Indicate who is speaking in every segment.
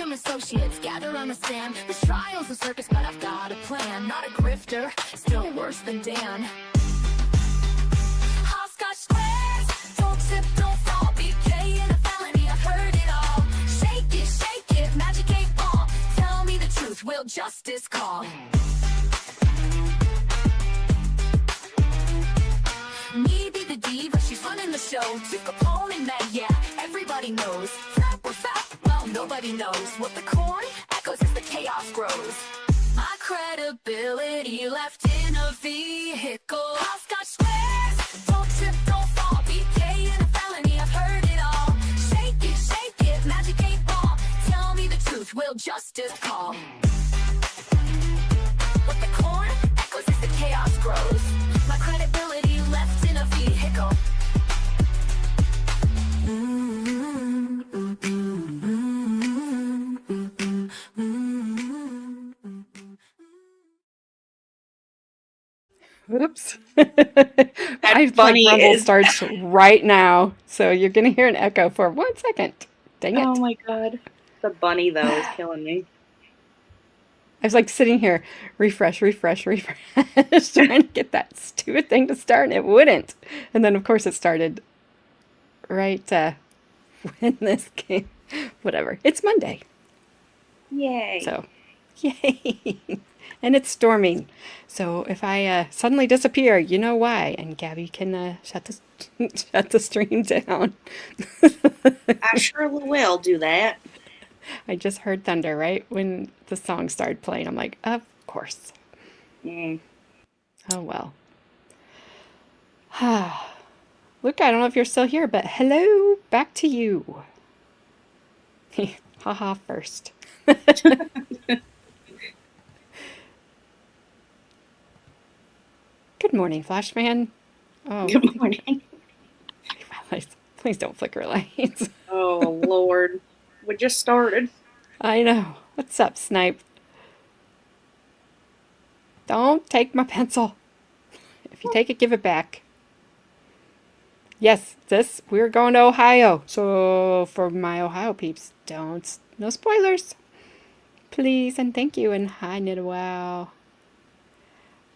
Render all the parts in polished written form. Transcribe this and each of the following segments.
Speaker 1: some associates gather on the stand. This trial's a circus, but I've got a plan. Not a grifter, still worse than Dan. Hopscotch squares, don't tip, don't fall. BK in a felony, I've heard it all. Shake it, magic 8 ball. Tell me the truth, will justice call? Me be the diva, she's running the show. Chief Capone and Meg, yeah, everybody knows. Fat, we're fat, well, nobody knows. What the corn echoes as the chaos grows. My credibility left in a vehicle. Hopscotch squares, don't trip, don't fall. BK in a felony, I've heard it all. Shake it, magic 8 ball. Tell me the truth, will justice call? What the corn echoes as the chaos grows. My credibility left in a vehicle.
Speaker 2: Whoops. My Rumble starts right now, so you're going to hear an echo for 1 second. Dang it.
Speaker 3: Oh my god. The bunny, though, is killing me.
Speaker 2: I was like sitting here, refresh, trying to get that stupid thing to start, and it wouldn't. And then, of course, it started right when this came. Whatever. It's Monday.
Speaker 3: Yay.
Speaker 2: So, yay. And it's storming. So if I suddenly disappear, you know why. And Gabby can shut the stream down.
Speaker 3: I surely will do that.
Speaker 2: I just heard thunder right when the song started playing. I'm like, of course. Oh, well. Luke, I don't know if you're still here, but hello, back to you. Haha first. Good morning, Flashman. Oh,
Speaker 3: good morning.
Speaker 2: Please don't flicker lights.
Speaker 3: Oh, Lord. We just started.
Speaker 2: I know. What's up, Snipe? Don't take my pencil. If you take it, give it back. Yes, we're going to Ohio. So for my Ohio peeps, no spoilers. Please and thank you. And hi, Nidawau.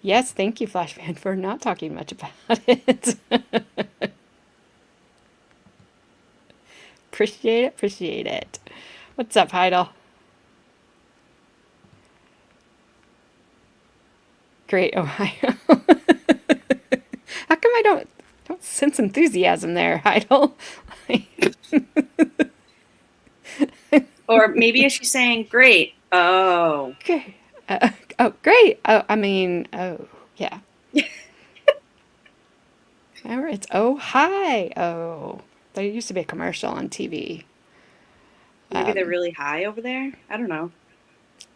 Speaker 2: Yes, thank you, Flashman, for not talking much about it. Appreciate it. What's up, Heidel? Great, Ohio. How come I don't sense enthusiasm there, Heidel?
Speaker 3: Or maybe is she saying, great? Oh.
Speaker 2: Okay. Oh, great. Oh, I mean, oh, yeah. Remember, it's oh, hi. Oh, there used to be a commercial on TV.
Speaker 3: Maybe they're really high over there? I don't know.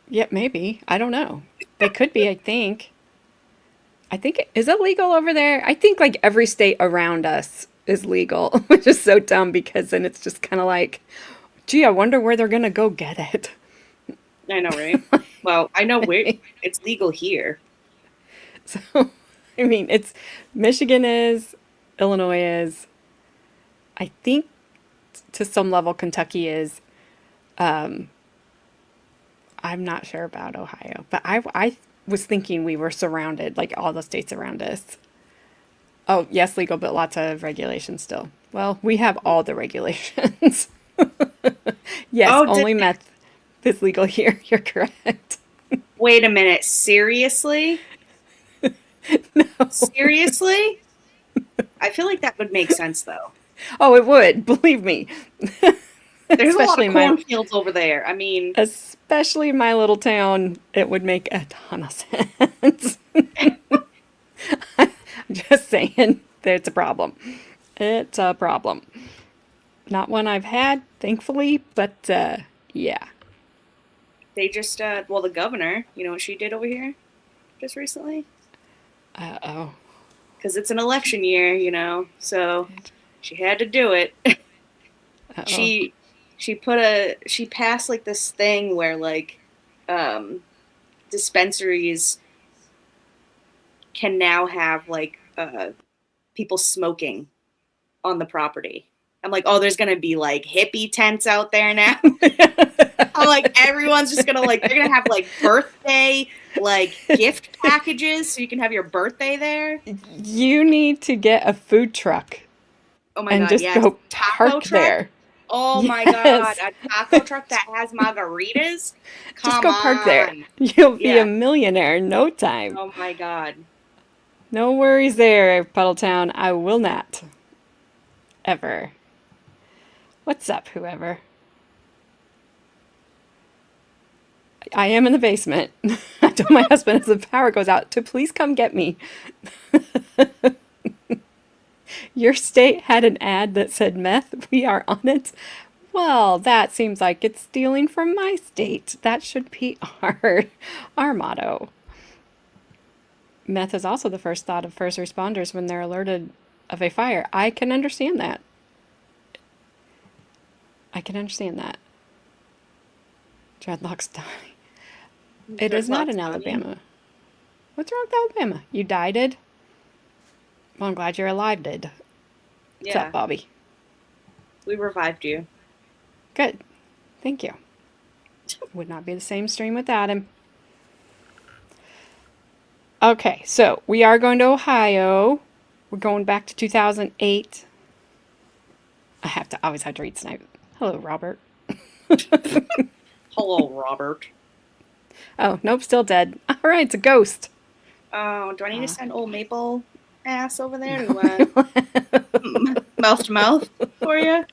Speaker 2: Yeah, maybe. I don't know. They could be, I think. Is it legal over there? I think like every state around us is legal, which is so dumb because then it's just kind of like, gee, I wonder where they're going to go get it.
Speaker 3: I know, right? Well, I know it's legal here.
Speaker 2: So, I mean, it's Michigan is, Illinois is, I think to some level Kentucky is. I'm not sure about Ohio, but I was thinking we were surrounded, like all the states around us. Oh, yes, legal, but lots of regulations still. Well, we have all the regulations. Yes, only meth is legal here. You're correct.
Speaker 3: Wait a minute. Seriously?
Speaker 2: No.
Speaker 3: Seriously? I feel like that would make sense, though.
Speaker 2: Oh, it would. Believe me.
Speaker 3: There's a lot of cornfields over there. I mean...
Speaker 2: Especially in my little town, it would make a ton of sense. I'm just saying, it's a problem. It's a problem. Not one I've had, thankfully, but yeah.
Speaker 3: They just, the governor, you know what she did over here just recently?
Speaker 2: Uh-oh.
Speaker 3: Because it's an election year, you know, so she had to do it. She passed like this thing where like dispensaries can now have like people smoking on the property. I'm like, oh, there's gonna be like hippie tents out there now. I'm like, everyone's just gonna like, they're gonna have like birthday, like gift packages so you can have your birthday there.
Speaker 2: You need to get a food truck
Speaker 3: Oh my
Speaker 2: and
Speaker 3: God,
Speaker 2: just
Speaker 3: yes.
Speaker 2: go
Speaker 3: Taco
Speaker 2: park
Speaker 3: truck?
Speaker 2: there.
Speaker 3: Oh my
Speaker 2: Yes.
Speaker 3: God, a taco truck that has margaritas?
Speaker 2: Just
Speaker 3: Come
Speaker 2: go park there.
Speaker 3: on.
Speaker 2: You'll be
Speaker 3: Yeah.
Speaker 2: a millionaire in no time.
Speaker 3: Oh my God.
Speaker 2: No worries there, Puddletown. I will not. Ever. What's up, whoever? I am in the basement. I told my husband as the power goes out to please come get me. Your state had an ad that said meth. We are on it. Well, that seems like it's stealing from my state. That should be our motto. Meth is also the first thought of first responders when they're alerted of a fire. I can understand that. I can understand that. Dreadlocks die. It is not in Alabama. What's wrong with Alabama? You died? Well, I'm glad you're alive, did. What's
Speaker 3: Yeah.
Speaker 2: up, Bobby?
Speaker 3: We revived you.
Speaker 2: Good. Thank you. Would not be the same stream without him. Okay, so we are going to Ohio. We're going back to 2008. I always have to read tonight. Hello, Robert.
Speaker 3: Hello, Robert.
Speaker 2: Oh, nope, still dead. All right, it's a ghost.
Speaker 3: Oh, do I need to send old Maple ass over there to mouth to mouth for you?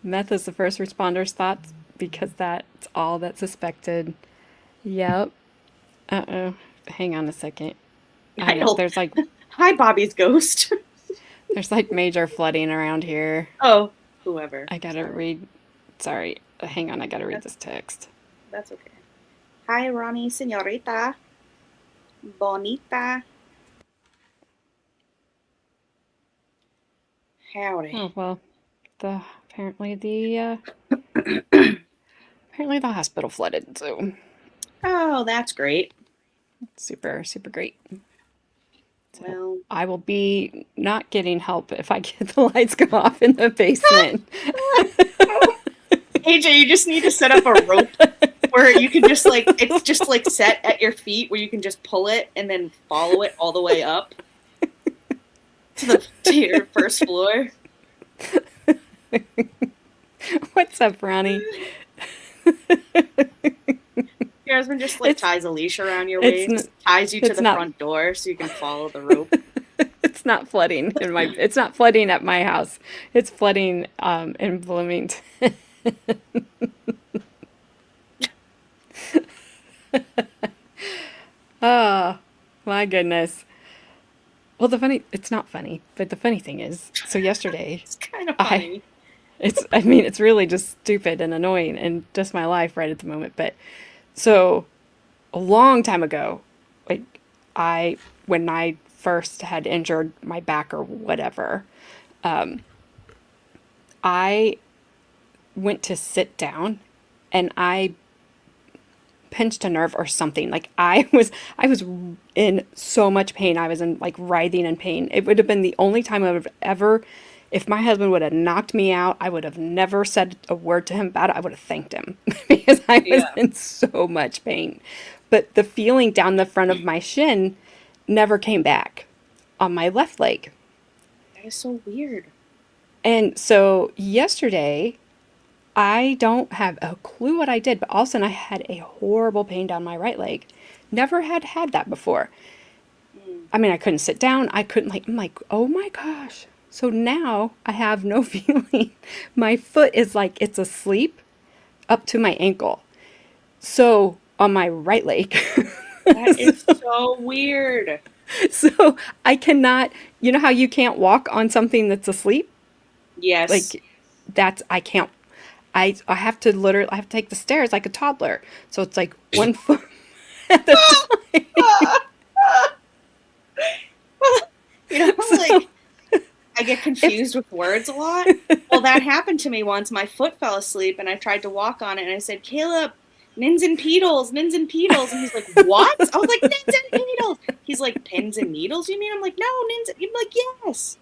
Speaker 2: Meth is the first responder's thoughts because that's all that's suspected. Yep. Uh-oh. Hang on a second. I know. There's like
Speaker 3: Hi, Bobby's ghost.
Speaker 2: there's like major flooding around here.
Speaker 3: Oh, whoever.
Speaker 2: I gotta read. Sorry. Hang on. I gotta read this text.
Speaker 3: That's okay. Hi, Ronnie, señorita. Bonita. Howdy.
Speaker 2: Oh well. Apparently the hospital flooded. So
Speaker 3: Oh, that's great.
Speaker 2: super great. So
Speaker 3: Well,
Speaker 2: I will be not getting help if I get the lights go off in the basement.
Speaker 3: AJ, you just need to set up a rope where you can just like, it's just like set at your feet where you can just pull it and then follow it all the way up to your first floor.
Speaker 2: What's up, Ronnie?
Speaker 3: Your husband just like ties a leash around your
Speaker 2: it's
Speaker 3: waist, ties you to
Speaker 2: it's
Speaker 3: the
Speaker 2: not-
Speaker 3: front door so you can follow the rope.
Speaker 2: It's not flooding it's not flooding at my house. It's flooding in Bloomington. Oh, my goodness. Well, it's not funny, but the funny thing is, so yesterday,
Speaker 3: It's kind of funny.
Speaker 2: it's really just stupid and annoying and just my life right at the moment. But so a long time ago, like when I first had injured my back or whatever, I went to sit down and I pinched a nerve or something. Like I was in so much pain. I was in like writhing in pain. It would have been the only time I would have ever, if my husband would have knocked me out, I would have never said a word to him about it. I would have thanked him because I was in so much pain. But the feeling down the front of my shin never came back on my left leg.
Speaker 3: That is so weird.
Speaker 2: And so yesterday, I don't have a clue what I did, but all of a sudden I had a horrible pain down my right leg. Never had that before. I mean, I couldn't sit down. I'm like, oh my gosh. So now I have no feeling. My foot is like, it's asleep up to my ankle. So on my right leg.
Speaker 3: That is so weird.
Speaker 2: So I cannot, you know how you can't walk on something that's asleep?
Speaker 3: Yes.
Speaker 2: Like I can't. I have to take the stairs like a toddler. So it's like one foot at a time.
Speaker 3: You know, like, I get confused with words a lot. Well, that happened to me once. My foot fell asleep and I tried to walk on it and I said, Caleb, nins and pedals. And he's like, what? I was like, nins and pedals. He's like, pins and needles, you mean? I'm like, no, nins. I'm like, yes.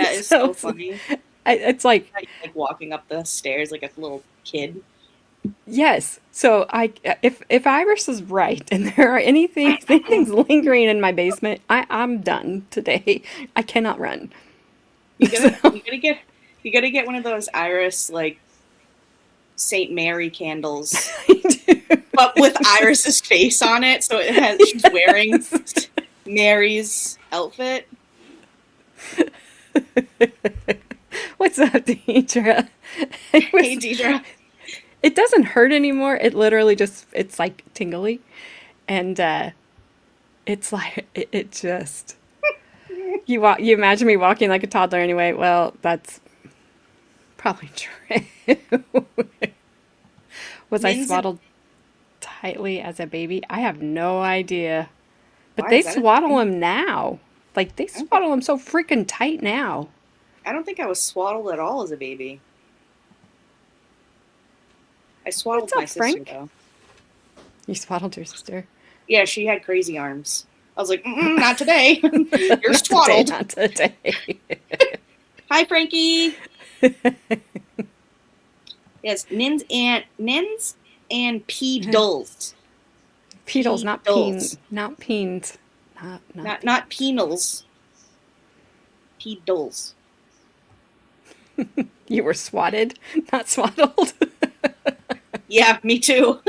Speaker 3: That is
Speaker 2: So
Speaker 3: so funny.
Speaker 2: it's like,
Speaker 3: Like walking up the stairs like a little kid.
Speaker 2: yes. So if Iris is right and there are anything's lingering in my basement, I'm done today. I cannot run.
Speaker 3: You
Speaker 2: So
Speaker 3: gotta you gotta get one of those Iris like Saint Mary candles,
Speaker 2: I do.
Speaker 3: but with Iris's face on it, so it has she's wearing
Speaker 2: Yes.
Speaker 3: Mary's outfit.
Speaker 2: What's up, Deidre?
Speaker 3: Hey, Deidre.
Speaker 2: It doesn't hurt anymore. It literally just, it's like tingly. And it's like, it just, you imagine me walking like a toddler anyway. Well, that's probably true. Was I
Speaker 3: Min's
Speaker 2: swaddled tightly as a baby? I have no idea. But
Speaker 3: why
Speaker 2: they
Speaker 3: is that a
Speaker 2: swaddle
Speaker 3: thing?
Speaker 2: him now. Like, they swaddle him so freaking tight now.
Speaker 3: I don't think I was swaddled at all as a baby. I swaddled
Speaker 2: What's up,
Speaker 3: my sister
Speaker 2: Frank?
Speaker 3: though.
Speaker 2: You swaddled your sister?
Speaker 3: Yeah, she had crazy arms. I was like, not today. You're
Speaker 2: Not today,
Speaker 3: swaddled.
Speaker 2: not today.
Speaker 3: Hi, Frankie. Yes, nins and pedals.
Speaker 2: Pedals, not peen,
Speaker 3: Pedals.
Speaker 2: not peens.
Speaker 3: Not penals. Pedals.
Speaker 2: You were swatted, not swaddled.
Speaker 3: Yeah, me too.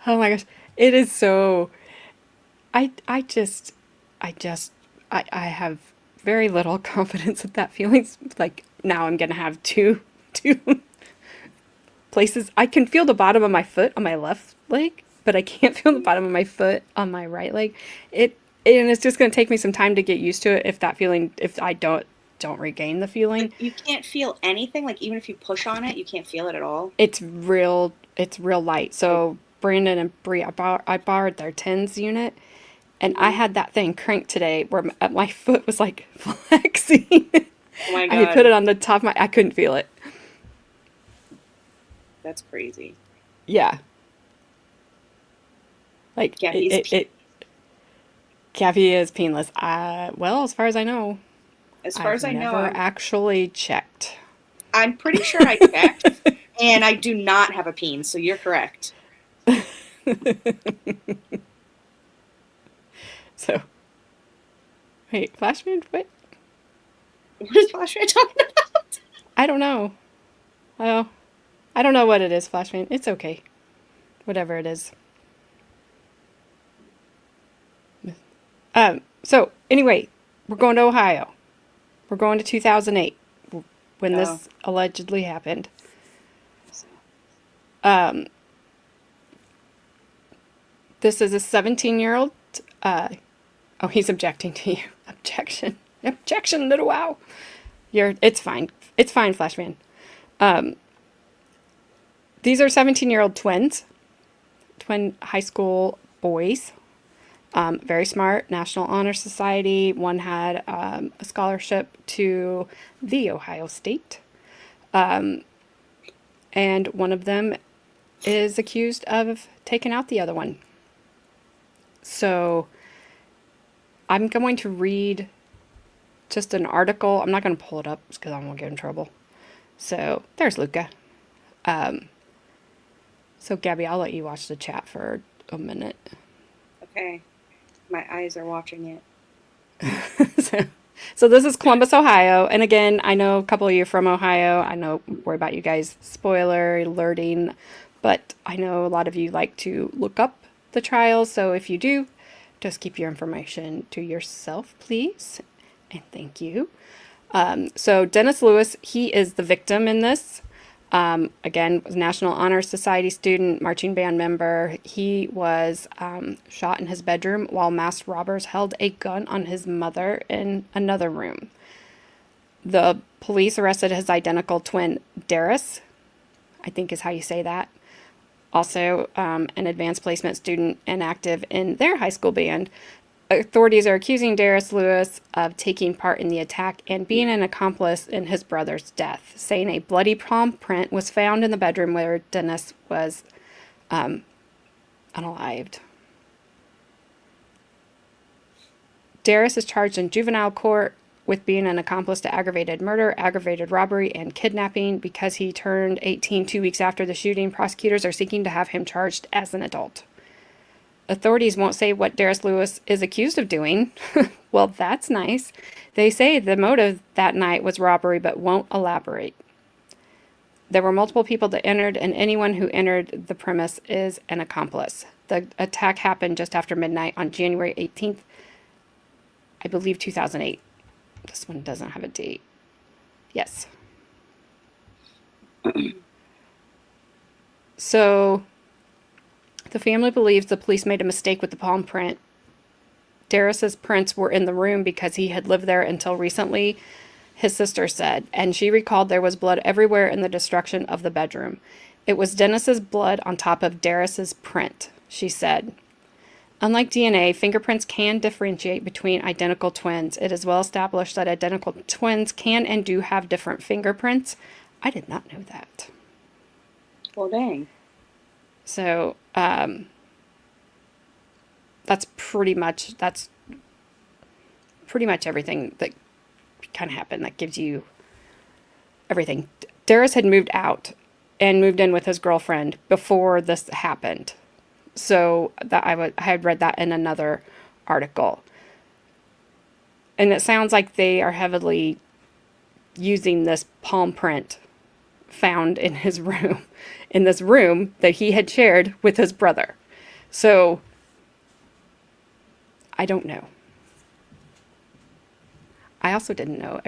Speaker 2: Oh my gosh. It is so, I have very little confidence with that feelings. Like now I'm going to have two places. I can feel the bottom of my foot on my left leg, but I can't feel the bottom of my foot on my right leg. And it's just going to take me some time to get used to it if I don't regain the feeling.
Speaker 3: You can't feel anything. Like even if you push on it, you can't feel it at all.
Speaker 2: It's real light. So Brandon and Bree, I borrowed their tens unit, and I had that thing cranked today where my foot was like flexing.
Speaker 3: Oh my
Speaker 2: I had
Speaker 3: god,
Speaker 2: put it on the top of I couldn't feel it.
Speaker 3: that's crazy.
Speaker 2: Yeah. Like Kathy is painless. Well, as far as I know,
Speaker 3: As far as I know,
Speaker 2: never actually checked.
Speaker 3: I'm pretty sure I checked, and I do not have a peen. So you're correct.
Speaker 2: So, wait, Flashman? What?
Speaker 3: What is Flashman talking about?
Speaker 2: I don't know. Well, I don't know what it is, Flashman. It's okay. Whatever it is. So anyway, we're going to Ohio. We're going to 2008 when this allegedly happened. This is a 17-year-old. Oh, he's objecting to you. Objection. Objection, little wow. It's fine. It's fine, Flashman. These are 17-year-old twins. Twin high school boys. Very smart, National Honor Society. One had a scholarship to the Ohio State. And one of them is accused of taking out the other one. So I'm going to read just an article. I'm not going to pull it up because I won't get in trouble. So there's Luca. So Gabby, I'll let you watch the chat for a minute.
Speaker 3: Okay, my eyes are watching it.
Speaker 2: So this is Columbus, Ohio. And again, I know a couple of you from Ohio. I know, worry about you guys, spoiler alerting, but I know a lot of you like to look up the trials. So if you do, just keep your information to yourself, please. And thank you. So Derris Lewis, he is the victim in this. Again, was a National Honor Society student, marching band member. He was shot in his bedroom while masked robbers held a gun on his mother in another room. The police arrested his identical twin, Derris, I think is how you say that. Also, an advanced placement student and active in their high school band. Authorities are accusing Derris Lewis of taking part in the attack and being an accomplice in his brother's death, saying a bloody palm print was found in the bedroom where Derris was unalived. Derris is charged in juvenile court with being an accomplice to aggravated murder, aggravated robbery, and kidnapping. Because he turned 18 2 weeks after the shooting, prosecutors are seeking to have him charged as an adult. Authorities won't say what Derris Lewis is accused of doing. Well, that's nice. They say the motive that night was robbery, but won't elaborate. There were multiple people that entered, and anyone who entered the premise is an accomplice. The attack happened just after midnight on January 18th, I believe 2008. This one doesn't have a date. Yes. So, the family believes the police made a mistake with the palm print. Derris's prints were in the room because he had lived there until recently, his sister said, and she recalled there was blood everywhere in the destruction of the bedroom. It was Dennis's blood on top of Derris's print, she said. Unlike DNA, fingerprints can differentiate between identical twins. It is well established that identical twins can and do have different fingerprints. I did not know that.
Speaker 3: Well, dang.
Speaker 2: So, that's pretty much everything that kind of happened. That gives you everything. Derris had moved out and moved in with his girlfriend before this happened. So that I had read that in another article. And it sounds like they are heavily using this palm print found in his room, in this room that he had shared with his brother. So I don't know. I also didn't know.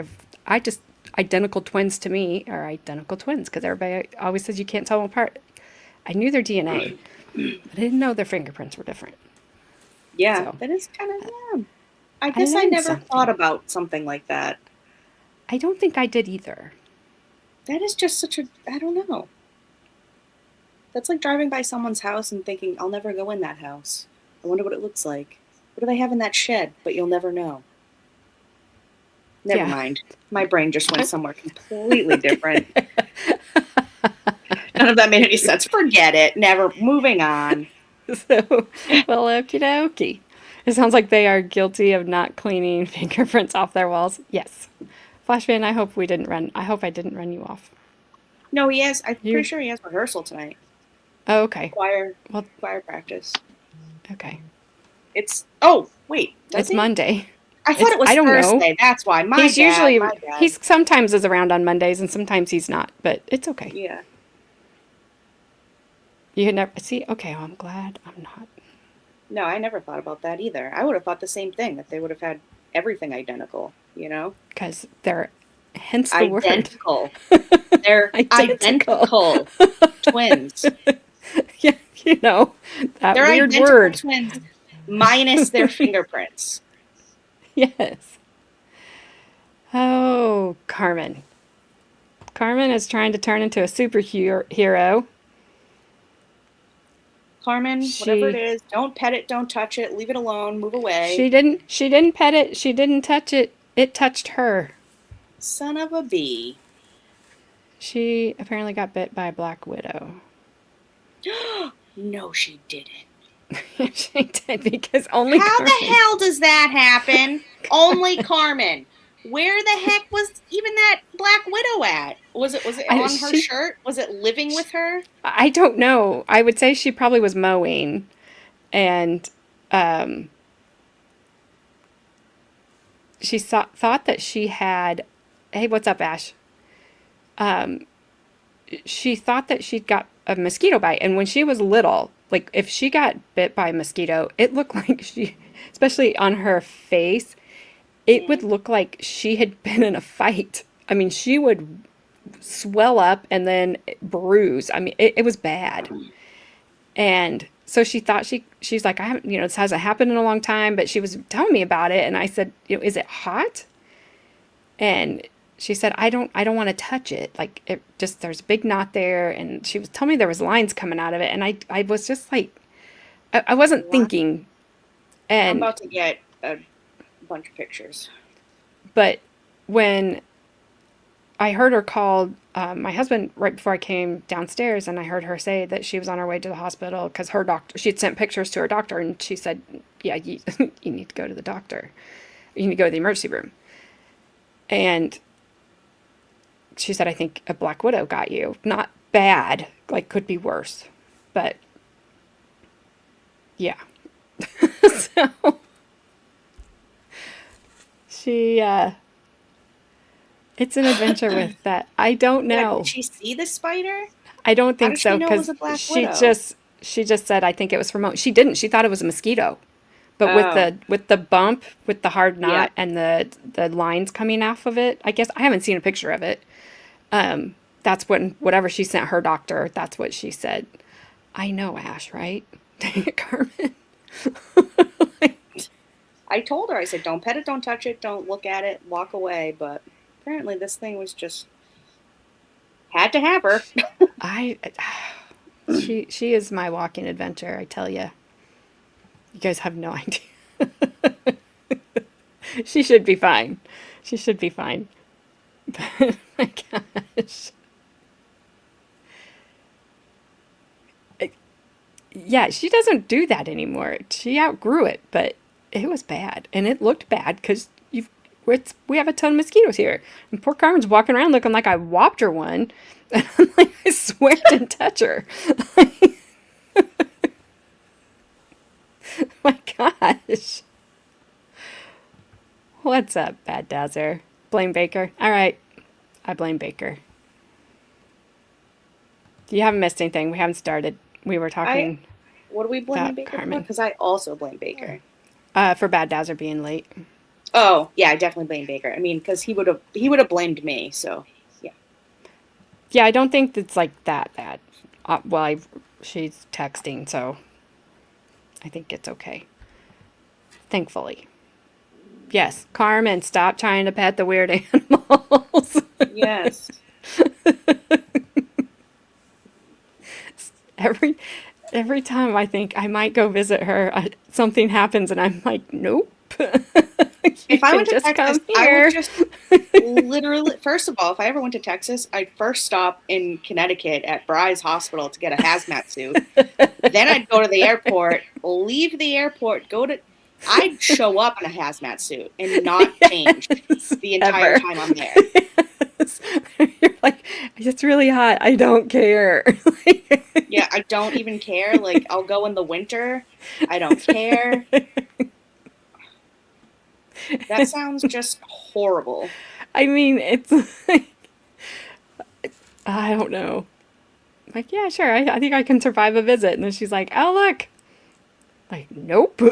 Speaker 2: Identical twins to me are identical twins because everybody always says you can't tell them apart. I knew their DNA, but I didn't know their fingerprints were different.
Speaker 3: Yeah,
Speaker 2: So,
Speaker 3: that is kind of, yeah. I guess I
Speaker 2: learned
Speaker 3: never
Speaker 2: something.
Speaker 3: thought about something like that.
Speaker 2: I don't think I did either.
Speaker 3: That is just such a, I don't know. That's like driving by someone's house and thinking, I'll never go in that house. I wonder what it looks like. What do they have in that shed? But you'll never know. Never
Speaker 2: Yeah.
Speaker 3: mind. My brain just went somewhere completely different. None of that made any sense. Forget it. Never. Moving on.
Speaker 2: So, well, okie dokie. It sounds like they are guilty of not cleaning fingerprints off their walls. Yes. Flashman, I hope I didn't run you off.
Speaker 3: No, he has. I'm pretty sure he has rehearsal tonight.
Speaker 2: Oh, okay.
Speaker 3: Choir
Speaker 2: Well,
Speaker 3: practice.
Speaker 2: okay.
Speaker 3: It's. Oh, wait.
Speaker 2: It's Monday.
Speaker 3: I thought it was
Speaker 2: I don't
Speaker 3: Thursday.
Speaker 2: know.
Speaker 3: That's why. My
Speaker 2: He's
Speaker 3: bad,
Speaker 2: usually
Speaker 3: my bad.
Speaker 2: he's sometimes is around on Mondays and sometimes he's not, but it's okay.
Speaker 3: Yeah.
Speaker 2: You had never see. Okay, well, I'm glad I'm not.
Speaker 3: No, I never thought about that either. I would have thought the same thing, that they would have had everything identical, you know?
Speaker 2: Because they're, hence the word.
Speaker 3: Identical. They're identical twins.
Speaker 2: Yeah, you know, that
Speaker 3: They're
Speaker 2: weird
Speaker 3: identical
Speaker 2: word.
Speaker 3: twins minus their fingerprints.
Speaker 2: Yes. Oh, Carmen. Carmen is trying to turn into a superhero.
Speaker 3: Carmen, whatever it is, don't pet it, don't touch it, leave it alone, move away.
Speaker 2: She didn't pet it, she didn't touch it. It touched her.
Speaker 3: Son of a bee.
Speaker 2: She apparently got bit by a black widow.
Speaker 3: No, she didn't.
Speaker 2: She did because only
Speaker 3: How
Speaker 2: Carmen.
Speaker 3: the hell does that happen? Only Carmen. Where the heck was even that black widow at? Was it on her shirt? Was it living with her?
Speaker 2: I don't know. I would say she probably was mowing, and she thought that she had. Hey, what's up, Ash? She thought that she'd got a mosquito bite, and when she was little, like if she got bit by a mosquito, it looked like she, especially on her face, it would look like she had been in a fight. I mean, she would swell up and then bruise. I mean, it was bad. And so she thought she's like, I haven't, this hasn't happened in a long time, but she was telling me about it. And I said, is it hot? And she said, I don't want to touch it. Like it just, there's a big knot there. And she was telling me there was lines coming out of it. And I was just like, I wasn't thinking. And
Speaker 3: I'm about to get a bunch of pictures.
Speaker 2: But when I heard her call my husband right before I came downstairs, and I heard her say that she was on her way to the hospital because her doctor, she'd sent pictures to her doctor, and she said, yeah, you, you need to go to the doctor. you need to go to the emergency room. And she said, I think a black widow got you. Not bad, like could be worse, but yeah. So she, it's an adventure with that. I don't know.
Speaker 3: Did she see the spider?
Speaker 2: I don't
Speaker 3: How
Speaker 2: think
Speaker 3: did she
Speaker 2: so,
Speaker 3: know it
Speaker 2: because
Speaker 3: was a black
Speaker 2: she
Speaker 3: widow?
Speaker 2: just said, I think it was from. She didn't. She thought it was a mosquito, but
Speaker 3: Oh,
Speaker 2: with the bump, with the hard
Speaker 3: yeah.
Speaker 2: knot and the lines coming off of it. I guess I haven't seen a picture of it. That's whatever she sent her doctor. That's what she said. I know, Ash, right? Dang it, Carmen.
Speaker 3: I told her, I said, don't pet it, don't touch it, don't look at it, walk away. But apparently this thing was just, had to have her.
Speaker 2: I she is my walking adventure. I tell you. You guys have no idea. She should be fine. She should be fine. But my gosh. Yeah, she doesn't do that anymore. She outgrew it, but it was bad. And it looked bad because we have a ton of mosquitoes here. And poor Carmen's walking around looking like I whopped her one. And I'm like, I swear I didn't touch her. My gosh. What's up, Bad Dazzer? Blame Baker? All right. I blame Baker. You haven't missed anything. We haven't started. We were talking
Speaker 3: What do we blame
Speaker 2: about
Speaker 3: Baker for?
Speaker 2: Carmen.
Speaker 3: Because I also blame Baker.
Speaker 2: For Bad Dazzer being late.
Speaker 3: Oh, yeah, I definitely blame Baker. I mean, because he would have blamed me, so yeah.
Speaker 2: Yeah, I don't think it's like that bad. She's texting, so I think it's okay. Thankfully. Yes, Carmen, stop trying to pet the weird animals.
Speaker 3: Yes.
Speaker 2: Every time I think I might go visit her, something happens, and I'm like, nope.
Speaker 3: If I went to
Speaker 2: just
Speaker 3: Texas,
Speaker 2: come
Speaker 3: I
Speaker 2: here.
Speaker 3: would just literally, first of all, if I ever went to Texas, I'd first stop in Connecticut at Bry's Hospital to get a hazmat suit. Then I'd go to the airport, leave the airport, I'd show up in a hazmat suit and not change the entire
Speaker 2: Ever.
Speaker 3: time I'm there.
Speaker 2: Yes. You're like, it's really hot. I don't care.
Speaker 3: Yeah, I don't even care. Like, I'll go in the winter. I don't care. That sounds just horrible.
Speaker 2: I mean, it's like, I don't know. Like, yeah, sure. I think I can survive a visit. And then she's like, oh, look. Like, nope.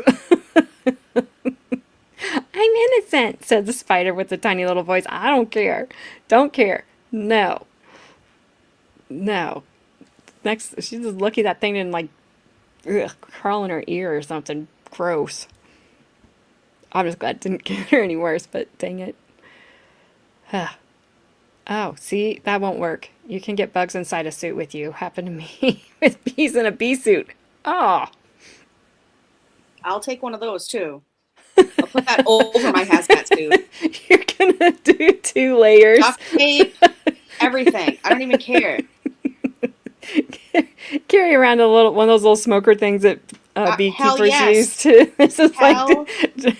Speaker 2: I'm innocent, said the spider with the tiny little voice. I don't care. Don't care. No. No. Next, she's just lucky that thing didn't, like, crawl in her ear or something gross. I'm just glad it didn't get her any worse, but dang it. Oh, see? That won't work. You can get bugs inside a suit with you. Happened to me with bees in a bee suit. Oh.
Speaker 3: I'll take one of those, too. I'll put that over my hazmat suit.
Speaker 2: You're gonna do 2 layers.
Speaker 3: Duct tape, everything. I don't even care.
Speaker 2: Carry around one of those little smoker things that beekeepers
Speaker 3: yes.
Speaker 2: use to. This is
Speaker 3: Hell
Speaker 2: like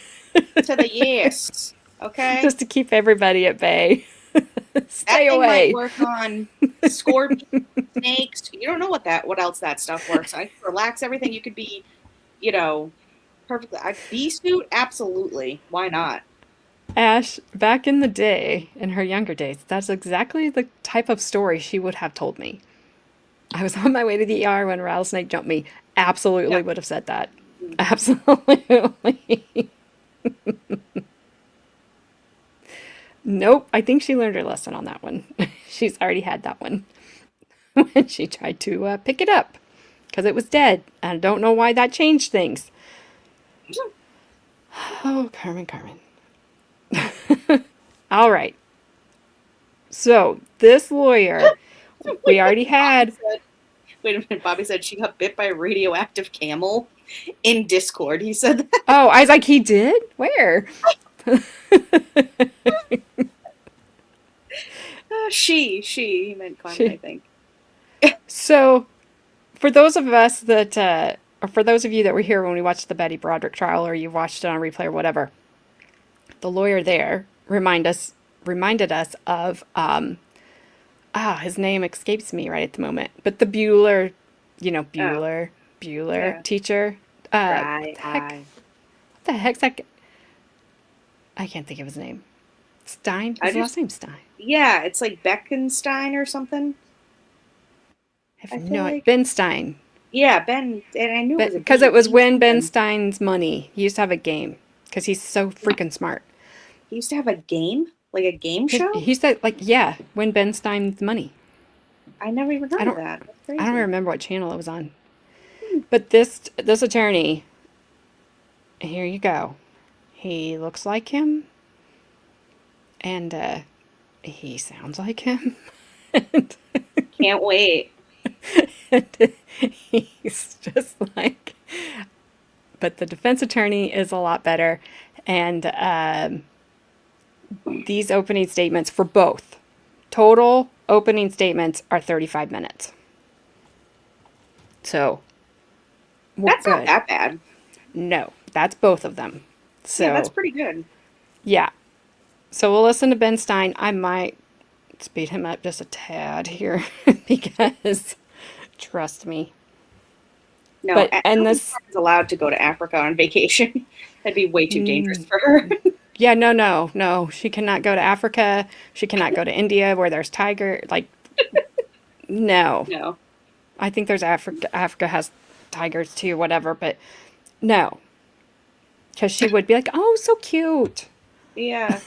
Speaker 3: to the yes. Okay?
Speaker 2: just to keep everybody at bay.
Speaker 3: That
Speaker 2: Stay
Speaker 3: thing
Speaker 2: away.
Speaker 3: might work on scorpions, snakes. You don't know what else that stuff works. I relax everything. You could be, perfectly. Bee suit, absolutely. Why not?
Speaker 2: Ash, back in the day, in her younger days, that's exactly the type of story she would have told me. I was on my way to the ER when a rattlesnake jumped me. Absolutely would have said that. Absolutely. Nope. I think she learned her lesson on that one. She's already had that one when she tried to pick it up because it was dead. I don't know why that changed things. Oh, Carmen. All right. So this lawyer, we already had.
Speaker 3: Wait a minute. Bobby said she got bit by a radioactive camel in Discord. He said that.
Speaker 2: Oh, I was like, he did? Where?
Speaker 3: He meant Carmen, I think.
Speaker 2: So, for those of us that, or for those of you that were here when we watched the Betty Broderick trial, or you watched it on replay or whatever, the lawyer there reminded us of his name escapes me right at the moment, but the Bueller, Bueller
Speaker 3: Yeah.
Speaker 2: teacher.
Speaker 3: Right.
Speaker 2: What the heck's that? I can't think of his name. Stein? His last name's Stein.
Speaker 3: Yeah, it's like Beckenstein or something. I feel like
Speaker 2: Ben Stein.
Speaker 3: Yeah, Ben, and I knew it was a
Speaker 2: Because
Speaker 3: B.
Speaker 2: it was Win Ben Stein's money. He used to have a game because he's so freaking smart.
Speaker 3: He used to have a game, like a game show.
Speaker 2: He said, Win Ben Stein's money.
Speaker 3: I never even heard of that. That's crazy.
Speaker 2: I don't remember what channel it was on. But this attorney, here you go. He looks like him, and he sounds like him.
Speaker 3: Can't wait.
Speaker 2: And he's just like, but the defense attorney is a lot better, and these opening statements for both total opening statements are 35 minutes. So
Speaker 3: that's not that bad.
Speaker 2: No, that's both of them. So
Speaker 3: yeah, that's pretty good.
Speaker 2: Yeah. So we'll listen to Ben Stein. I might speed him up just a tad here because trust me.
Speaker 3: No,
Speaker 2: but and this
Speaker 3: is allowed to go to Africa on vacation. That'd be way too dangerous for her.
Speaker 2: Yeah, no. She cannot go to Africa. She cannot go to India where there's tiger. No.
Speaker 3: No.
Speaker 2: I think there's Africa has tigers too, whatever. But no, because she would be like, "Oh, so cute."
Speaker 3: Yeah.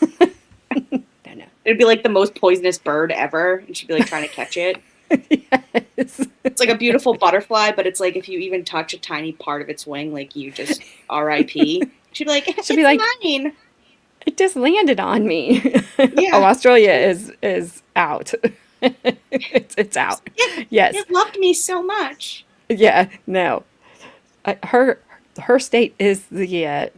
Speaker 2: No.
Speaker 3: It'd be like the most poisonous bird ever, and she'd be like trying to catch it.
Speaker 2: Yes.
Speaker 3: It's like a beautiful butterfly, but it's like if you even touch a tiny part of its wing, like you just R.I.P. She'd be like, "It's mine.
Speaker 2: It just landed on me."
Speaker 3: Yeah.
Speaker 2: Oh, Australia is out. it's out. Yes.
Speaker 3: It loved me so much.
Speaker 2: Yeah. No. Her state is the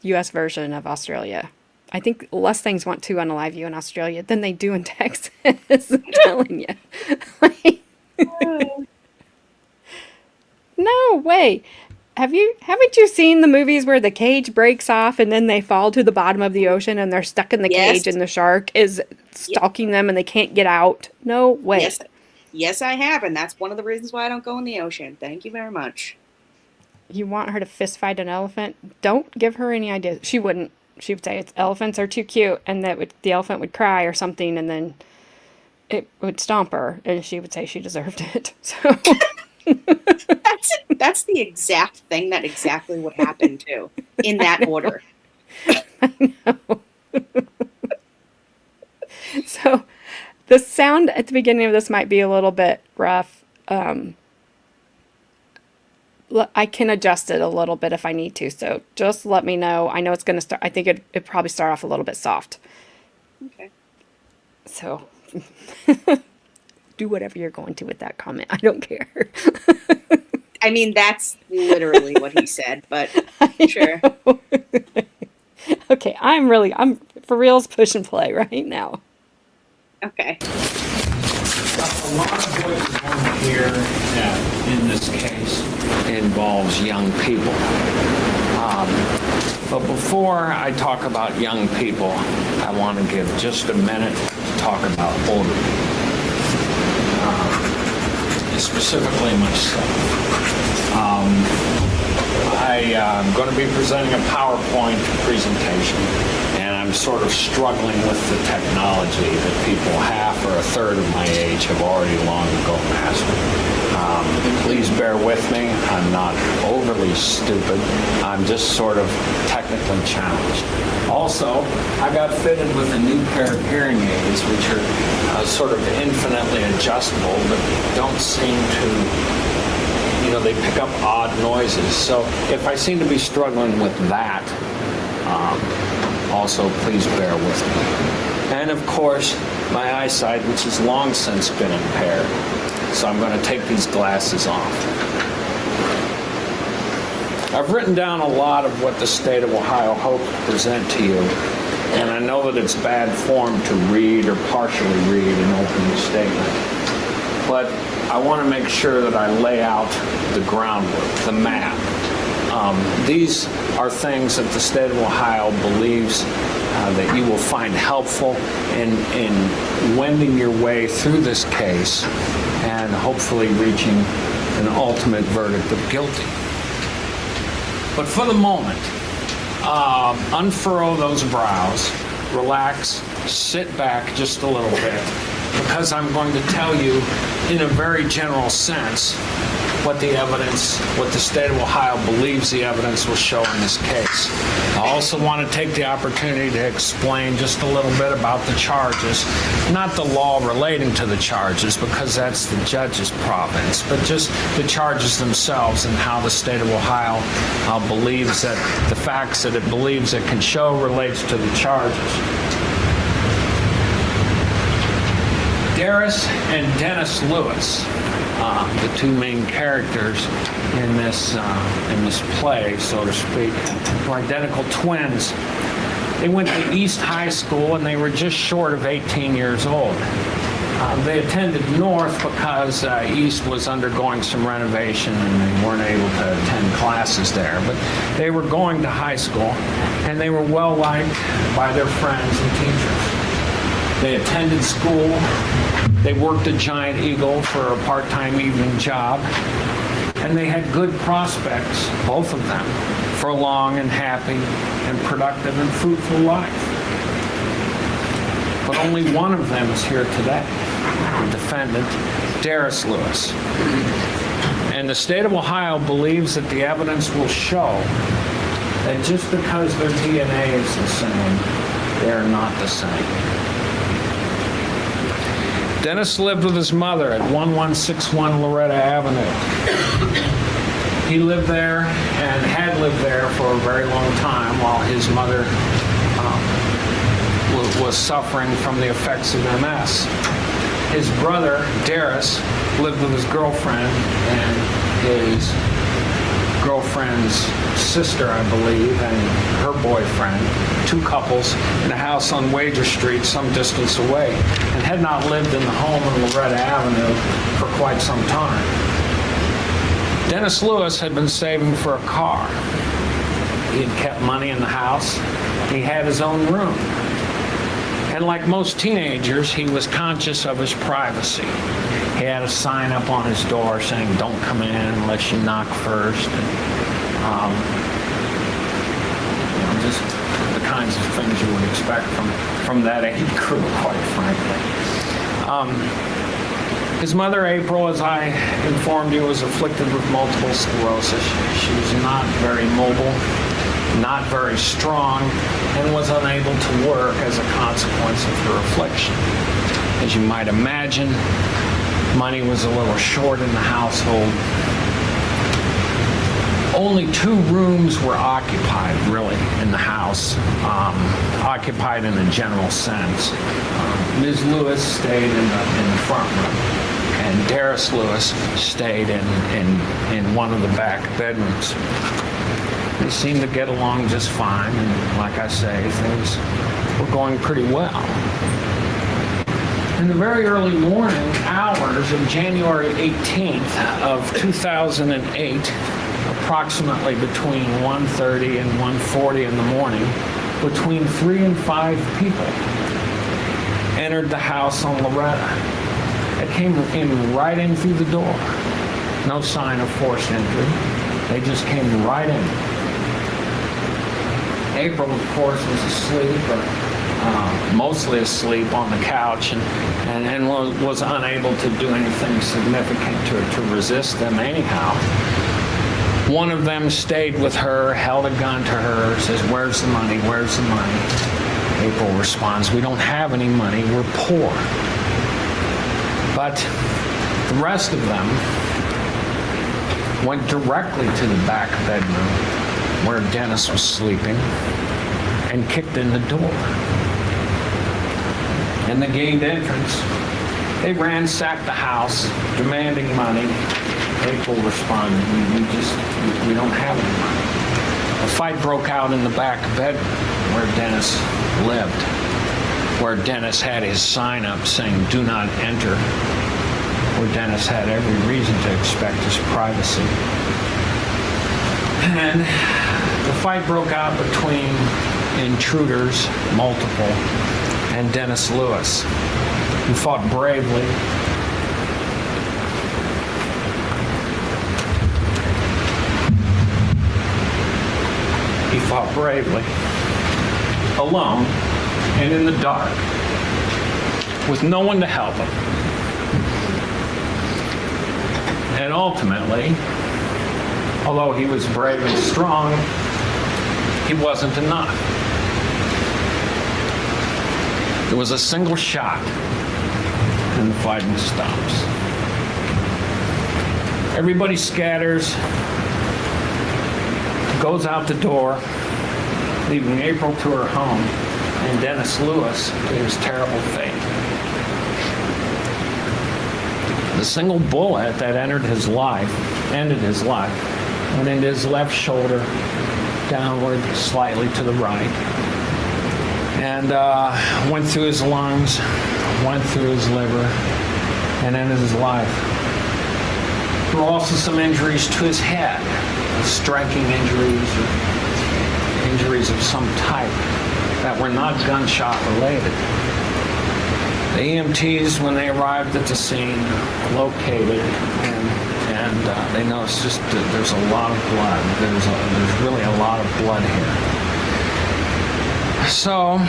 Speaker 2: U.S. version of Australia. I think less things want to unalive you in Australia than they do in Texas. I'm telling you. No way. Haven't you seen the movies where the cage breaks off and then they fall to the bottom of the ocean and they're stuck in the cage and the shark is stalking them and they can't get out? No way.
Speaker 3: Yes, I have, and that's one of the reasons why I don't go in the ocean. Thank you very much.
Speaker 2: You want her to fist fight an elephant? Don't give her any ideas. She wouldn't. She would say elephants are too cute, and the elephant would cry or something, and then it would stomp her, and she would say she deserved it. So
Speaker 3: that's the exact thing that exactly would happen too, in that order.
Speaker 2: I know. So the sound at the beginning of this might be a little bit rough. I can adjust it a little bit if I need to, so just let me know. I know it's going to start. I think it'd probably start off a little bit soft.
Speaker 3: Okay.
Speaker 2: So do whatever you're going to with that comment. I don't care.
Speaker 3: I mean, that's literally what he said, but sure.
Speaker 2: Okay, I'm for reals push and play right now.
Speaker 3: Okay.
Speaker 4: A lot of what you're going to hear in this case involves young people. But before I talk about young people, I want to give just a minute to talk about older people. Specifically myself. I'm going to be presenting a PowerPoint presentation, and I'm sort of struggling with the technology that people half or a third of my age have already long ago mastered. Please bear with me. I'm not overly stupid. I'm just sort of technically challenged. Also, I got fitted with a new pair of hearing aids, which are sort of infinitely adjustable, but don't seem to, they pick up odd noises. So if I seem to be struggling with that, also please bear with me. And of course, my eyesight, which has long since been impaired. So I'm going to take these glasses off. I've written down a lot of what the state of Ohio hopes to present to you, and I know that it's bad form to read or partially read an opening statement. But I want to make sure that I lay out the groundwork, the map, These are things that the state of Ohio believes that you will find helpful in wending your way through this case and hopefully reaching an ultimate verdict of guilty. But for the moment, unfurrow those brows, relax, sit back just a little bit, because I'm going to tell you in a very general sense what the state of Ohio believes the evidence will show in this case. I also want to take the opportunity to explain just a little bit about the charges, not the law relating to the charges, because that's the judge's province, but just the charges themselves and how the state of Ohio believes that the facts that it believes it can show relates to the charges. Derris and Derris Lewis, the two main characters in this play, so to speak, were identical twins. They went to East High School and they were just short of 18 years old. They attended North because East was undergoing some renovation and they weren't able to attend classes there. But they were going to high school and they were well liked by their friends and teachers. They attended school. They worked at Giant Eagle for a part-time evening job. And they had good prospects, both of them, for a long and happy and productive and fruitful life. But only one of them is here today, the defendant, Derris Lewis. And the state of Ohio believes that the evidence will show that just because their DNA is the same, they are not the same. Derris lived with his mother at 1161 Loretta Avenue. He lived there and had lived there for a very long time while his mother was suffering from the effects of MS. His brother, Derris, lived with his girlfriend and his girlfriend's sister, I believe, and her boyfriend, two couples, in a house on Wager Street some distance away, and had not lived in the home on Loretta Avenue for quite some time. Derris Lewis had been saving for a car. He had kept money in the house. He had his own room. And like most teenagers, he was conscious of his privacy. He had a sign up on his door saying, "Don't come in unless you knock first." And, just the kinds of things you would expect from that age group, quite frankly. His mother, April, as I informed you, was afflicted with multiple sclerosis. She was not very mobile, not very strong, and was unable to work as a consequence of her affliction. As you might imagine, money was a little short in the household. Only 2 rooms were occupied, really, in the house, occupied in a general sense. Ms. Lewis stayed in the front room, and Derris Lewis stayed in one of the back bedrooms. They seemed to get along just fine, and like I say, things were going pretty well. In the very early morning hours of January 18th of 2008, approximately between 1:30 and 1:40 in the morning, between 3 and 5 people entered the house on Loretta. They came right in through the door. No sign of forced entry. They just came right in. April, of course, was asleep, or mostly asleep on the couch, and was unable to do anything significant to resist them anyhow. One of them stayed with her, held a gun to her, says, "Where's the money? Where's the money?" April responds, "We don't have any money. We're poor." But the rest of them went directly to the back bedroom where Derris was sleeping and kicked in the door. And they gained entrance. They ransacked the house, demanding money. April responded, we don't have any money. A fight broke out in the back bedroom where Derris lived, where Derris had his sign up saying, "Do not enter," where Derris had every reason to expect his privacy. And the fight broke out between intruders, multiple, and Derris Lewis, who fought bravely. He fought bravely, alone and in the dark, with no one to help him. And ultimately, although he was brave and strong, he wasn't enough. There was a single shot, and the fighting stops. Everybody scatters, goes out the door, leaving April to her home, and Derris Lewis to his terrible fate. The single bullet that ended his life, went into his left shoulder, downward, slightly to the right, and went through his lungs, went through his liver, and ended his life. There were also some injuries to his head, striking injuries, or injuries of some type that were not gunshot related. The EMTs, when they arrived at the scene, located and they noticed just that there's a lot of blood. There's really a lot of blood here. So,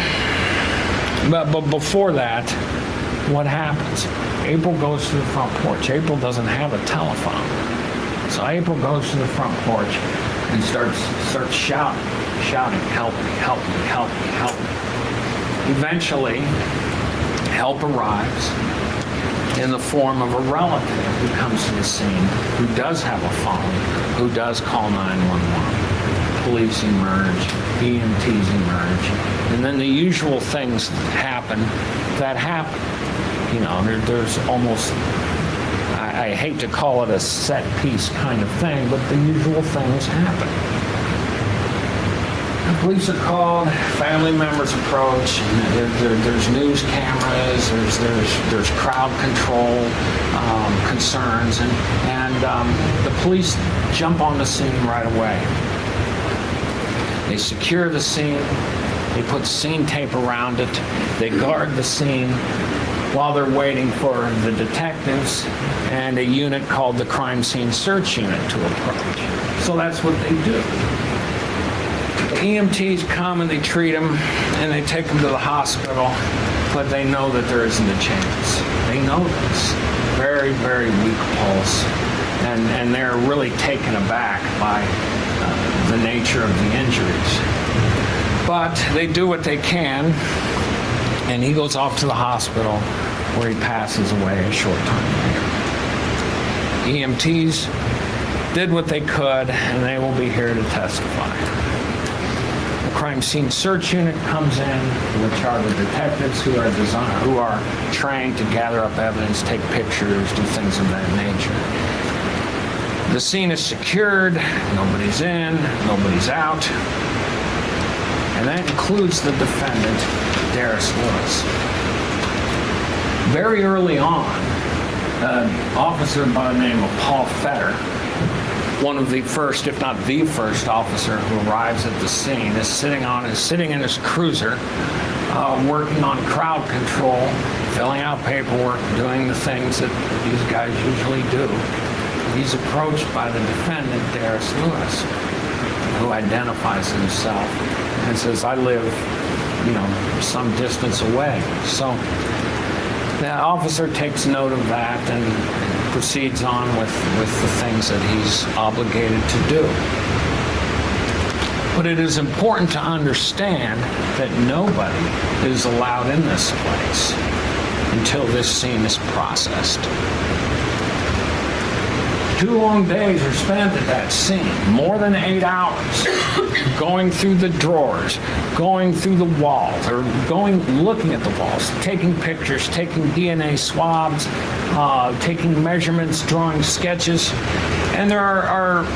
Speaker 4: but before that, what happens? April goes to the front porch. April doesn't have a telephone. So April goes to the front porch and starts shouting, help me, help me, help me, help me. Eventually, help arrives in the form of a relative who comes to the scene, who does have a phone, who does call 911. Police emerge, EMTs emerge, and then the usual things happen. You know, there's almost, I hate to call it a set piece kind of thing, but the usual things happen. The police are called, family members approach, there's news cameras, there's crowd control concerns, and the police jump on the scene right away. They secure the scene, they put scene tape around it, they guard the scene while they're waiting for the detectives and a unit called the crime scene search unit to approach. So that's what they do. The EMTs come and they treat him and they take him to the hospital, but they know that there isn't a chance. They know this. Very, very weak pulse. And they're really taken aback by the nature of the injuries. But they do what they can, and he goes off to the hospital where he passes away a short time later. EMTs did what they could, and they will be here to testify. The crime scene search unit comes in, which are the detectives who are trained to gather up evidence, take pictures, do things of that nature. The scene is secured, nobody's in, nobody's out, and that includes the defendant, Derris Lewis. Very early on, an officer by the name of Paul Fetter, one of the first, if not the first officer who arrives at the scene, is sitting in his cruiser, working on crowd control, filling out paperwork, doing the things that these guys usually do. He's approached by the defendant, Derris Lewis, who identifies himself and says, I live, some distance away. So the officer takes note of that and proceeds on with the things that he's obligated to do. But it is important to understand that nobody is allowed in this place until this scene is processed. 2 long days are spent at that scene, more than 8 hours, going through the drawers, going through the walls, or looking at the walls, taking pictures, taking DNA swabs, taking measurements, drawing sketches, and there are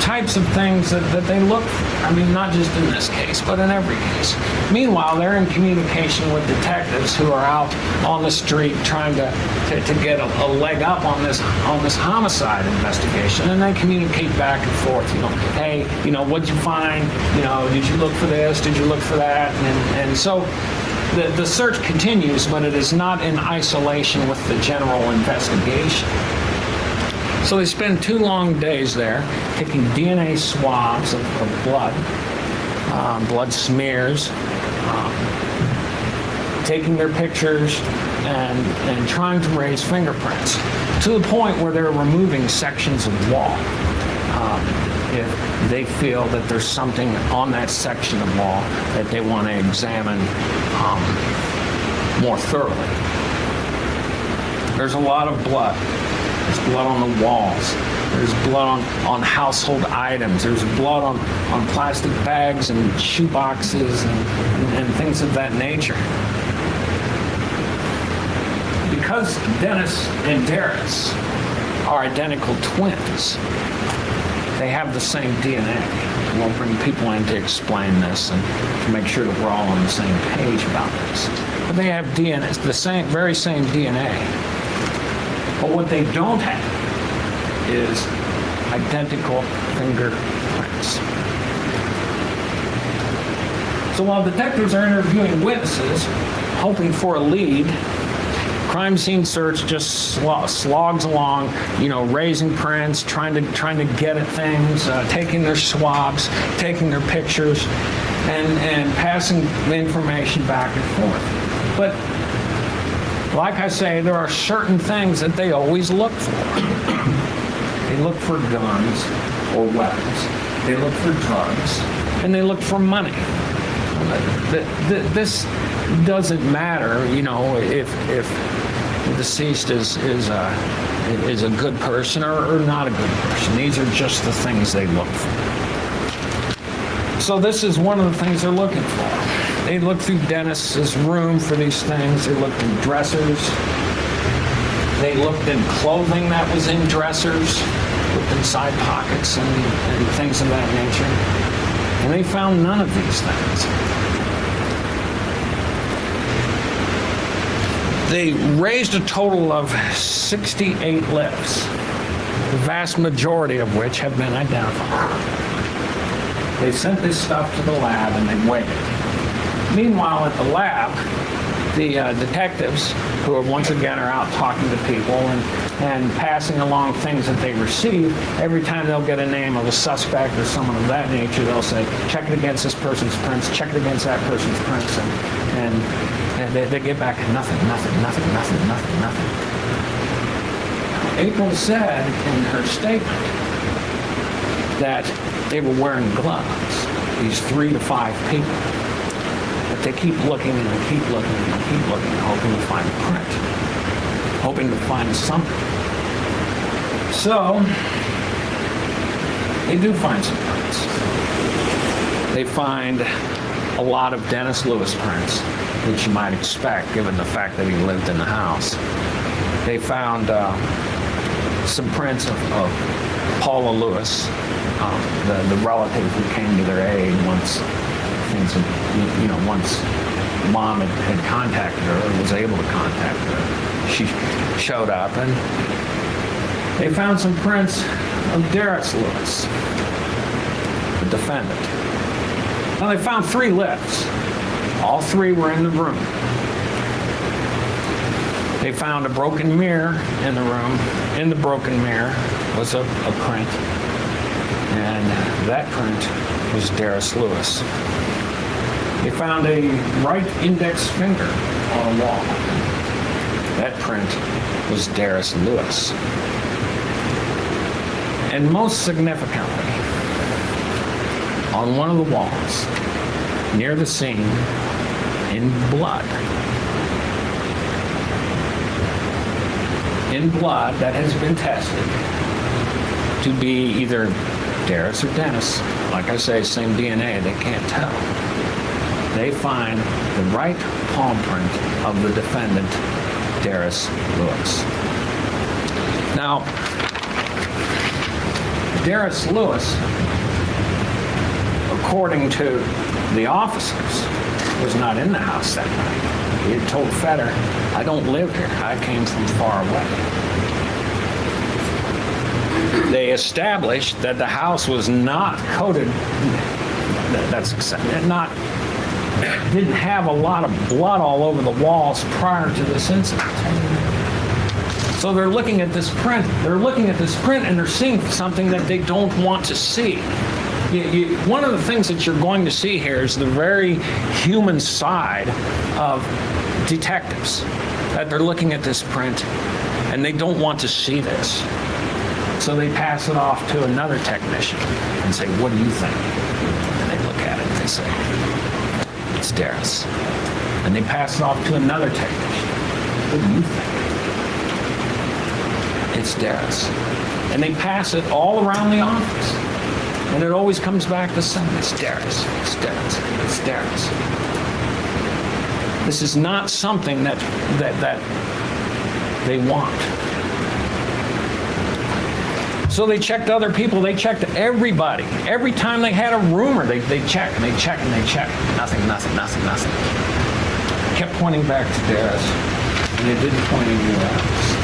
Speaker 4: types of things that they look for. I mean, not just in this case, but in every case. Meanwhile, they're in communication with detectives who are out on the street trying to get a leg up on this homicide. homicide investigation, and they communicate back and forth. Hey, what'd you find? Did you look for this? Did you look for that? And so the search continues, but it is not in isolation with the general investigation. So they spend 2 long days there taking DNA swabs of blood, blood smears, taking their pictures, and trying to raise fingerprints to the point where they're removing sections of wall if they feel that there's something on that section of wall that they want to examine more thoroughly. There's a lot of blood. There's blood on the walls. There's blood on household items. There's blood on plastic bags and shoe boxes and things of that nature. Because Dennis and Derris are identical twins, they have the same DNA. We'll bring people in to explain this and to make sure that we're all on the same page about this. But they have DNA, the very same DNA. But what they don't have is identical fingerprints. So while detectives are interviewing witnesses, hoping for a lead, crime scene search just slogs along, raising prints, trying to get at things, taking their swabs, taking their pictures, and passing the information back and forth. But like I say, there are certain things that they always look for. They look for guns or weapons. They look for drugs, and they look for money. This doesn't matter, if the deceased is a good person or not a good person. These are just the things they look for. So this is one of the things they're looking for. They looked through Dennis's room for these things. They looked in dressers. They looked in clothing that was in dressers, looked in side pockets and things of that nature. And they found none of these things. They raised a total of 68 lifts, the vast majority of which have been identified. They sent this stuff to the lab and they weighed it. Meanwhile, at the lab, the detectives, who are once again are out talking to people and passing along things that they receive, every time they'll get a name of a suspect or someone of that nature, they'll say, check it against this person's prints, check it against that person's prints, and they get back nothing. April said in her statement that they were wearing gloves, these 3 to 5 people. But they keep looking and they keep looking and they keep looking, hoping to find a print, hoping to find something. So, they do find some prints. They find a lot of Derris Lewis prints, which you might expect given the fact that he lived in the house. They found some prints of Paula Lewis, the relative who came to their aid once once Mom had contacted her or was able to contact her. She showed up and they found some prints of Derris Lewis, the defendant. Now they found 3 lifts. All 3 were in the room. They found a broken mirror in the room. In the broken mirror was a print, and that print was Derris Lewis. They found a right index finger on a wall. That print was Derris Lewis. And most significantly, on one of the walls, near the scene, in blood that has been tested to be either Derris or Dennis. Like I say, same DNA, they can't tell. They find the right palm print of the defendant, Derris Lewis. Now, Derris Lewis, according to the officers, was not in the house that night. He had told Fetter, I don't live here. I came from far away. they established that the house was not coated, didn't have a lot of blood all over the walls prior to this incident. So they're looking at this print. And they're seeing something that they don't want to see. One of the things that you're going to see here is the very human side of detectives. That they're looking at this print and they don't want to see this. So they pass it off to another technician and say, "What do you think?" And they look at it and they say, "It's Derris." And they pass it off to another technician. "What do you think?" "It's Derris." And they pass it all around the office. And it always comes back the same. "It's Derris. It's Derris. It's Derris." This is not something that they want. So they checked other people. They checked everybody. Every time they had a rumor, they checked and they checked and they checked. Nothing. Kept pointing back to Derris, and they didn't point anywhere else.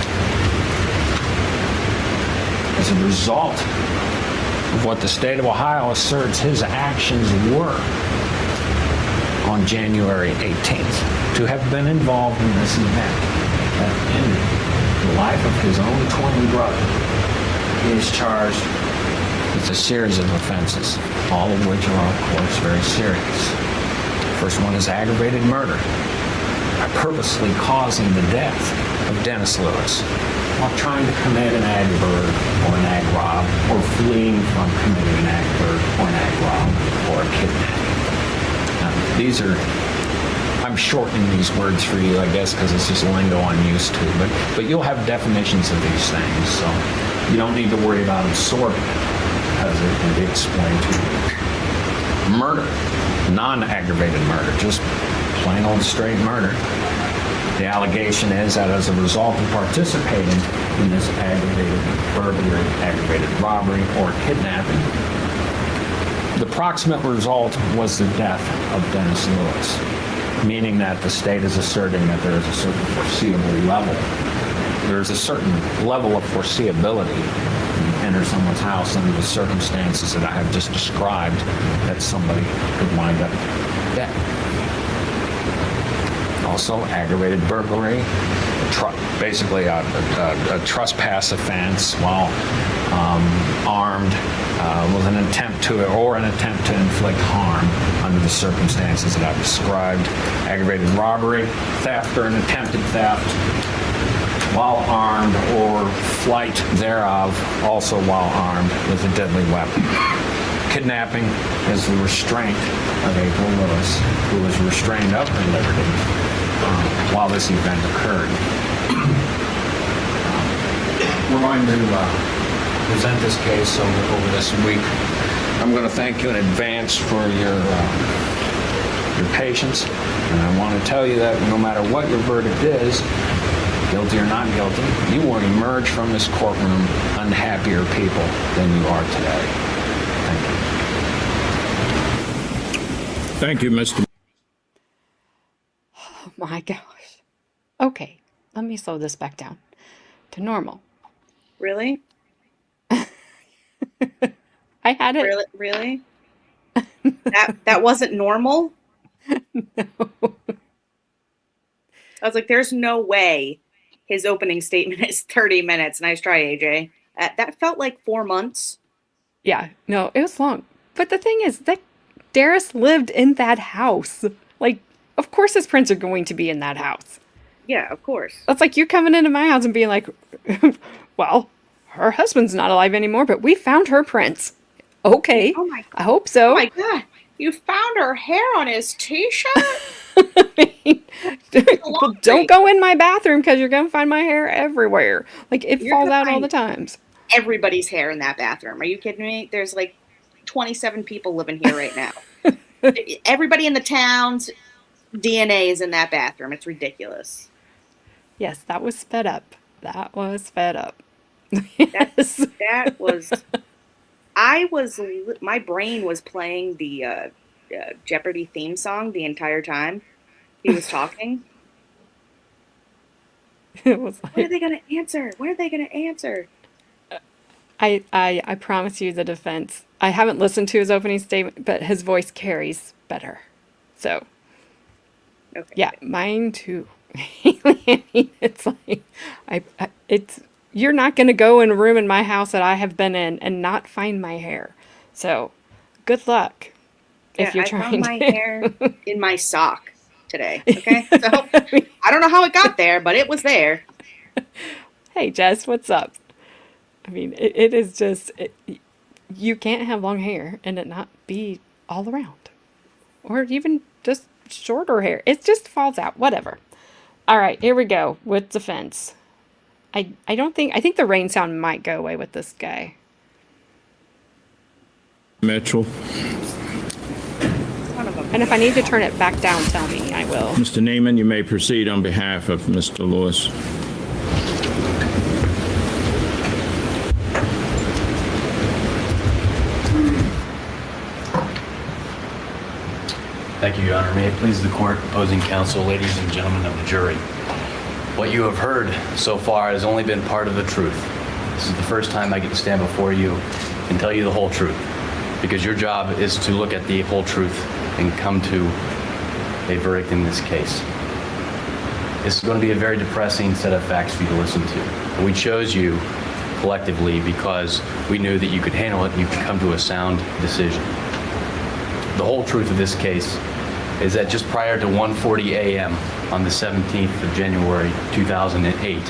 Speaker 4: As a result of what the state of Ohio asserts his actions were on January 18th, to have been involved in this event that ended the life of his own twin brother, he is charged with a series of offenses, all of which are, of course, very serious. The first one is aggravated murder by purposely causing the death of Derris Lewis while trying to commit an ag burg or an ag rob, or fleeing from committing an ag burg or an ag rob or a kidnapping. Now, these are, I'm shortening these words for you, I guess, because it's just lingo I'm used to, but you'll have definitions of these things, so you don't need to worry about them sorting, because it can be explained to you. Murder, non-aggravated murder, just plain old straight murder. The allegation is that as a result of participating in this aggravated burglary, aggravated robbery, or kidnapping, the proximate result was the death of Derris Lewis, meaning that the state is asserting that there is a certain foreseeable level. There is a certain level of foreseeability when you enter someone's house under the circumstances that I have just described, that somebody could wind up dead. Also, aggravated burglary, basically a trespass offense while armed with an attempt to inflict harm under the circumstances that I've described. Aggravated robbery, theft or an attempted theft while armed, or flight thereof, also while armed with a deadly weapon. Kidnapping is the restraint of April Lewis, who was restrained of her liberty while this event occurred. We're going to present this case over this week. I'm going to thank you in advance for your patience, and I want to tell you that no matter what your verdict is, guilty or not guilty, you will emerge from this courtroom unhappier people than you are today. Thank you.
Speaker 5: Thank you, Mr.
Speaker 2: Oh my gosh. Okay, let me slow this back down to normal.
Speaker 3: Really?
Speaker 2: I had it.
Speaker 3: Really? That wasn't normal?
Speaker 2: No.
Speaker 3: I was like, there's no way his opening statement is 30 minutes. Nice try, AJ. That felt like 4 months.
Speaker 2: Yeah, no, it was long. But the thing is that Derris lived in that house. Like, of course his prints are going to be in that house.
Speaker 3: Yeah, of course.
Speaker 2: That's like you coming into my house and being like, well, her husband's not alive anymore, but we found her prints. Okay.
Speaker 3: Oh my God.
Speaker 2: I hope so.
Speaker 3: Oh my God. You found her hair on his t-shirt?
Speaker 2: I mean, well, don't go in my bathroom because you're going to find my hair everywhere. Like, it falls out all the times.
Speaker 3: Everybody's hair in that bathroom. Are you kidding me? There's like 27 people living here right now. Everybody in the town's DNA is in that bathroom. It's ridiculous.
Speaker 2: Yes, that was sped up. That was sped up.
Speaker 3: Yes. That was... my brain was playing the Jeopardy theme song the entire time he was talking.
Speaker 2: It was like,
Speaker 3: What are they going to answer? What are they going to answer?
Speaker 2: I promise you the defense. I haven't listened to his opening statement, but his voice carries better. So,
Speaker 3: Okay.
Speaker 2: yeah, mine too. I mean, it's like, it's, you're not going to go in a room in my house that I have been in and not find my hair. So, good luck if you're
Speaker 3: I
Speaker 2: trying
Speaker 3: found my
Speaker 2: to.
Speaker 3: hair in my sock today. Okay, so I don't know how it got there, but it was there.
Speaker 2: Hey, Jess, what's up? I mean, it is just, you can't have long hair and it not be all around. Or even just shorter hair. It just falls out. Whatever. All right, here we go with defense. I think the rain sound might go away with this guy.
Speaker 5: Mitchell.
Speaker 3: Son of a-
Speaker 2: And if I need to turn it back down, tell me. I will.
Speaker 5: Mr. Neiman, you may proceed on behalf of Mr. Lewis.
Speaker 6: Thank you, Your Honor. May it please the court, opposing counsel, ladies and gentlemen of the jury. What you have heard so far has only been part of the truth. This is the first time I get to stand before you and tell you the whole truth, because your job is to look at the whole truth and come to a verdict in this case. This is going to be a very depressing set of facts for you to listen to. We chose you collectively because we knew that you could handle it and you could come to a sound decision. The whole truth of this case is that just prior to 1:40 a.m. on the 17th of January 2008,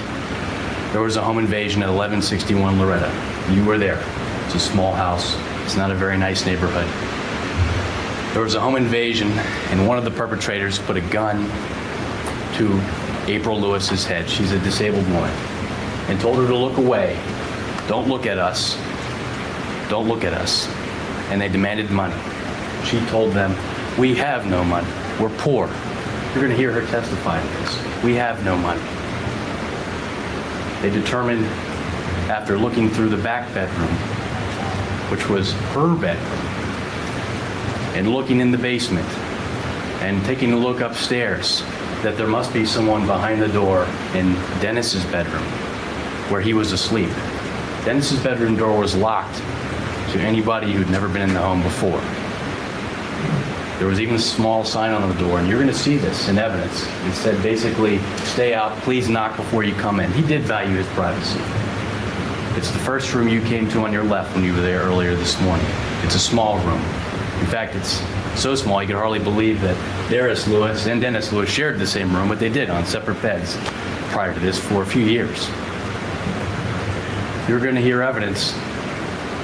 Speaker 6: there was a home invasion at 1161 Loretta. You were there. It's a small house. It's not a very nice neighborhood. There was a home invasion, and one of the perpetrators put a gun to April Lewis's head. She's a disabled woman, and told her to look away. Don't look at us. Don't look at us. And they demanded money. She told them, we have no money. We're poor. You're going to hear her testify to this. We have no money. They determined, after looking through the back bedroom, which was her bedroom, and looking in the basement, and taking a look upstairs, that there must be someone behind the door in Dennis's bedroom, where he was asleep. Dennis's bedroom door was locked to anybody who'd never been in the home before. There was even a small sign on the door, and you're going to see this in evidence. It said basically, stay out, please knock before you come in. He did value his privacy. It's the first room you came to on your left when you were there earlier this morning. It's a small room. In fact, it's so small you could hardly believe that Derris Lewis and Dennis Lewis shared the same room, but they did on separate beds prior to this for a few years. You're going to hear evidence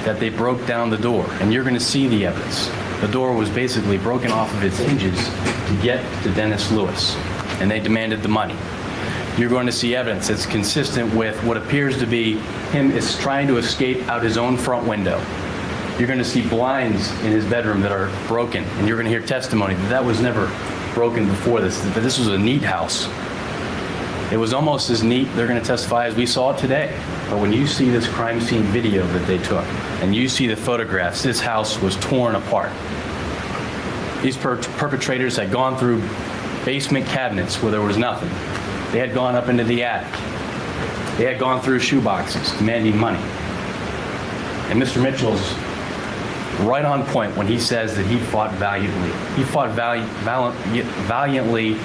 Speaker 6: that they broke down the door, and you're going to see the evidence. The door was basically broken off of its hinges to get to Dennis Lewis, and they demanded the money. You're going to see evidence that's consistent with what appears to be him is trying to escape out his own front window. You're going to see blinds in his bedroom that are broken, and you're going to hear testimony that that was never broken before this, that this was a neat house. It was almost as neat, they're going to testify, as we saw it today. But when you see this crime scene video that they took, and you see the photographs, this house was torn apart. These perpetrators had gone through basement cabinets where there was nothing. They had gone up into the attic. They had gone through shoe boxes demanding money. And Mr. Mitchell's right on point when he says that he fought valiantly. He fought valiantly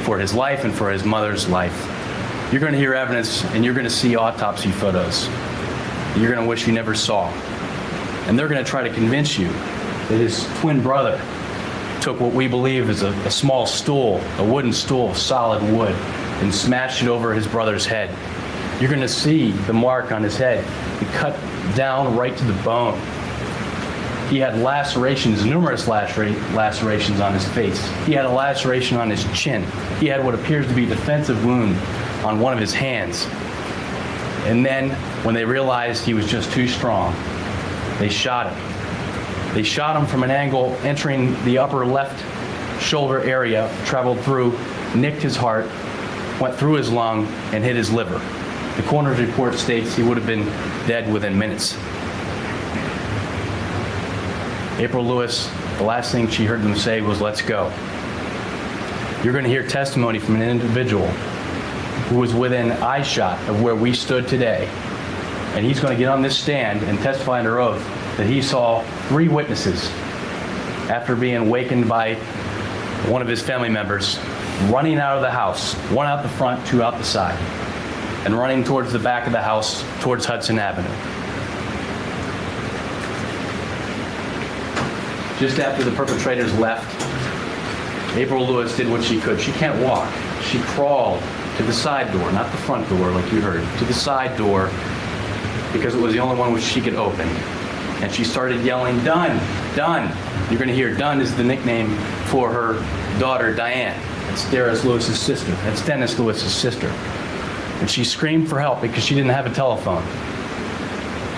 Speaker 6: for his life and for his mother's life. You're going to hear evidence, and you're going to see autopsy photos you're going to wish you never saw. And they're going to try to convince you that his twin brother took what we believe is a small stool, a wooden stool of solid wood, and smashed it over his brother's head. You're going to see the mark on his head, it cut down right to the bone. He had lacerations, numerous lacerations on his face. He had a laceration on his chin. He had what appears to be a defensive wound on one of his hands. And then, when they realized he was just too strong, they shot him. They shot him from an angle entering the upper left shoulder area, traveled through, nicked his heart, went through his lung, and hit his liver. The coroner's report states he would have been dead within minutes. April Lewis, the last thing she heard them say was, "Let's go." You're going to hear testimony from an individual who was within eyeshot of where we stood today, and he's going to get on this stand and testify under oath that he saw 3 witnesses after being awakened by one of his family members running out of the house, 1 out the front, 2 out the side, and running towards the back of the house towards Hudson Avenue. Just after the perpetrators left, April Lewis did what she could. She can't walk. She crawled to the side door, not the front door like you heard, to the side door because it was the only one which she could open. And she started yelling, "Dunn, Dunn." You're going to hear Dunn is the nickname for her daughter, Diane. That's Derris Lewis's sister. That's Dennis Lewis's sister. And she screamed for help because she didn't have a telephone.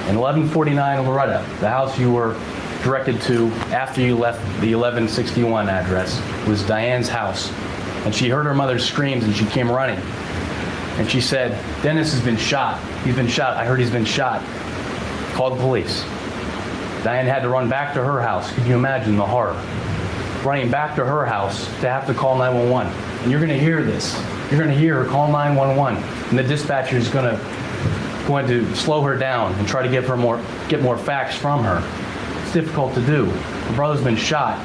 Speaker 6: In 1149 Loretta, the house you were directed to after you left the 1161 address was Diane's house. And she heard her mother's screams and she came running. And she said, "Dennis has been shot. He's been shot. I heard he's been shot. Call the police." Diane had to run back to her house. Could you imagine the horror? Running back to her house to have to call 911. And you're going to hear this. You're going to hear her call 911. And the dispatcher is going to slow her down and try to get more facts from her. It's difficult to do. Her brother's been shot.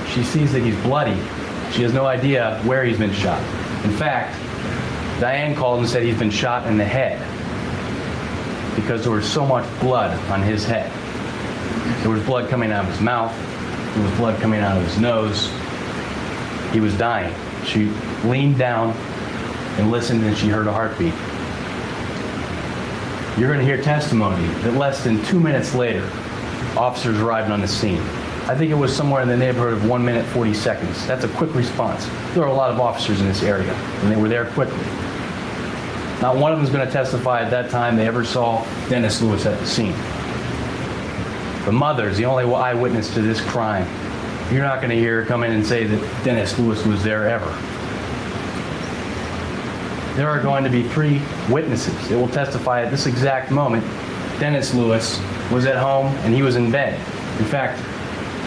Speaker 6: She sees that he's bloody. She has no idea where he's been shot. In fact, Diane called and said he's been shot in the head because there was so much blood on his head. There was blood coming out of his mouth. There was blood coming out of his nose. He was dying. She leaned down and listened, and she heard a heartbeat. You're going to hear testimony that less than 2 minutes later, officers arrived on the scene. I think it was somewhere in the neighborhood of 1 minute, 40 seconds. That's a quick response. There are a lot of officers in this area, and they were there quickly. Not one of them is going to testify at that time they ever saw Dennis Lewis at the scene. The mother's the only eyewitness to this crime. You're not going to hear her come in and say that Dennis Lewis was there ever. There are going to be 3 witnesses that will testify at this exact moment. Dennis Lewis was at home and he was in bed. In fact,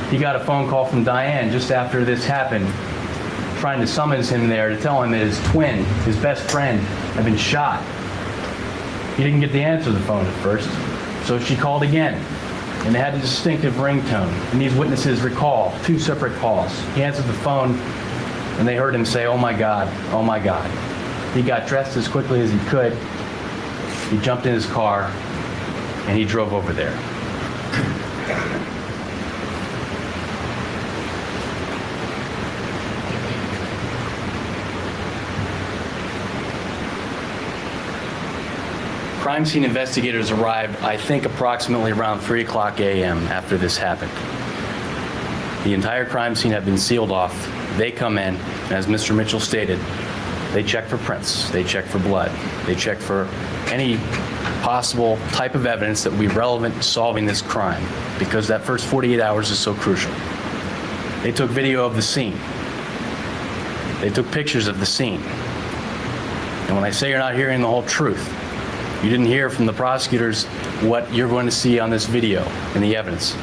Speaker 6: he got a phone call from Diane just after this happened, trying to summons him there to tell him that his twin, his best friend, had been shot. He didn't get the answer to the phone at first, so she called again. And it had a distinctive ringtone. And these witnesses recall 2 separate calls. He answered the phone, and they heard him say, "Oh my God, oh my God." He got dressed as quickly as he could. He jumped in his car, and he drove over there. Crime scene investigators arrived, I think, approximately around 3 o'clock a.m. after this happened. The entire crime scene had been sealed off. They come in, and as Mr. Mitchell stated, they check for prints, they check for blood, they check for any possible type of evidence that would be relevant to solving this crime, because that first 48 hours is so crucial. They took video of the scene. They took pictures of the scene. And when I say you're not hearing the whole truth, you didn't hear from the prosecutors what you're going to see on this video and the evidence.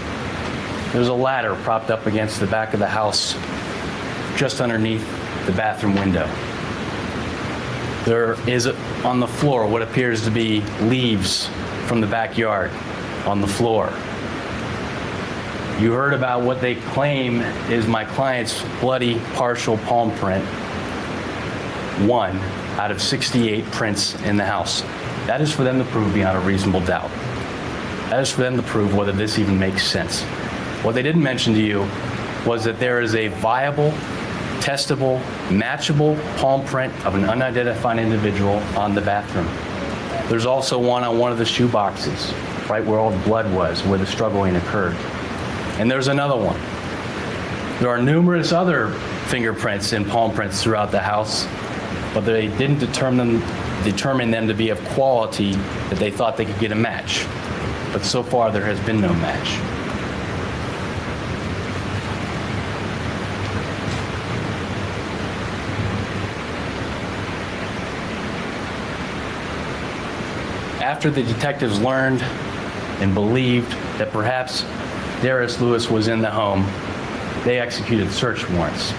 Speaker 6: There's a ladder propped up against the back of the house, just underneath the bathroom window. There is on the floor what appears to be leaves from the backyard on the floor. You heard about what they claim is my client's bloody partial palm print, 1 out of 68 prints in the house. That is for them to prove beyond a reasonable doubt. That is for them to prove whether this even makes sense. What they didn't mention to you was that there is a viable, testable, matchable palm print of an unidentified individual on the bathroom. There's also one on one of the shoe boxes, right where all the blood was, where the struggling occurred. And there's another one. There are numerous other fingerprints and palm prints throughout the house, but they didn't determine them to be of quality that they thought they could get a match. But so far, there has been no match. After the detectives learned and believed that perhaps Derris Lewis was in the home, they executed search warrants.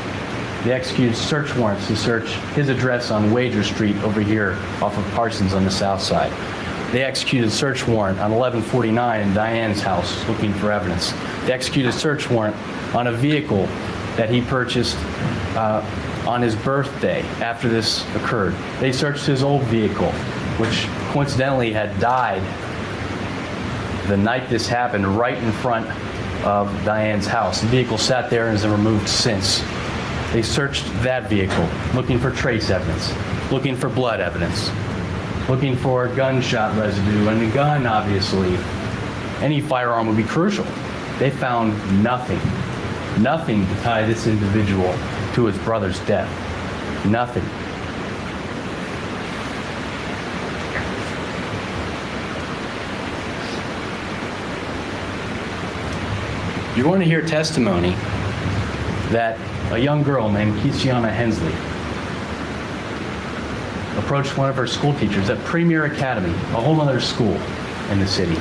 Speaker 6: They executed search warrants to search his address on Wager Street over here off of Parsons on the south side. They executed a search warrant on 1149 in Diane's house looking for evidence. They executed a search warrant on a vehicle that he purchased on his birthday after this occurred. They searched his old vehicle, which coincidentally had died the night this happened, right in front of Diane's house. The vehicle sat there and has been removed since. They searched that vehicle, looking for trace evidence, looking for blood evidence, looking for gunshot residue, and the gun, obviously. Any firearm would be crucial. They found nothing, nothing to tie this individual to his brother's death. Nothing. You're going to hear testimony that a young girl named Kisiana Hensley approached one of her school teachers at Premier Academy, a whole other school in the city.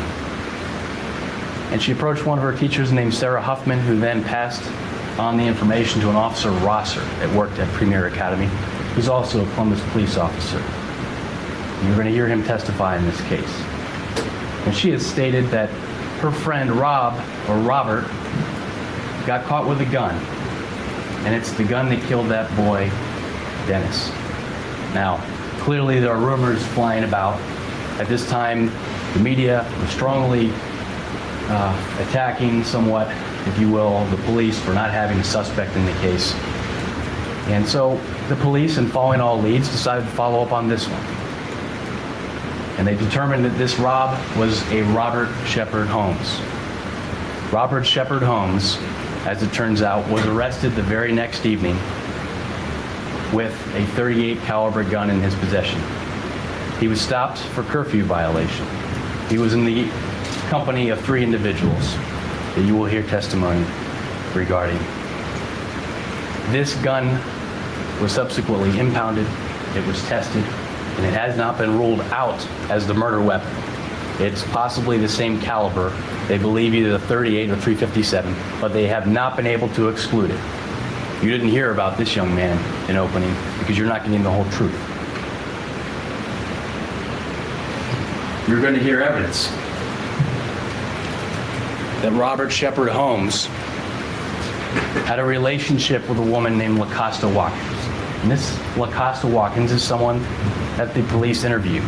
Speaker 6: And she approached one of her teachers named Sarah Huffman, who then passed on the information to an officer, Rosser, that worked at Premier Academy, who's also a Columbus police officer. And you're going to hear him testify in this case. And she has stated that her friend Robert, got caught with a gun. And it's the gun that killed that boy, Dennis. Now, clearly there are rumors flying about. At this time, the media was strongly attacking somewhat, if you will, the police for not having a suspect in the case. And so the police, in following all leads, decided to follow up on this one. And they determined that this Rob was a Robert Shepard Holmes. Robert Shepard Holmes, as it turns out, was arrested the very next evening with a .38 caliber gun in his possession. He was stopped for curfew violation. He was in the company of 3 individuals that you will hear testimony regarding. This gun was subsequently impounded, it was tested, and it has not been ruled out as the murder weapon. It's possibly the same caliber. They believe either the .38 or .357, but they have not been able to exclude it. You didn't hear about this young man in opening because you're not getting the whole truth. You're going to hear evidence that Robert Shepard Holmes had a relationship with a woman named LaCosta Watkins. And this LaCosta Watkins is someone that the police interviewed.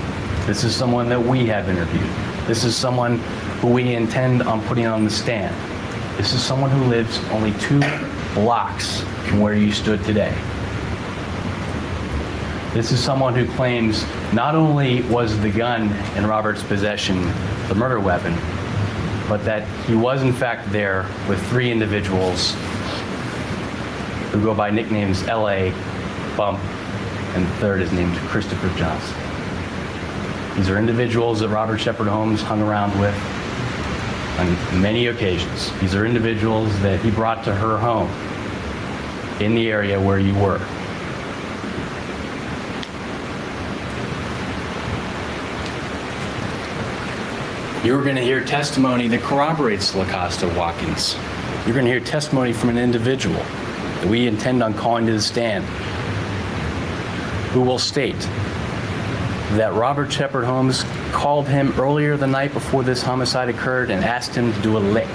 Speaker 6: This is someone that we have interviewed. This is someone who we intend on putting on the stand. This is someone who lives only 2 blocks from where you stood today. This is someone who claims not only was the gun in Robert's possession the murder weapon, but that he was in fact there with 3 individuals who go by nicknames L.A., Bump, and the third is named Christopher Johnson. These are individuals that Robert Shepard Holmes hung around with on many occasions. These are individuals that he brought to her home in the area where you were. You're going to hear testimony that corroborates LaCosta Watkins. You're going to hear testimony from an individual that we intend on calling to the stand, who will state that Robert Shepard Holmes called him earlier the night before this homicide occurred and asked him to do a lick.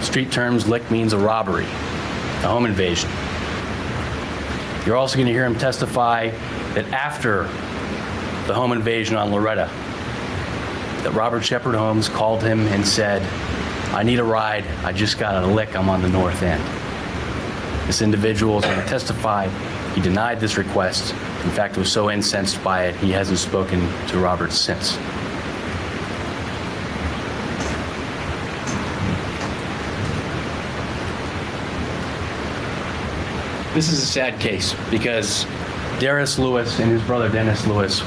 Speaker 6: Street terms, lick means a robbery, a home invasion. You're also going to hear him testify that after the home invasion on Loretta, that Robert Shepard Holmes called him and said, "I need a ride, I just got a lick, I'm on the north end." This individual is going to testify he denied this request. In fact, was so incensed by it, he hasn't spoken to Robert since. This is a sad case because Derris Lewis and his brother Derris Lewis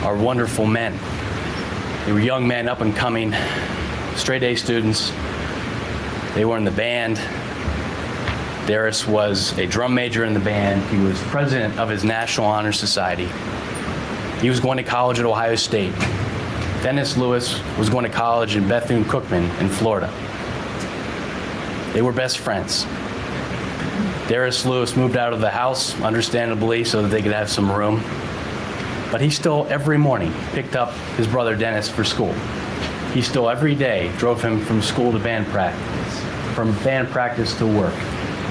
Speaker 6: are wonderful men. They were young men, up and coming, straight A students. They were in the band. Derris was a drum major in the band. He was president of his National Honor Society. He was going to college at Ohio State. Derris Lewis was going to college in Bethune-Cookman in Florida. They were best friends. Derris Lewis moved out of the house, understandably, so that they could have some room. But he still, every morning, picked up his brother Dennis for school. He still, every day, drove him from school to band practice, from band practice to work.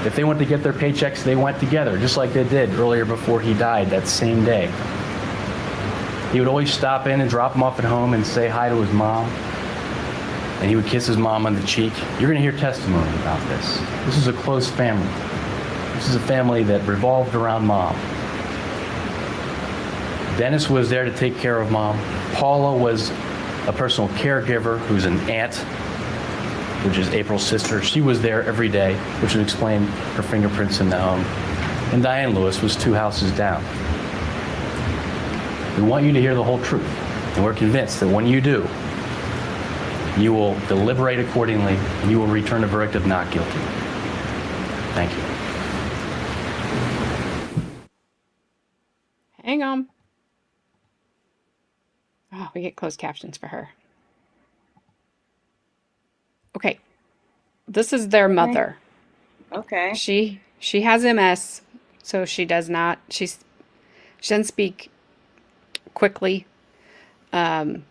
Speaker 6: If they went to get their paychecks, they went together, just like they did earlier before he died that same day. He would always stop in and drop him off at home and say hi to his mom. And he would kiss his mom on the cheek. You're going to hear testimony about this. This is a close family. This is a family that revolved around Mom. Dennis was there to take care of Mom. Paula was a personal caregiver who's an aunt, which is April's sister. She was there every day, which would explain her fingerprints in the home. And Diane Lewis was 2 houses down. We want you to hear the whole truth. And we're convinced that when you do, you will deliberate accordingly and you will return a verdict of not guilty. Thank you.
Speaker 2: Hang on. Oh, we get closed captions for her. Okay. This is their mother.
Speaker 3: Okay.
Speaker 2: She has MS, so she doesn't speak quickly. And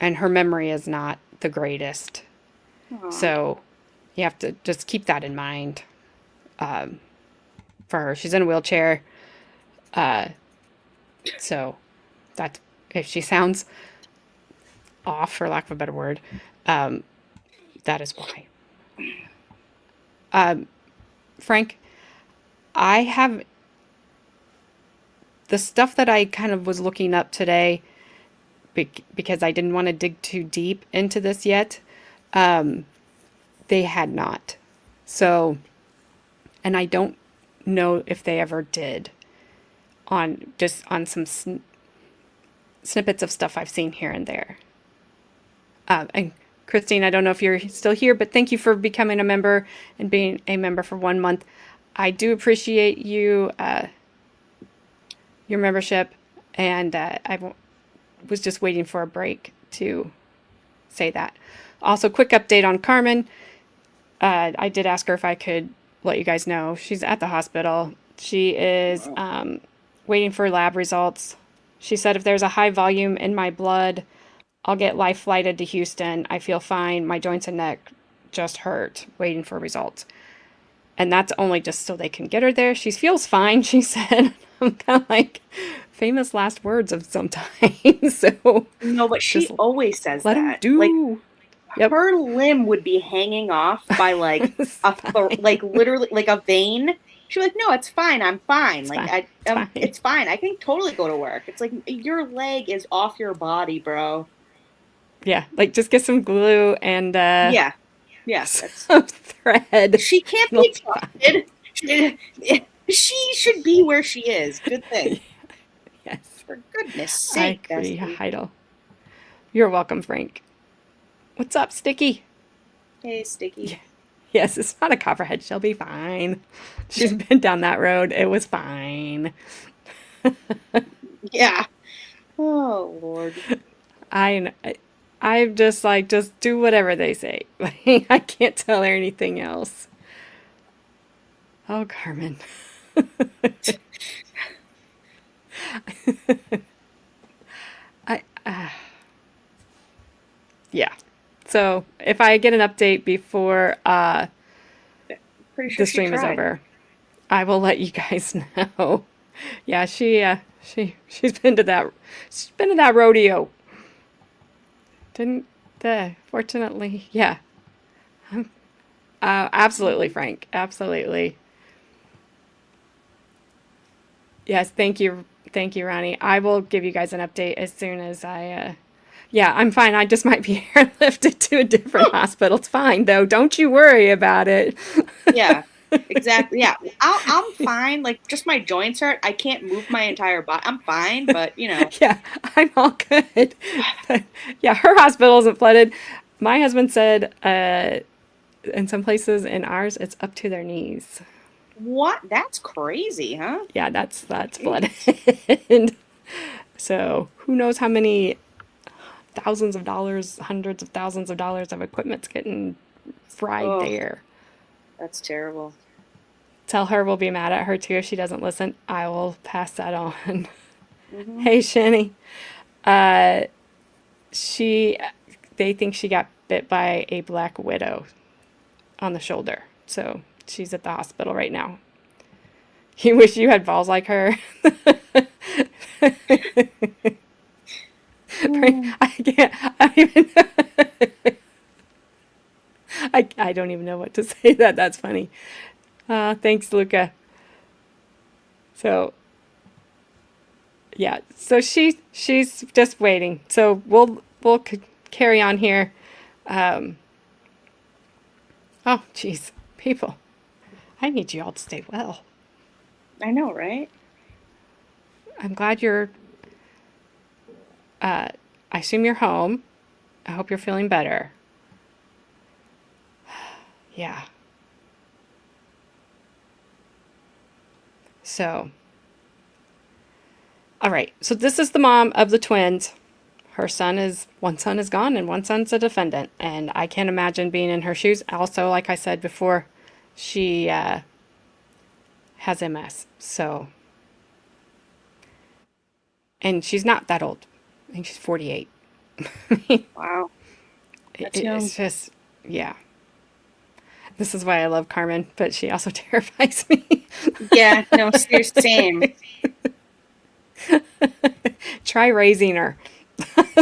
Speaker 2: her memory is not the greatest.
Speaker 3: Aw.
Speaker 2: So you have to just keep that in mind for her. She's in a wheelchair. So that's, if she sounds off, for lack of a better word, that is why. Frank, I have the stuff that I kind of was looking up today because I didn't want to dig too deep into this yet. They had not. So, and I don't know if they ever did on some snippets of stuff I've seen here and there. And Christine, I don't know if you're still here, but thank you for becoming a member and being a member for 1 month. I do appreciate you, your membership, and was just waiting for a break to say that. Also, quick update on Carmen. I did ask her if I could let you guys know. She's at the hospital. She is waiting for lab results. She said, if there's a high volume in my blood, I'll get life flighted to Houston. I feel fine. My joints and neck just hurt, waiting for results. And that's only just so they can get her there. She feels fine, she said. I'm kind of like famous last words of sometimes. So
Speaker 3: No, but she always says
Speaker 2: let him
Speaker 3: that.
Speaker 2: do.
Speaker 3: Like,
Speaker 2: Yep.
Speaker 3: her limb would be hanging off by like like literally like a vein. She'd be like, "No, it's fine. I'm fine. It's fine. I can totally go to work." It's like your leg is off your body, bro.
Speaker 2: Yeah, like just get some glue and
Speaker 3: Yeah.
Speaker 2: some thread.
Speaker 3: She can't be trusted. She should be where she is. Good thing.
Speaker 2: Yes.
Speaker 3: For goodness sake.
Speaker 2: I agree,
Speaker 3: Bestie.
Speaker 2: Heidel. You're welcome, Frank. What's up, Sticky?
Speaker 3: Hey, Sticky.
Speaker 2: Yeah. Yes, it's not a copperhead. She'll be fine. She's been down that road. It was fine.
Speaker 3: Yeah. Oh, Lord.
Speaker 2: I'm just like, just do whatever they say. I can't tell her anything else. Oh, Carmen. Yeah. So if I get an update before
Speaker 3: Pretty sure
Speaker 2: the stream is
Speaker 3: tried.
Speaker 2: over, I will let you guys know. Yeah, she's been to that rodeo. Fortunately, yeah. Absolutely, Frank. Absolutely. Yes, thank you, Ronnie. I will give you guys an update as soon as I. Yeah, I'm fine. I just might be airlifted to a different hospital. It's fine though. Don't you worry about it.
Speaker 3: Yeah, exactly. Yeah, I'm fine. Like, just my joints hurt. I can't move my entire body. I'm fine, but you know.
Speaker 2: Yeah, I'm all good. But, yeah, her hospital isn't flooded. My husband said in some places in ours, it's up to their knees.
Speaker 3: What? That's crazy, huh?
Speaker 2: Yeah, that's flooded. So who knows how many thousands of dollars, hundreds of thousands of dollars of equipment's getting fried there.
Speaker 3: That's terrible.
Speaker 2: Tell her we'll be mad at her too if she doesn't listen. I will pass that on. Hey, Shani. They think she got bit by a black widow on the shoulder. So she's at the hospital right now. You wish you had balls like her. I can't. I don't even know what to say. That's funny. Thanks, Luca. So yeah, so she's just waiting. So we'll carry on here. Oh, geez, people, I need you all to stay well.
Speaker 3: I know, right?
Speaker 2: I'm glad you're. I assume you're home. I hope you're feeling better. Yeah. So. All right. So this is the mom of the twins. One son is gone and one son's a defendant. And I can't imagine being in her shoes. Also, like I said before, she has MS. So. And she's not that old. I think she's 48.
Speaker 3: Wow. That's young.
Speaker 2: It's just, yeah. This is why I love Carmen, but she also terrifies me.
Speaker 3: Yeah, no, seriously, same.
Speaker 2: Try raising her.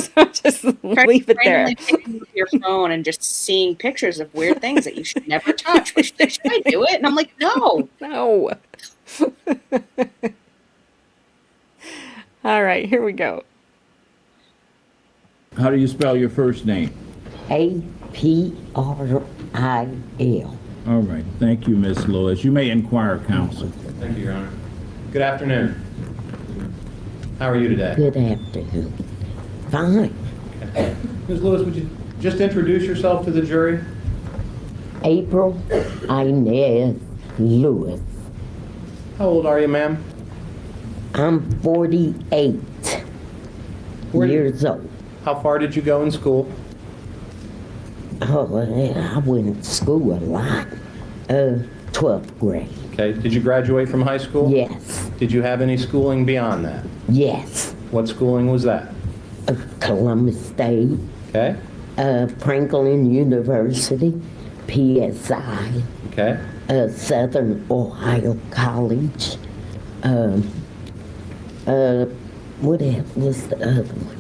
Speaker 2: So just leave it there.
Speaker 3: Randomly picking up your phone and just seeing pictures of weird things that you should never touch. Should I do it? And I'm like, no.
Speaker 2: No. All right, here we go.
Speaker 5: How do you spell your first name?
Speaker 7: April.
Speaker 5: All right, thank you, Miss Lewis. You may inquire, counsel.
Speaker 6: Thank you, Your Honor. Good afternoon. How are you today?
Speaker 7: Good afternoon. Fine.
Speaker 6: Ms. Lewis, would you just introduce yourself to the jury?
Speaker 7: April Inez Lewis.
Speaker 6: How old are you, ma'am?
Speaker 7: I'm 48 years old.
Speaker 6: How far did you go in school?
Speaker 7: Oh, I went to school a lot. 12th grade.
Speaker 6: Okay. Did you graduate from high school?
Speaker 7: Yes.
Speaker 6: Did you have any schooling beyond that?
Speaker 7: Yes.
Speaker 6: What schooling was that?
Speaker 7: Columbus State.
Speaker 6: Okay.
Speaker 7: Franklin University. PSI.
Speaker 6: Okay.
Speaker 7: Southern Ohio College. What else was the other one?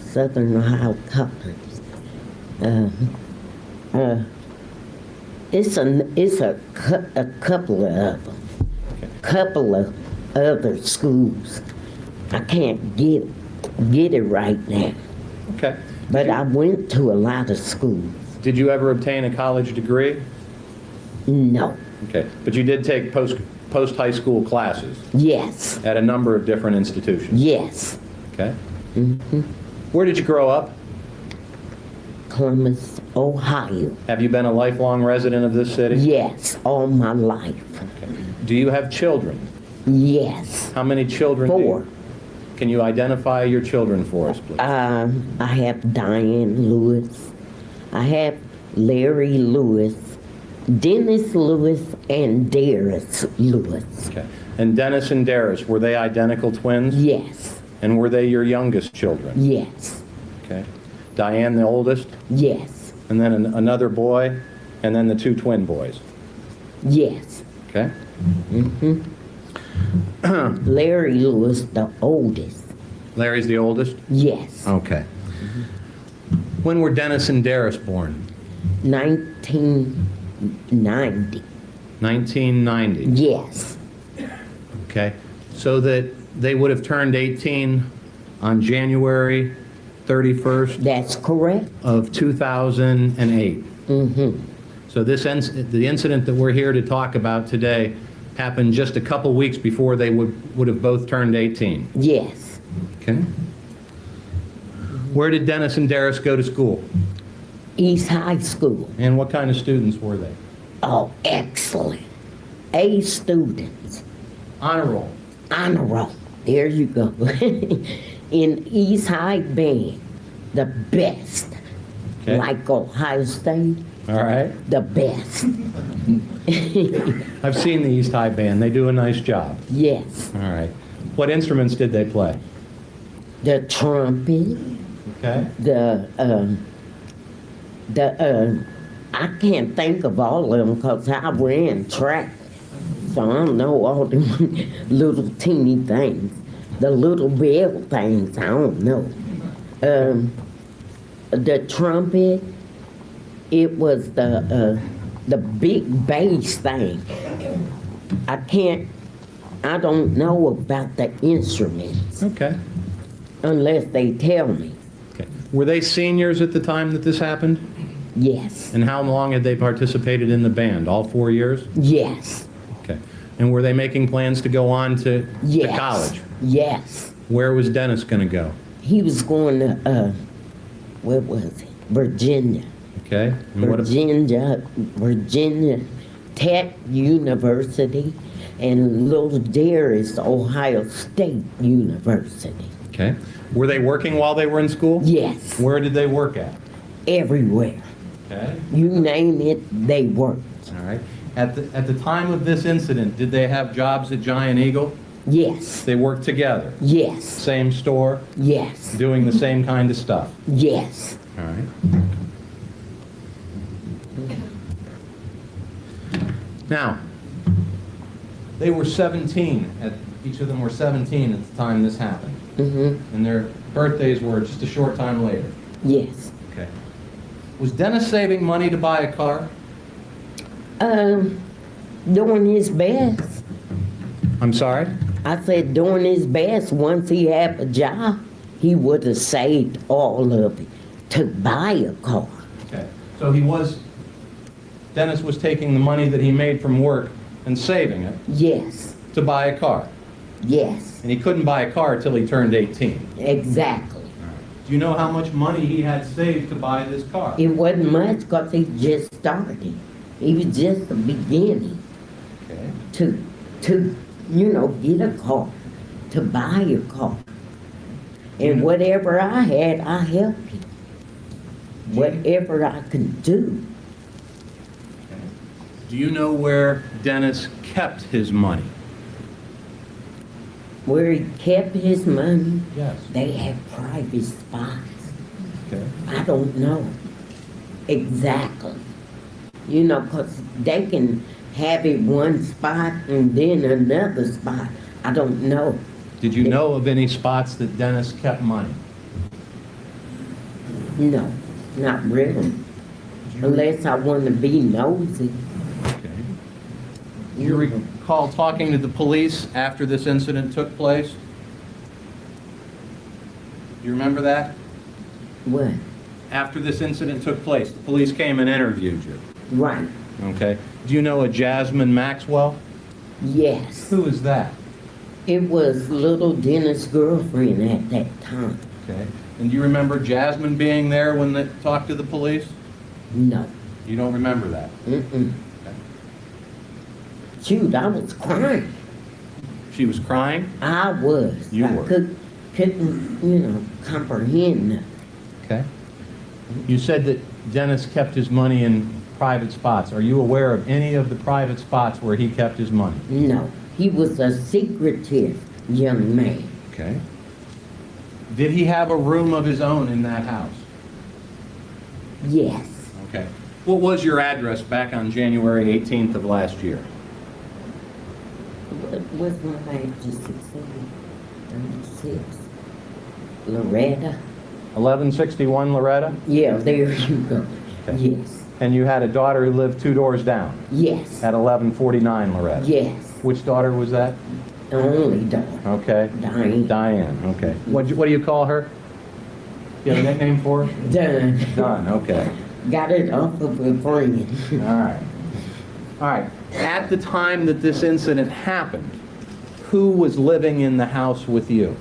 Speaker 7: Southern Ohio College. It's a couple of them. Couple of other schools. I can't get it right now.
Speaker 6: Okay.
Speaker 7: But I went to a lot of schools.
Speaker 6: Did you ever obtain a college degree?
Speaker 7: No.
Speaker 6: Okay. But you did take post-high school classes
Speaker 7: Yes.
Speaker 6: at a number of different institutions?
Speaker 7: Yes.
Speaker 6: Okay. Where did you grow up?
Speaker 7: Columbus, Ohio.
Speaker 6: Have you been a lifelong resident of this city?
Speaker 7: Yes, all my life.
Speaker 6: Okay. Do you have children?
Speaker 7: Yes.
Speaker 6: How many children? do you-
Speaker 7: 4.
Speaker 6: Can you identify your children for us, please?
Speaker 7: I have Diane Lewis. I have Larry Lewis, Dennis Lewis, and Derris Lewis.
Speaker 6: Okay. And Dennis and Derris, were they identical twins?
Speaker 7: Yes.
Speaker 6: And were they your youngest children?
Speaker 7: Yes.
Speaker 6: Okay. Diane, the oldest,
Speaker 7: Yes.
Speaker 6: and then another boy, and then the 2 twin boys.
Speaker 7: Yes.
Speaker 6: Okay.
Speaker 7: Larry Lewis, the oldest.
Speaker 6: Larry's the oldest?
Speaker 7: Yes.
Speaker 6: Okay. When were Dennis and Derris born?
Speaker 7: 1990.
Speaker 6: 1990.
Speaker 7: Yes.
Speaker 6: Okay. So that they would have turned 18 on January 31st
Speaker 7: That's correct.
Speaker 6: of 2008. So the incident that we're here to talk about today happened just a couple weeks before they would have both turned 18.
Speaker 7: Yes.
Speaker 6: Okay. Where did Dennis and Derris go to school?
Speaker 7: East High School.
Speaker 6: And what kind of students were they?
Speaker 7: Oh, excellent. A students.
Speaker 6: Honor roll.
Speaker 7: Honor roll. There you go. In East High Band, the best.
Speaker 6: Okay.
Speaker 7: Like Ohio State,
Speaker 6: All right.
Speaker 7: the best.
Speaker 6: I've seen the East High Band. They do a nice job.
Speaker 7: Yes.
Speaker 6: All right.
Speaker 8: What instruments did they play?
Speaker 7: The trumpet,
Speaker 8: Okay.
Speaker 7: I can't think of all of them because I ran track. So I don't know all the little teeny things. The little bell things, I don't know. The trumpet, it was the big bass thing. I don't know about the instruments
Speaker 8: Okay.
Speaker 7: unless they tell me.
Speaker 8: Okay. Were they seniors at the time that this happened?
Speaker 7: Yes,
Speaker 8: And how long had they participated in the band? All 4 years?
Speaker 7: yes,
Speaker 8: Okay. And were they making plans to go on to
Speaker 7: yes.
Speaker 8: college?
Speaker 7: Yes.
Speaker 8: Where was Dennis going to go?
Speaker 7: He was going to, where was it? Virginia.
Speaker 8: Okay. And what
Speaker 7: Virginia Tech University and little Derris, Ohio State University.
Speaker 8: Okay. Were they working while they were in school?
Speaker 7: Yes,
Speaker 8: Where did they work at?
Speaker 7: everywhere.
Speaker 8: Okay.
Speaker 7: You name it, they worked.
Speaker 8: All right. At the time of this incident, did they have jobs at Giant Eagle?
Speaker 7: Yes,
Speaker 8: They worked together?
Speaker 7: yes,
Speaker 8: Same store?
Speaker 7: yes,
Speaker 8: Doing the same kind of stuff?
Speaker 7: yes.
Speaker 8: All right. Now, they were 17, each of them were 17 at the time this happened.
Speaker 7: Mm-hmm.
Speaker 8: And their birthdays were just a short time later.
Speaker 7: Yes.
Speaker 8: Okay. Was Dennis saving money to buy a car?
Speaker 7: Doing his best.
Speaker 8: I'm sorry?
Speaker 7: I said doing his best. Once he had a job, he would have saved all of it to buy a car.
Speaker 8: Okay. So Dennis was taking the money that he made from work and saving it
Speaker 7: Yes,
Speaker 8: to buy a car.
Speaker 7: yes,
Speaker 8: And he couldn't buy a car until he turned 18.
Speaker 7: exactly.
Speaker 8: Do you know how much money he had saved to buy this car?
Speaker 7: It wasn't much because he just started. He was just the beginning
Speaker 8: Okay.
Speaker 7: to get a car, to buy a car. And whatever I had, I helped him. Whatever I could do.
Speaker 8: Do you know where Dennis kept his money?
Speaker 7: Where he kept his money,
Speaker 8: Yes.
Speaker 7: they had private spots.
Speaker 8: Okay.
Speaker 7: I don't know exactly. Because they can have it one spot and then another spot. I don't know.
Speaker 8: Did you know of any spots that Dennis kept money?
Speaker 7: No, not really. Unless I want to be nosy.
Speaker 8: Okay. Do you recall talking to the police after this incident took place? Do you remember that?
Speaker 7: What?
Speaker 8: After this incident took place, the police came and interviewed you.
Speaker 7: Right.
Speaker 8: Okay. Do you know a Jasmine Maxwell?
Speaker 7: Yes.
Speaker 8: Who is that?
Speaker 7: It was little Dennis' girlfriend at that time.
Speaker 8: Okay. And do you remember Jasmine being there when they talked to the police?
Speaker 7: No.
Speaker 8: You don't remember that?
Speaker 7: Mm-mm.
Speaker 8: Okay.
Speaker 7: Shoot, I was crying.
Speaker 8: She was crying?
Speaker 7: I was.
Speaker 8: You
Speaker 7: I
Speaker 8: were.
Speaker 7: couldn't comprehend nothing.
Speaker 8: Okay. You said that Dennis kept his money in private spots. Are you aware of any of the private spots where he kept his money?
Speaker 7: No. He was a secretive young man.
Speaker 8: Okay. Did he have a room of his own in that house?
Speaker 7: Yes.
Speaker 8: Okay. What was your address back on January 18th of last year?
Speaker 7: What was my address? 36. Loretta?
Speaker 8: 1161 Loretta?
Speaker 7: Yeah, there you go.
Speaker 8: Okay.
Speaker 7: Yes.
Speaker 8: And you had a daughter who lived 2 doors down
Speaker 7: Yes.
Speaker 8: at 1149 Loretta?
Speaker 7: Yes.
Speaker 8: Which daughter was that?
Speaker 7: The only daughter.
Speaker 8: Okay.
Speaker 7: Diane.
Speaker 8: Diane, okay. What do you call her? You have a nickname for her?
Speaker 7: Done.
Speaker 8: Done, okay.
Speaker 7: Got it off of a friend.
Speaker 8: All right. All right. At the time that this incident happened, who was living in the house with you?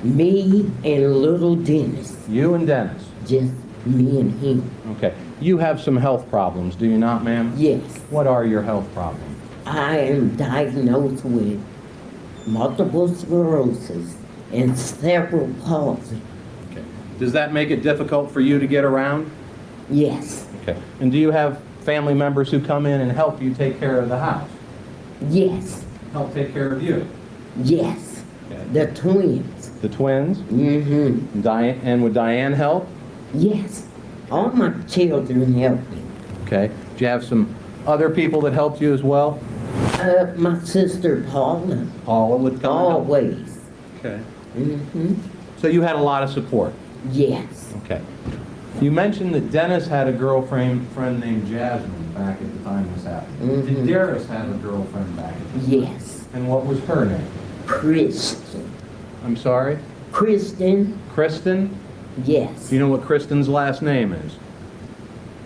Speaker 7: Me and little Dennis.
Speaker 8: You and Dennis.
Speaker 7: Just me and him.
Speaker 8: Okay. You have some health problems, do you not, ma'am?
Speaker 7: Yes.
Speaker 8: What are your health problems?
Speaker 7: I am diagnosed with multiple sclerosis and cerebral palsy.
Speaker 8: Okay. Does that make it difficult for you to get around?
Speaker 7: Yes.
Speaker 8: Okay. And do you have family members who come in and help you take care of the house?
Speaker 7: Yes.
Speaker 8: Help take care of you?
Speaker 7: Yes. The twins.
Speaker 8: The twins?
Speaker 7: Mm-hmm.
Speaker 8: And would Diane help?
Speaker 7: Yes. All my children help me.
Speaker 8: Okay. Do you have some other people that helped you as well?
Speaker 7: My sister Paula.
Speaker 8: Paula would come and help?
Speaker 7: Always.
Speaker 8: Okay.
Speaker 7: Mm-hmm.
Speaker 8: So you had a lot of support?
Speaker 7: Yes.
Speaker 8: Okay. You mentioned that Dennis had a girlfriend named Jasmine back at the time this happened. Did Derris have a girlfriend back at this time?
Speaker 7: Yes.
Speaker 8: And what was her name?
Speaker 7: Kristen.
Speaker 8: I'm sorry?
Speaker 7: Kristen.
Speaker 8: Kristen?
Speaker 7: Yes.
Speaker 8: Do you know what Kristen's last name is?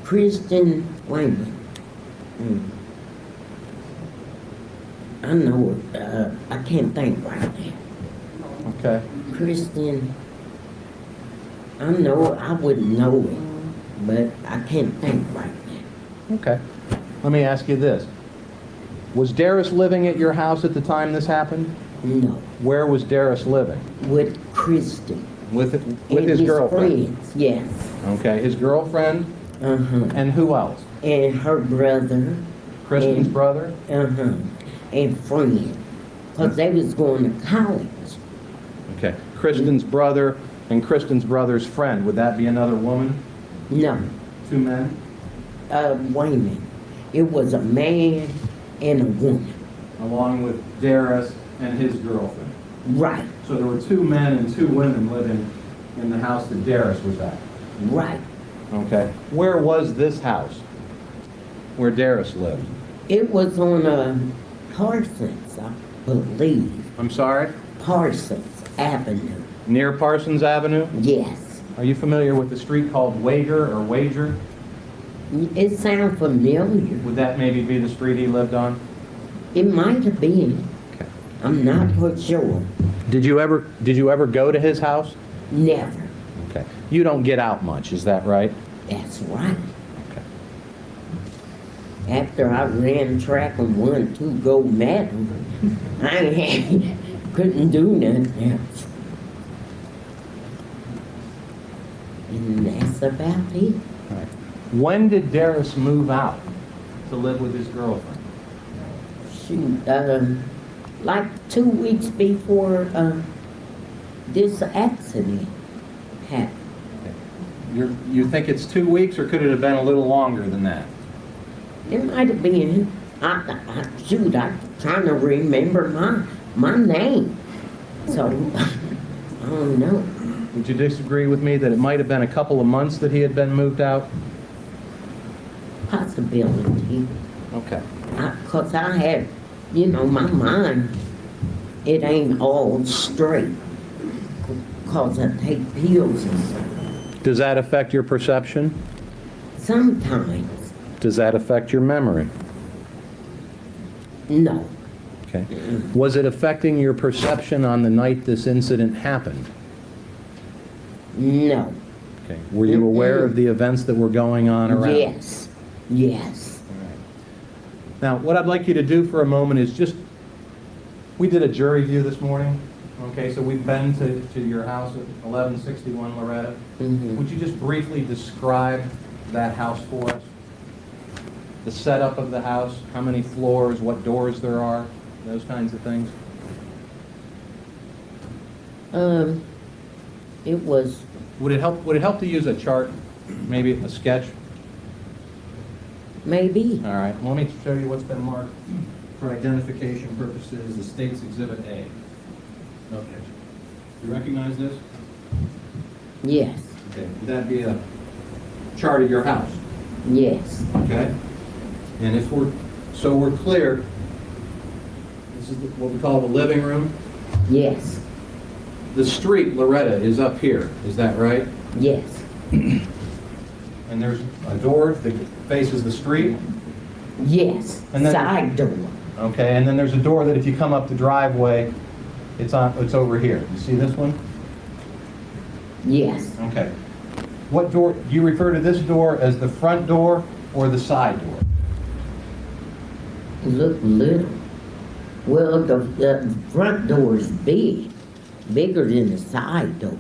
Speaker 7: Kristen, wait a minute. I know it. I can't think right now.
Speaker 8: Okay.
Speaker 7: Kristen, I know I wouldn't know it, but I can't think right now.
Speaker 8: Okay. Let me ask you this. Was Derris living at your house at the time this happened?
Speaker 7: No.
Speaker 8: Where was Derris living?
Speaker 7: With Kristen.
Speaker 8: With
Speaker 7: And
Speaker 8: his girlfriend?
Speaker 7: Friends, yes.
Speaker 8: Okay. His girlfriend?
Speaker 7: Uh-huh.
Speaker 8: And who else?
Speaker 7: And her brother.
Speaker 8: Kristen's
Speaker 7: and,
Speaker 8: brother?
Speaker 7: Uh-huh. And friend. Because they was going to college.
Speaker 8: Okay. Kristen's brother and Kristen's brother's friend. Would that be another woman?
Speaker 7: No.
Speaker 8: 2 men?
Speaker 7: Wait a minute. It was a man and a woman.
Speaker 8: Along with Derris and his girlfriend.
Speaker 7: Right.
Speaker 8: So there were 2 men and 2 women living in the house that Derris was at.
Speaker 7: Right.
Speaker 8: Okay. Where was this house? Where Derris lived?
Speaker 7: It was on Parsons, I believe.
Speaker 8: I'm sorry?
Speaker 7: Parsons Avenue.
Speaker 8: Near Parsons Avenue?
Speaker 7: Yes.
Speaker 8: Are you familiar with the street called Wager or Wager?
Speaker 7: It sounds familiar.
Speaker 8: Would that maybe be the street he lived on?
Speaker 7: It might have been.
Speaker 8: Okay.
Speaker 7: I'm not quite sure.
Speaker 8: Did you ever go to his house?
Speaker 7: Never.
Speaker 8: Okay. You don't get out much, is that right?
Speaker 7: That's right.
Speaker 8: Okay.
Speaker 7: After I ran track and won 2 gold medals, I couldn't do nothing else. And that's about it.
Speaker 8: All right. When did Derris move out to live with his girlfriend?
Speaker 7: Shoot, like 2 weeks before this accident happened.
Speaker 8: You think it's 2 weeks, or could it have been a little longer than that?
Speaker 7: It might have been. Shoot, I'm trying to remember my name. So, I don't know.
Speaker 8: Would you disagree with me that it might have been a couple of months that he had been moved out?
Speaker 7: Possibility.
Speaker 8: Okay.
Speaker 7: Because I had, my mind, it ain't all straight. Because I take pills and stuff.
Speaker 8: Does that affect your perception?
Speaker 7: Sometimes.
Speaker 8: Does that affect your memory?
Speaker 7: No.
Speaker 8: Okay. Was it affecting your perception on the night this incident happened?
Speaker 7: No.
Speaker 8: Okay. Were you aware of the events that were going on around?
Speaker 7: Yes. Yes.
Speaker 8: All right. Now, what I'd like you to do for a moment is we did a jury view this morning. Okay, so we've been to your house at 1161 Loretta.
Speaker 7: Mm-hmm.
Speaker 8: Would you just briefly describe that house for us? The setup of the house, how many floors, what doors there are, those kinds of things?
Speaker 7: It was.
Speaker 8: Would it help to use a chart, maybe a sketch?
Speaker 7: Maybe.
Speaker 8: All right, let me show you what's been marked for identification purposes, the State's Exhibit A. Okay. You recognize this?
Speaker 7: Yes.
Speaker 8: Okay. Would that be a chart of your house?
Speaker 7: Yes.
Speaker 8: Okay. And if we're clear, this is what we call the living room.
Speaker 7: Yes.
Speaker 8: The street, Loretta, is up here. Is that right?
Speaker 7: Yes.
Speaker 8: And there's a door that faces the street.
Speaker 7: Yes.
Speaker 8: And then-
Speaker 7: Side door.
Speaker 8: Okay. And then there's a door that if you come up the driveway, it's over here. You see this one?
Speaker 7: Yes.
Speaker 8: Okay. What door, do you refer to this door as the front door or the side door?
Speaker 7: Look little. Well, the front door is big. Bigger than the side door.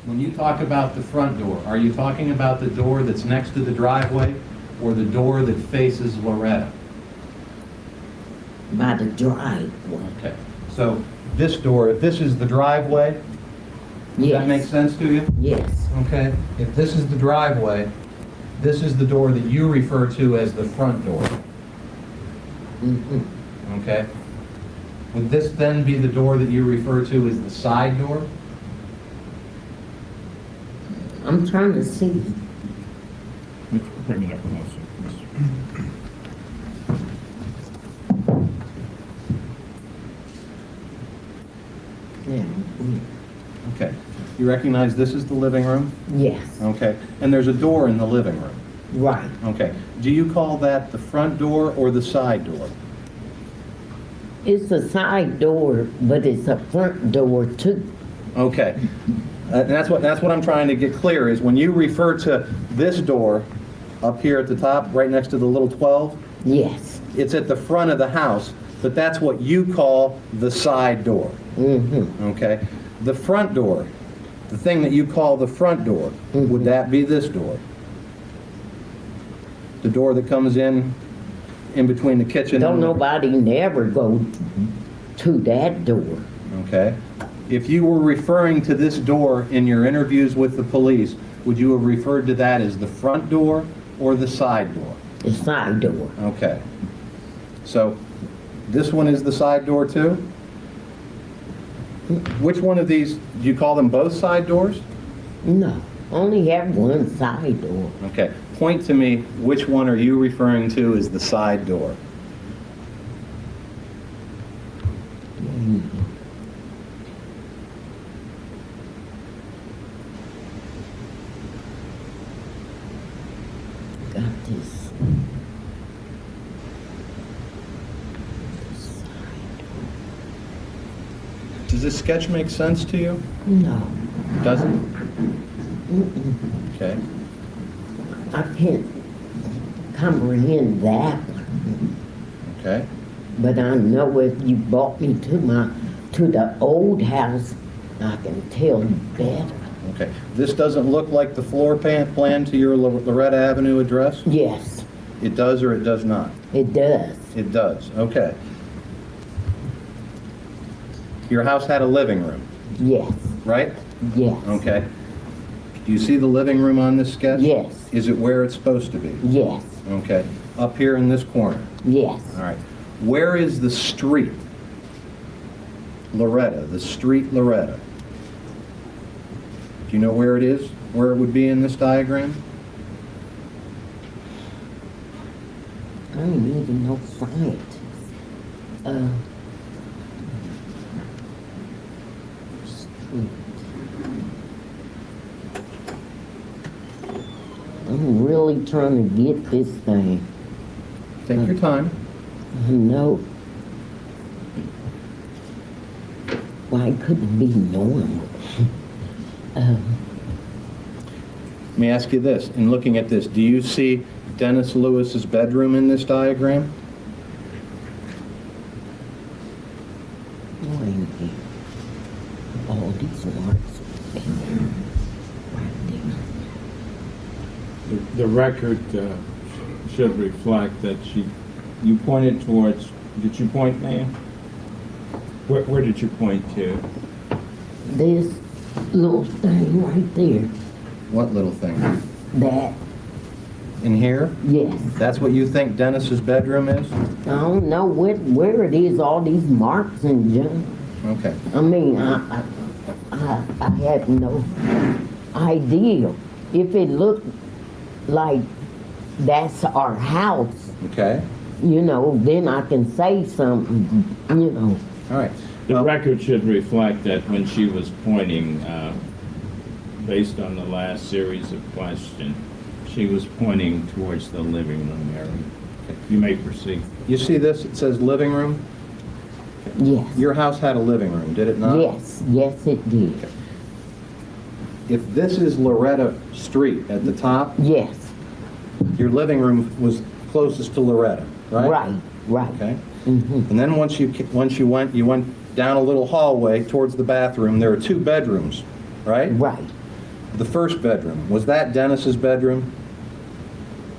Speaker 8: When you talk about the front door, are you talking about the door that's next to the driveway or the door that faces Loretta?
Speaker 7: By the driveway.
Speaker 8: Okay. So this door, if this is the driveway, does that make sense to you?
Speaker 7: Yes.
Speaker 8: Okay, if this is the driveway, this is the door that you refer to as the front door. Okay? Would this then be the door that you refer to as the side door?
Speaker 7: I'm trying to see.
Speaker 5: Bring it up closer.
Speaker 7: Yeah.
Speaker 8: Okay. You recognize this is the living room?
Speaker 7: Yes.
Speaker 8: Okay. And there's a door in the living room?
Speaker 7: Right.
Speaker 8: Okay. Do you call that the front door or the side door?
Speaker 7: It's a side door, but it's a front door too.
Speaker 8: Okay. And that's what I'm trying to get clear is when you refer to this door up here at the top, right next to the little 12,
Speaker 7: Yes.
Speaker 8: it's at the front of the house, but that's what you call the side door. Okay? The front door, the thing that you call the front door, would that be this door? The door that comes in between the kitchen
Speaker 7: Don't
Speaker 8: and
Speaker 7: nobody never go to that door.
Speaker 8: Okay. If you were referring to this door in your interviews with the police, would you have referred to that as the front door or the side door?
Speaker 7: The side door.
Speaker 8: Okay. So this one is the side door too? Which one of these, do you call them both side doors?
Speaker 7: No, only have one side door.
Speaker 8: Okay. Point to me, which one are you referring to as the side door?
Speaker 7: Got this.
Speaker 8: Does this sketch make sense to you?
Speaker 7: No,
Speaker 8: Doesn't? Okay.
Speaker 7: I can't comprehend that one.
Speaker 8: Okay.
Speaker 7: But I know if you brought me to the old house, I can tell you better.
Speaker 8: Okay. This doesn't look like the floor plan to your Loretta Avenue address?
Speaker 7: Yes,
Speaker 8: It does or it does not?
Speaker 7: it does.
Speaker 8: It does, okay. Your house had a living room,
Speaker 7: Yes,
Speaker 8: right?
Speaker 7: yes.
Speaker 8: Okay. Do you see the living room on this sketch?
Speaker 7: Yes,
Speaker 8: Is it where it's supposed to be?
Speaker 7: yes,
Speaker 8: Okay. Up here in this corner?
Speaker 7: yes.
Speaker 8: All right. Where is the street? Loretta, the street Loretta. Do you know where it is? Where it would be in this diagram?
Speaker 7: I ain't even no scientist. Street. I'm really trying to get this thing.
Speaker 8: Take your time.
Speaker 7: I know. Why couldn't it be normal?
Speaker 8: Let me ask you this, in looking at this, do you see Derris Lewis's bedroom in this diagram?
Speaker 7: Wait a minute. All these marks right there.
Speaker 5: The record should reflect that you pointed towards, did you point, ma'am? Where did you point to?
Speaker 7: This little thing right there,
Speaker 8: What little thing?
Speaker 7: that,
Speaker 8: In here?
Speaker 7: yes.
Speaker 8: That's what you think Dennis's bedroom is?
Speaker 7: I don't know where it is, all these marks and junk.
Speaker 8: Okay.
Speaker 7: I mean, I have no idea. If it looked like that's our house,
Speaker 8: Okay.
Speaker 7: you know, then I can say something, you know.
Speaker 8: All right.
Speaker 5: The
Speaker 8: Well,
Speaker 5: record should reflect that when she was pointing, based on the last series of questions, she was pointing towards the living room area. You may proceed.
Speaker 8: you see this? It says living room?
Speaker 7: Yes,
Speaker 8: Your house had a living room, did it not?
Speaker 7: yes, yes it did.
Speaker 8: If this is Loretta Street at the top,
Speaker 7: Yes,
Speaker 8: your living room was closest to Loretta, right?
Speaker 7: right.
Speaker 8: Okay.
Speaker 7: Mhm.
Speaker 8: And then once you went down a little hallway towards the bathroom. There are two bedrooms, right?
Speaker 7: Right,
Speaker 8: The first bedroom, was that Dennis's bedroom?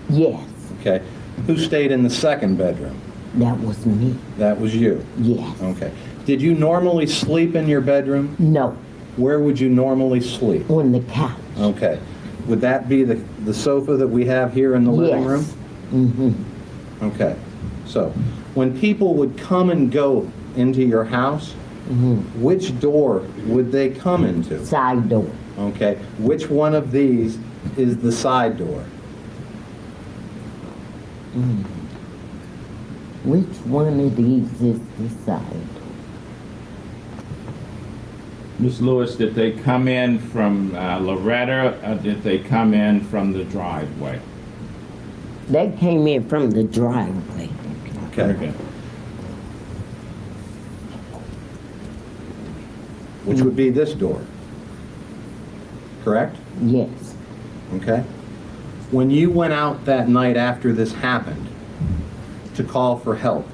Speaker 7: yes,
Speaker 8: Okay. Who stayed in the second bedroom?
Speaker 7: that was me,
Speaker 8: That was you.
Speaker 7: yes.
Speaker 8: Okay. Did you normally sleep in your bedroom?
Speaker 7: No,
Speaker 8: Where would you normally sleep?
Speaker 7: on the couch.
Speaker 8: Okay. Would that be the sofa that we have here in the living room?
Speaker 7: Mm-hmm.
Speaker 8: Okay. So, when people would come and go into your house, which door would they come into?
Speaker 7: Side door.
Speaker 8: Okay. Which one of these is the side door?
Speaker 7: Which one of these is the side?
Speaker 5: Ms. Lewis, did they come in from Loretta, or did they come in from the driveway?
Speaker 7: They came in from the driveway.
Speaker 8: Okay. Which would be this door. Correct?
Speaker 7: Yes.
Speaker 8: Okay. When you went out that night after this happened to call for help,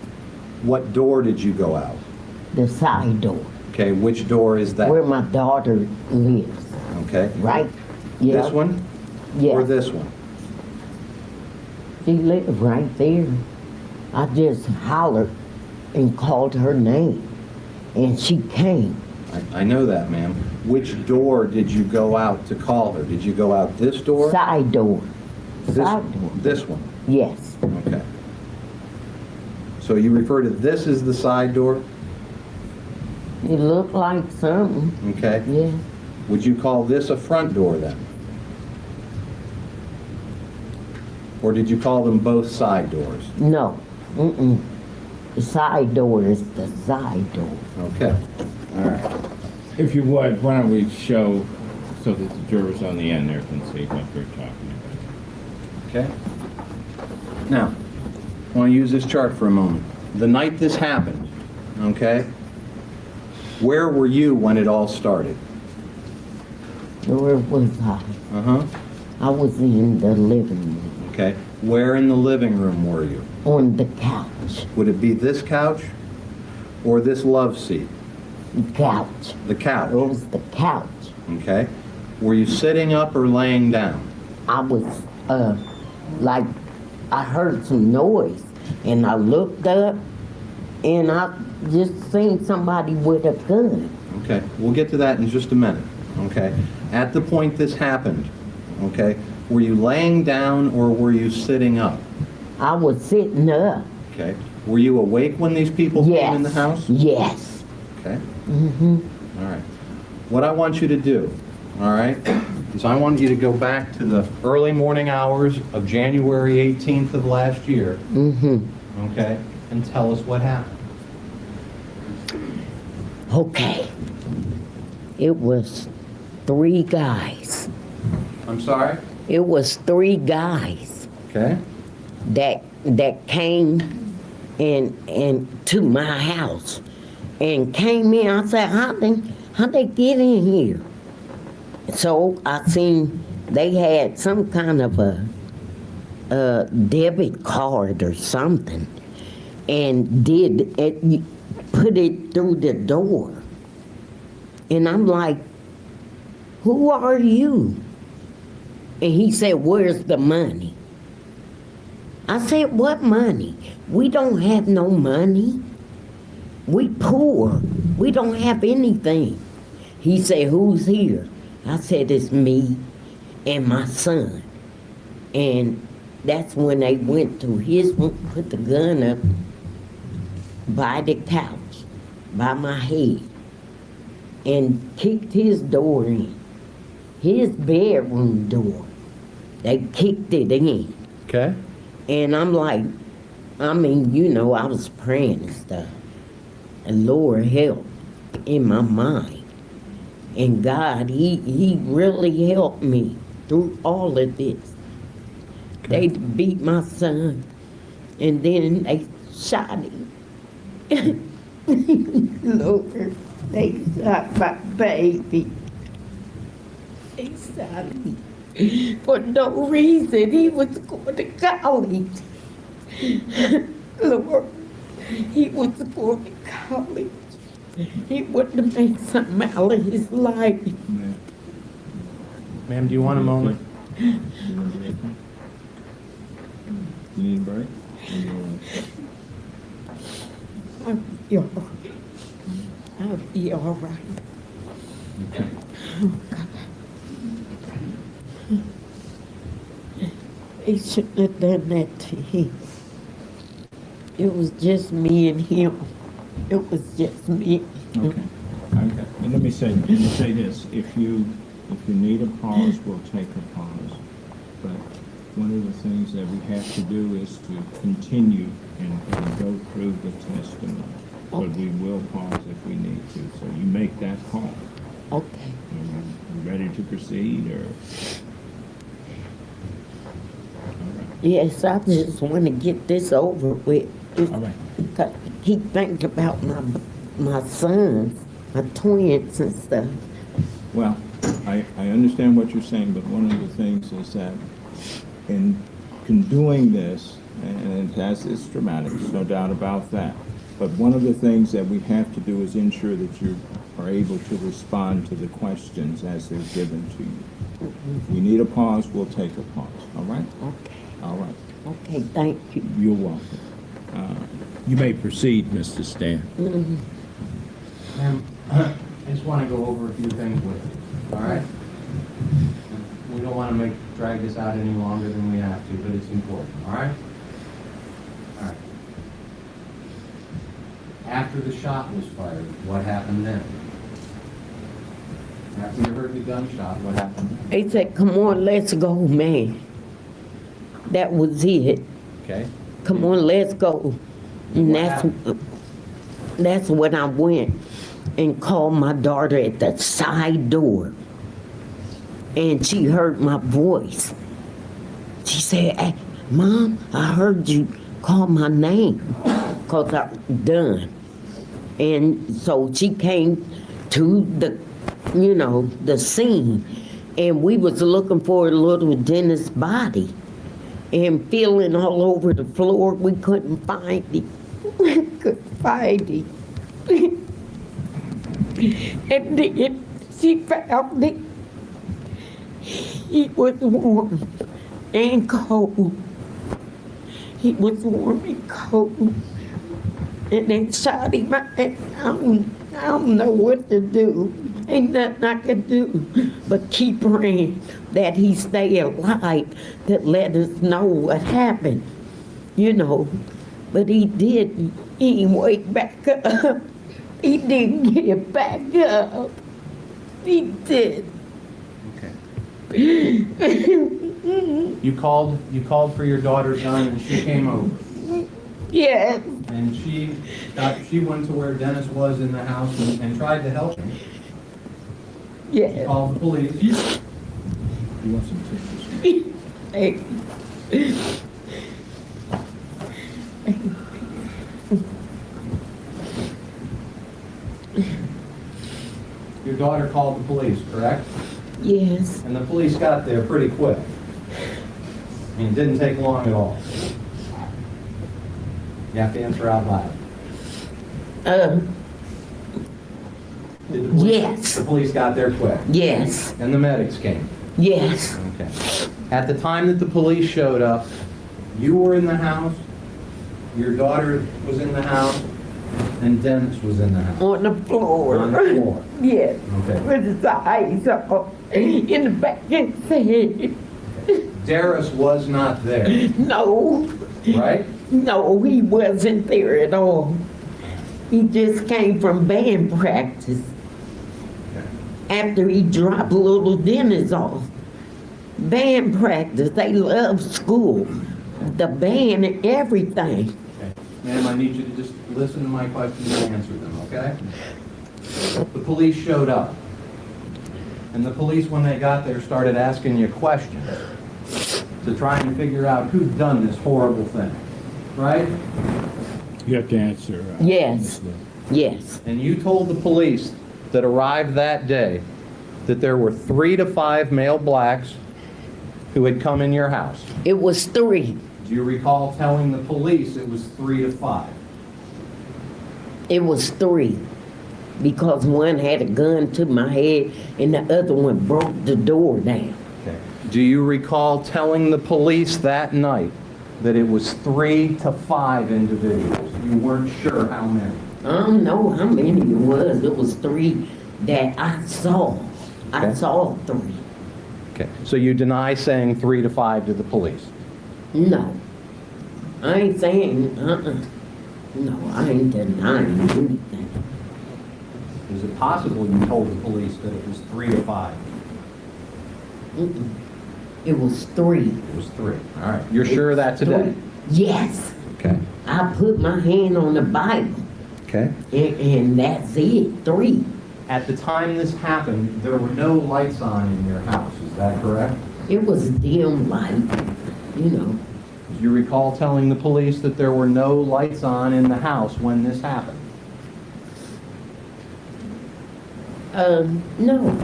Speaker 8: what door did you go out?
Speaker 7: The side door.
Speaker 8: Okay, which door is that?
Speaker 7: Where my daughter lives.
Speaker 8: Okay.
Speaker 7: Right? Yeah.
Speaker 8: This one?
Speaker 7: Yeah.
Speaker 8: Or this one?
Speaker 7: She lived right there. I just hollered and called her name. And she came.
Speaker 8: I know that, ma'am. Which door did you go out to call her? Did you go out this door?
Speaker 7: Side door.
Speaker 8: This,
Speaker 7: Side door.
Speaker 8: this one?
Speaker 7: Yes.
Speaker 8: Okay. So you refer to this as the side door?
Speaker 7: It looked like something.
Speaker 8: Okay.
Speaker 7: Yeah.
Speaker 8: Would you call this a front door then? Or did you call them both side doors?
Speaker 7: No. Mm-mm. The side door is the side door.
Speaker 8: Okay. All right.
Speaker 5: If you would, why don't we show, so that the jurors on the end there can see what we're talking about.
Speaker 8: Okay. Now, I want to use this chart for a moment. The night this happened, okay, where were you when it all started?
Speaker 7: Where was I?
Speaker 8: Uh-huh.
Speaker 7: I was in the living room.
Speaker 8: Okay. Where in the living room were you?
Speaker 7: On the couch.
Speaker 8: Would it be this couch or this love seat?
Speaker 7: Couch.
Speaker 8: The couch.
Speaker 7: It was the couch.
Speaker 8: Okay. Were you sitting up or laying down?
Speaker 7: I was, like, I heard some noise, and I looked up, and I just seen somebody with a gun.
Speaker 8: Okay. We'll get to that in just a minute. Okay. At the point this happened, okay, were you laying down or were you sitting up?
Speaker 7: I was sitting up.
Speaker 8: Okay. Were you awake when these people came in the house?
Speaker 7: Yes.
Speaker 8: Okay.
Speaker 7: Mm-hmm.
Speaker 8: All right. What I want you to do, all right, is I want you to go back to the early morning hours of January 18th of last year,
Speaker 7: Mm-hmm.
Speaker 8: okay, and tell us what happened.
Speaker 7: Okay. It was 3 guys.
Speaker 8: I'm sorry?
Speaker 7: It was 3 guys
Speaker 8: Okay.
Speaker 7: that came and to my house and came in. I said, how'd they get in here? So I seen they had some kind of a debit card or something, and put it through the door. And I'm like, who are you? And he said, where's the money? I said, what money? We don't have no money. We poor. We don't have anything. He said, who's here? I said, it's me and my son. And that's when they went to his room, put the gun up by the couch, by my head, and kicked his door in, his bedroom door. They kicked it in.
Speaker 8: Okay.
Speaker 7: And I'm like, I mean, you know, I was praying and stuff. And Lord help in my mind. And God, he really helped me through all of this.
Speaker 8: Okay.
Speaker 7: They beat my son, and then they shot him. Lord, they shot my baby. They shot me for no reason. He was going to college. Lord, he was going to college. He wanted to make something out of his life.
Speaker 8: Ma'am, do you want a moment?
Speaker 5: You need a break?
Speaker 7: Yeah. I'll be all right.
Speaker 5: Okay.
Speaker 7: He shouldn't have done that to him. It was just me and him. It was just me.
Speaker 5: Okay. Okay. And let me say this. If you need a pause, we'll take a pause. But one of the things that we have to do is to continue and go through the testimony. But we will pause if we need to. So you make that call.
Speaker 7: Okay.
Speaker 5: You ready to proceed, or?
Speaker 7: Yes, I just want to get this over with.
Speaker 5: All right.
Speaker 7: I keep thinking about my sons, my twins and stuff.
Speaker 5: Well, I understand what you're saying, but one of the things is that in doing this, and it's dramatic, there's no doubt about that, but one of the things that we have to do is ensure that you are able to respond to the questions as they're given to you. If we need a pause, we'll take a pause, all right?
Speaker 7: Okay.
Speaker 5: All right.
Speaker 7: Okay, thank you.
Speaker 5: You're welcome. You may proceed, Mr. Stan.
Speaker 8: Ma'am, I just want to go over a few things with you, all right? We don't want to drag this out any longer than we have to, but it's important, all right? All right. After the shot was fired, what happened then? After you heard the gunshot, what happened then?
Speaker 7: They said, come on, let's go, man. That was it.
Speaker 8: Okay.
Speaker 7: Come on, let's go. And that's when I went and called my daughter at the side door. And she heard my voice. She said, hey, Mom, I heard you call my name because I was done. And so she came to the scene, and we was looking for a little Dennis body and feeling all over the floor. We couldn't find it. We couldn't find it. And then she found it. He was warm and cold. He was warm and cold. And they shot him. I don't know what to do. Ain't nothing I can do but keep praying that he stay alive, that let us know what happened, But he didn't. He didn't wake back up. He didn't get back up. He did.
Speaker 8: Okay. You called for your daughter's gun, and she came over.
Speaker 7: Yes.
Speaker 8: And she went to where Dennis was in the house and tried to help him.
Speaker 7: Yes.
Speaker 8: Called the police.
Speaker 5: You want some tissues?
Speaker 7: Hey.
Speaker 8: Your daughter called the police, correct?
Speaker 7: Yes.
Speaker 8: And the police got there pretty quick. I mean, it didn't take long at all. You have to answer out loud.
Speaker 7: Yes.
Speaker 8: The police got there quick.
Speaker 7: Yes.
Speaker 8: And the medics came.
Speaker 7: Yes.
Speaker 8: Okay. At the time that the police showed up, you were in the house, your daughter was in the house, and Dennis was in the house.
Speaker 7: On the floor.
Speaker 8: On the floor.
Speaker 7: Yes.
Speaker 8: Okay.
Speaker 7: With his eyes up in the back of his head.
Speaker 8: Derris was not there,
Speaker 7: No.
Speaker 8: right?
Speaker 7: No, he wasn't there at all. He just came from band practice after he dropped little Dennis off. Band practice, they love school, the band and everything.
Speaker 8: Okay. Ma'am, I need you to just listen to my questions and answer them, okay? The police showed up. And the police, when they got there, started asking you questions to try and figure out who's done this horrible thing, right?
Speaker 5: You have to answer.
Speaker 7: Yes. Yes.
Speaker 8: And you told the police that arrived that day that there were 3 to 5 male blacks who had come in your house.
Speaker 7: It was 3.
Speaker 8: Do you recall telling the police it was 3 to 5?
Speaker 7: It was 3. Because one had a gun to my head and the other one broke the door down.
Speaker 8: Okay. Do you recall telling the police that night that it was 3 to 5 individuals. You weren't sure how many.
Speaker 7: I don't know how many it was. It was 3 that I saw. I
Speaker 8: Okay.
Speaker 7: saw 3.
Speaker 8: Okay. So you deny saying 3 to 5 to the police?
Speaker 7: No. I ain't saying, No, I ain't denying anything.
Speaker 8: Is it possible you told the police that it was 3 to 5?
Speaker 7: Mm-mm. It was 3.
Speaker 8: It was 3. All right. You're sure of that today?
Speaker 7: 3. Yes.
Speaker 8: Okay.
Speaker 7: I put my hand on the Bible,
Speaker 8: Okay.
Speaker 7: and that's it. 3.
Speaker 8: At the time this happened, there were no lights on in your house. Is that correct?
Speaker 7: It was dim light, you know.
Speaker 8: Do you recall telling the police that there were no lights on in the house when this happened?
Speaker 7: No.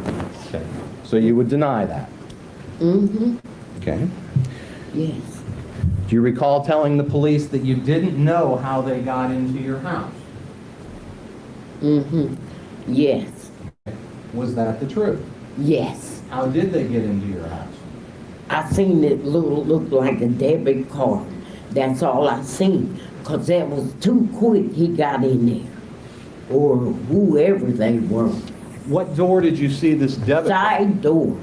Speaker 8: Okay. So you would deny that?
Speaker 7: Mm-hmm.
Speaker 8: Okay.
Speaker 7: Yes.
Speaker 8: Do you recall telling the police that you didn't know how they got into your house?
Speaker 7: Mm-hmm. Yes.
Speaker 8: Was that the truth?
Speaker 7: Yes.
Speaker 8: How did they get into your house?
Speaker 7: I seen it look like a debit card. That's all I seen. 'Cause that was too quick he got in there. Or whoever they were.
Speaker 8: What door did you see this debit?
Speaker 7: Side door.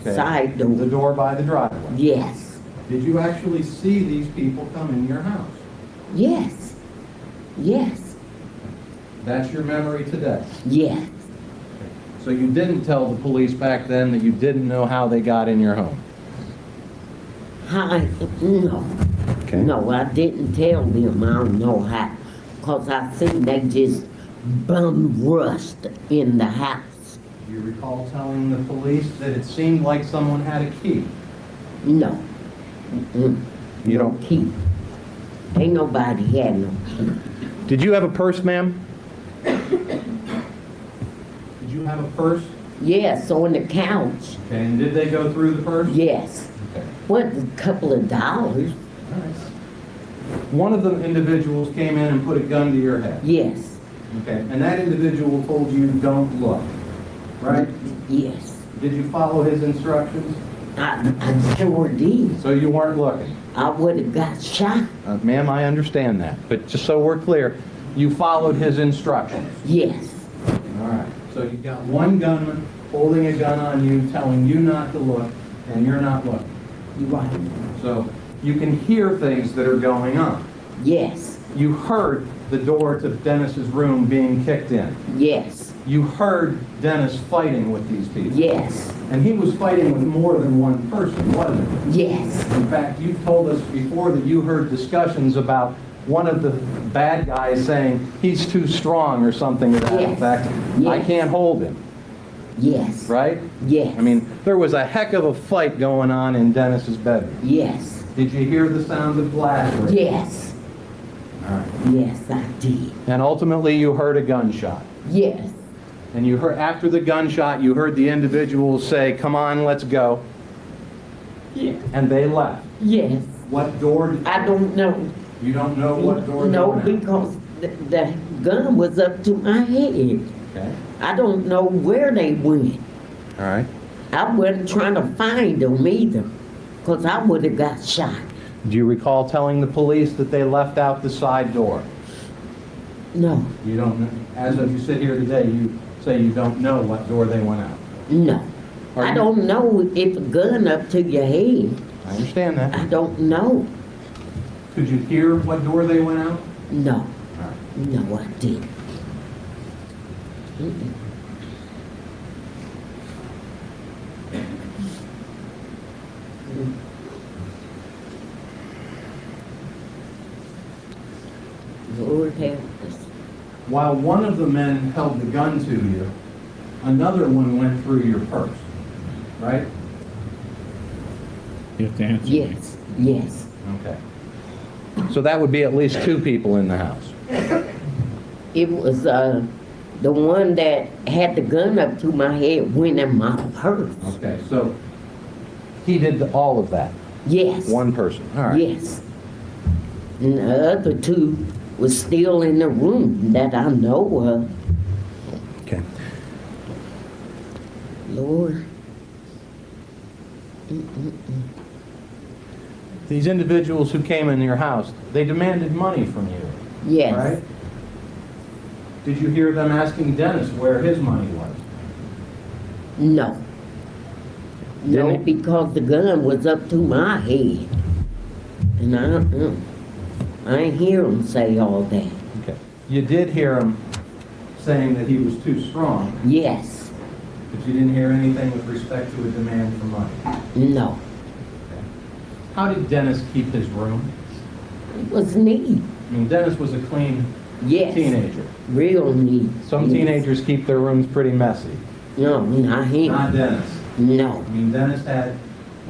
Speaker 8: Okay.
Speaker 7: Side
Speaker 8: The
Speaker 7: door.
Speaker 8: door by the driveway.
Speaker 7: Yes.
Speaker 8: Did you actually see these people come in your house?
Speaker 7: Yes. Yes.
Speaker 8: That's your memory today.
Speaker 7: Yes.
Speaker 8: So you didn't tell the police back then that you didn't know how they got in your home?
Speaker 7: No.
Speaker 8: Okay.
Speaker 7: No, I didn't tell them. I don't know how. 'Cause I seen they just bum rushed in the house.
Speaker 8: Do you recall telling the police that it seemed like someone had a key?
Speaker 7: No. Mm-mm.
Speaker 8: You
Speaker 7: No
Speaker 8: don't-
Speaker 7: key. Ain't nobody had no key.
Speaker 8: Did you have a purse, ma'am? Did you have a purse?
Speaker 7: Yes, on the couch.
Speaker 8: Okay, and did they go through the purse?
Speaker 7: Yes.
Speaker 8: Okay.
Speaker 7: What, a couple of dollars?
Speaker 8: All right. One of the individuals came in and put a gun to your head.
Speaker 7: Yes.
Speaker 8: Okay, and that individual told you, don't look, right?
Speaker 7: Yes.
Speaker 8: Did you follow his instructions?
Speaker 7: I sure did.
Speaker 8: So you weren't looking?
Speaker 7: I would have got shot.
Speaker 8: Ma'am, I understand that, but just so we're clear, you followed his instructions.
Speaker 7: Yes.
Speaker 8: All right. So you got one gunman holding a gun on you, telling you not to look, and you're not looking.
Speaker 7: You right.
Speaker 8: So you can hear things that are going on.
Speaker 7: Yes.
Speaker 8: You heard the door to Dennis's room being kicked in.
Speaker 7: Yes.
Speaker 8: You heard Dennis fighting with these people.
Speaker 7: Yes.
Speaker 8: And he was fighting with more than one person, wasn't he?
Speaker 7: Yes.
Speaker 8: In fact, you've told us before that you heard discussions about one of the bad guys saying, he's too strong or something to that
Speaker 7: Yes.
Speaker 8: effect.
Speaker 7: Yes.
Speaker 8: I can't hold him,
Speaker 7: Yes.
Speaker 8: right?
Speaker 7: Yes.
Speaker 8: I mean, there was a heck of a fight going on in Dennis's bedroom.
Speaker 7: Yes.
Speaker 8: Did you hear the sound of glass breaking?
Speaker 7: Yes.
Speaker 8: All right.
Speaker 7: Yes, I did.
Speaker 8: And ultimately, you heard a gunshot.
Speaker 7: Yes.
Speaker 8: And you heard, after the gunshot, you heard the individual say, come on, let's go.
Speaker 7: Yes.
Speaker 8: And they left.
Speaker 7: Yes.
Speaker 8: What door did
Speaker 7: I don't know.
Speaker 8: you don't know what door
Speaker 7: No,
Speaker 8: they went out?
Speaker 7: because the gun was up to my head.
Speaker 8: Okay.
Speaker 7: I don't know where they went.
Speaker 8: All right.
Speaker 7: I wasn't trying to find them either, because I would have got shot.
Speaker 8: Do you recall telling the police that they left out the side door?
Speaker 7: No.
Speaker 8: You don't know. As of you sit here today, you say you don't know what door they went out.
Speaker 7: No.
Speaker 8: Are
Speaker 7: I
Speaker 8: you-
Speaker 7: don't know if a gun up to your head.
Speaker 8: I understand that.
Speaker 7: I don't know.
Speaker 8: Could you hear what door they went out?
Speaker 7: No.
Speaker 8: All right.
Speaker 7: No, I didn't. Mm-mm. Lord help us.
Speaker 8: While one of the men held the gun to you, another one went through your purse, right?
Speaker 5: You have to answer me.
Speaker 7: Yes, yes.
Speaker 8: Okay. So that would be at least 2 people in the house.
Speaker 7: It was the one that had the gun up to my head went in my purse.
Speaker 8: Okay, so he did all of that,
Speaker 7: Yes.
Speaker 8: one person. All right.
Speaker 7: Yes. And the other 2 was still in the room that I know of.
Speaker 8: Okay.
Speaker 7: Lord.
Speaker 8: These individuals who came in your house, they demanded money from you,
Speaker 7: Yes.
Speaker 8: right? Did you hear them asking Dennis where his money was?
Speaker 7: No. No,
Speaker 8: Didn't he-
Speaker 7: because the gun was up to my head. And I ain't hear him say all that.
Speaker 8: Okay. You did hear him saying that he was too strong,
Speaker 7: Yes.
Speaker 8: but you didn't hear anything with respect to a demand for money.
Speaker 7: No.
Speaker 8: How did Dennis keep his room?
Speaker 7: It was neat.
Speaker 8: I mean, Dennis was a clean
Speaker 7: Yes.
Speaker 8: teenager.
Speaker 7: Real neat.
Speaker 8: Some
Speaker 7: Yes.
Speaker 8: teenagers keep their rooms pretty messy.
Speaker 7: No, not him.
Speaker 8: Not Dennis.
Speaker 7: No.
Speaker 8: I mean, Dennis had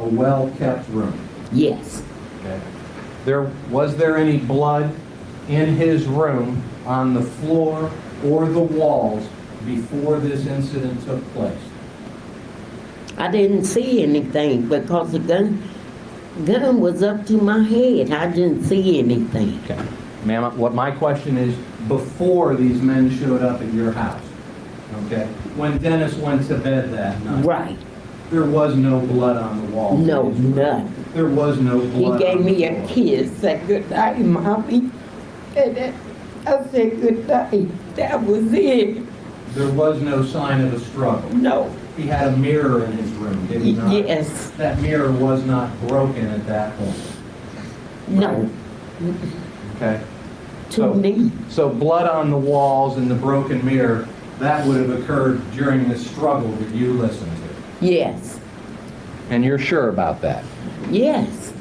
Speaker 8: a well-kept room.
Speaker 7: Yes.
Speaker 8: Okay. Was there any blood in his room on the floor or the walls before this incident took place?
Speaker 7: I didn't see anything because the gun was up to my head. I didn't see anything.
Speaker 8: Okay. Ma'am, what my question is, before these men showed up at your house, okay, when Dennis went to bed that night,
Speaker 7: Right.
Speaker 8: there was no blood on the wall.
Speaker 7: No, none.
Speaker 8: There was no
Speaker 7: He
Speaker 8: blood.
Speaker 7: gave
Speaker 8: on the
Speaker 7: me a
Speaker 8: floor.
Speaker 7: kiss, said good night, Mommy. And then I said good night. That was it.
Speaker 8: There was no sign of a struggle.
Speaker 7: No.
Speaker 8: He had a mirror in his room, did he not?
Speaker 7: Yes.
Speaker 8: That mirror was not broken at that point.
Speaker 7: No.
Speaker 8: Okay.
Speaker 7: To me.
Speaker 8: So blood on the walls and the broken mirror, that would have occurred during the struggle that you listened to.
Speaker 7: Yes.
Speaker 8: And you're sure about that?
Speaker 7: Yes.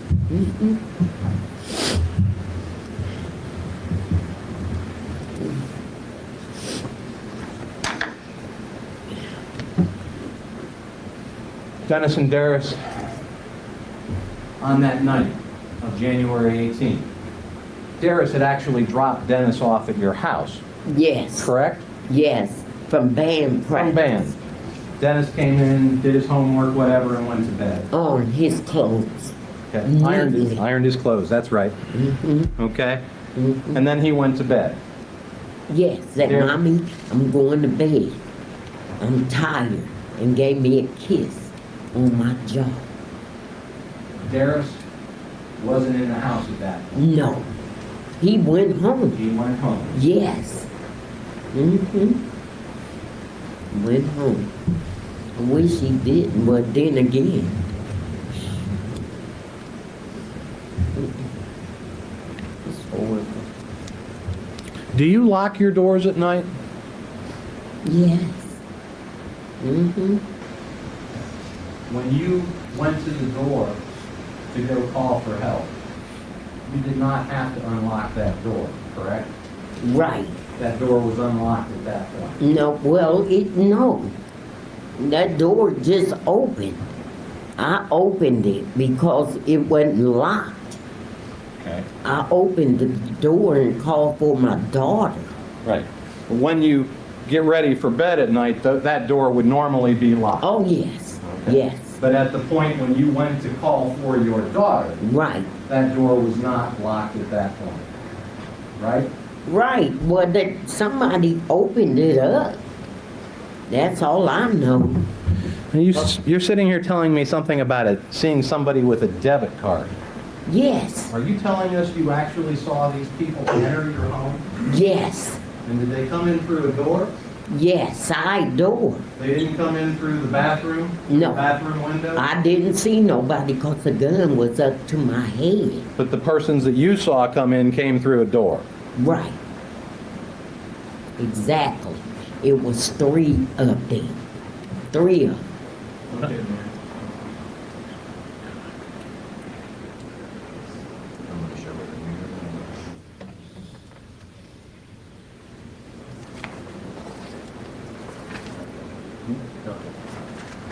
Speaker 8: Dennis and Derris, on that night of January 18th, Derris had actually dropped Dennis off at your house,
Speaker 7: Yes.
Speaker 8: correct?
Speaker 7: Yes. From band practice.
Speaker 8: From band. Dennis came in, did his homework, whatever, and went to bed.
Speaker 7: On his clothes.
Speaker 8: Okay.
Speaker 7: Neatly.
Speaker 8: Ironed his clothes, that's right. Okay? And then he went to bed.
Speaker 7: Yes. Said,
Speaker 8: There-
Speaker 7: Mommy, I'm going to bed. I'm tired. And gave me a kiss on my jaw.
Speaker 8: Derris wasn't in the house at that point.
Speaker 7: No. He went home.
Speaker 8: He went home.
Speaker 7: Yes. Went home. I wish he didn't, but then again. It's horrible.
Speaker 8: Do you lock your doors at night?
Speaker 7: Yes.
Speaker 8: When you went to the door to go call for help, you did not have to unlock that door, correct?
Speaker 7: Right.
Speaker 8: That door was unlocked at that point.
Speaker 7: No, well, no. That door just opened. I opened it because it wasn't locked.
Speaker 8: Okay.
Speaker 7: I opened the door and called for my daughter.
Speaker 8: Right. When you get ready for bed at night, that door would normally be locked.
Speaker 7: Oh, yes.
Speaker 8: Okay.
Speaker 7: Yes.
Speaker 8: But at the point when you went to call for your daughter,
Speaker 7: Right.
Speaker 8: that door was not locked at that point. Right?
Speaker 7: Right. Well, that somebody opened it up. That's all I know.
Speaker 8: You're sitting here telling me something about it, seeing somebody with a debit card.
Speaker 7: Yes.
Speaker 8: Are you telling us you actually saw these people enter your home?
Speaker 7: Yes.
Speaker 8: And did they come in through a door?
Speaker 7: Yes. Side door.
Speaker 8: They didn't come in through the bathroom?
Speaker 7: No.
Speaker 8: The bathroom window?
Speaker 7: I didn't see nobody because the gun was up to my head.
Speaker 8: But the persons that you saw come in came through a door.
Speaker 7: Right. Exactly. It was 3 up there. 3 of them.
Speaker 5: Okay, man.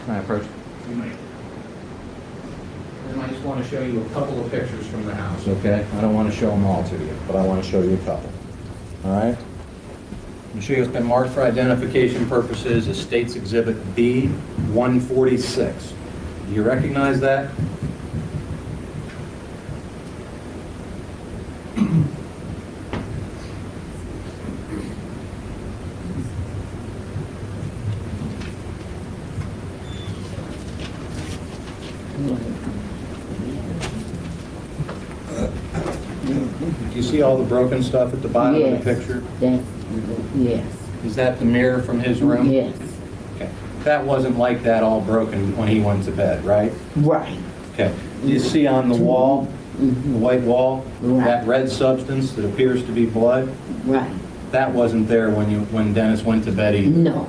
Speaker 8: Can I approach? You may. And I just want to show you a couple of pictures from the house, okay? I don't want to show them all to you, but I want to show you a couple. All right? I'm going to show you, it's been marked for identification purposes as State's Exhibit B 146. Do you recognize that? see all the broken stuff at the bottom of
Speaker 7: Yes.
Speaker 8: the picture?
Speaker 7: That's, yes,
Speaker 8: Is that the mirror from his room?
Speaker 7: yes,
Speaker 8: Okay. That wasn't like that all broken when he went to bed, right?
Speaker 7: right.
Speaker 8: Okay. Do you see on the wall, the white wall,
Speaker 7: Right.
Speaker 8: that red substance that appears to be blood?
Speaker 7: Right.
Speaker 8: That wasn't there when Dennis went to bed either.
Speaker 7: No.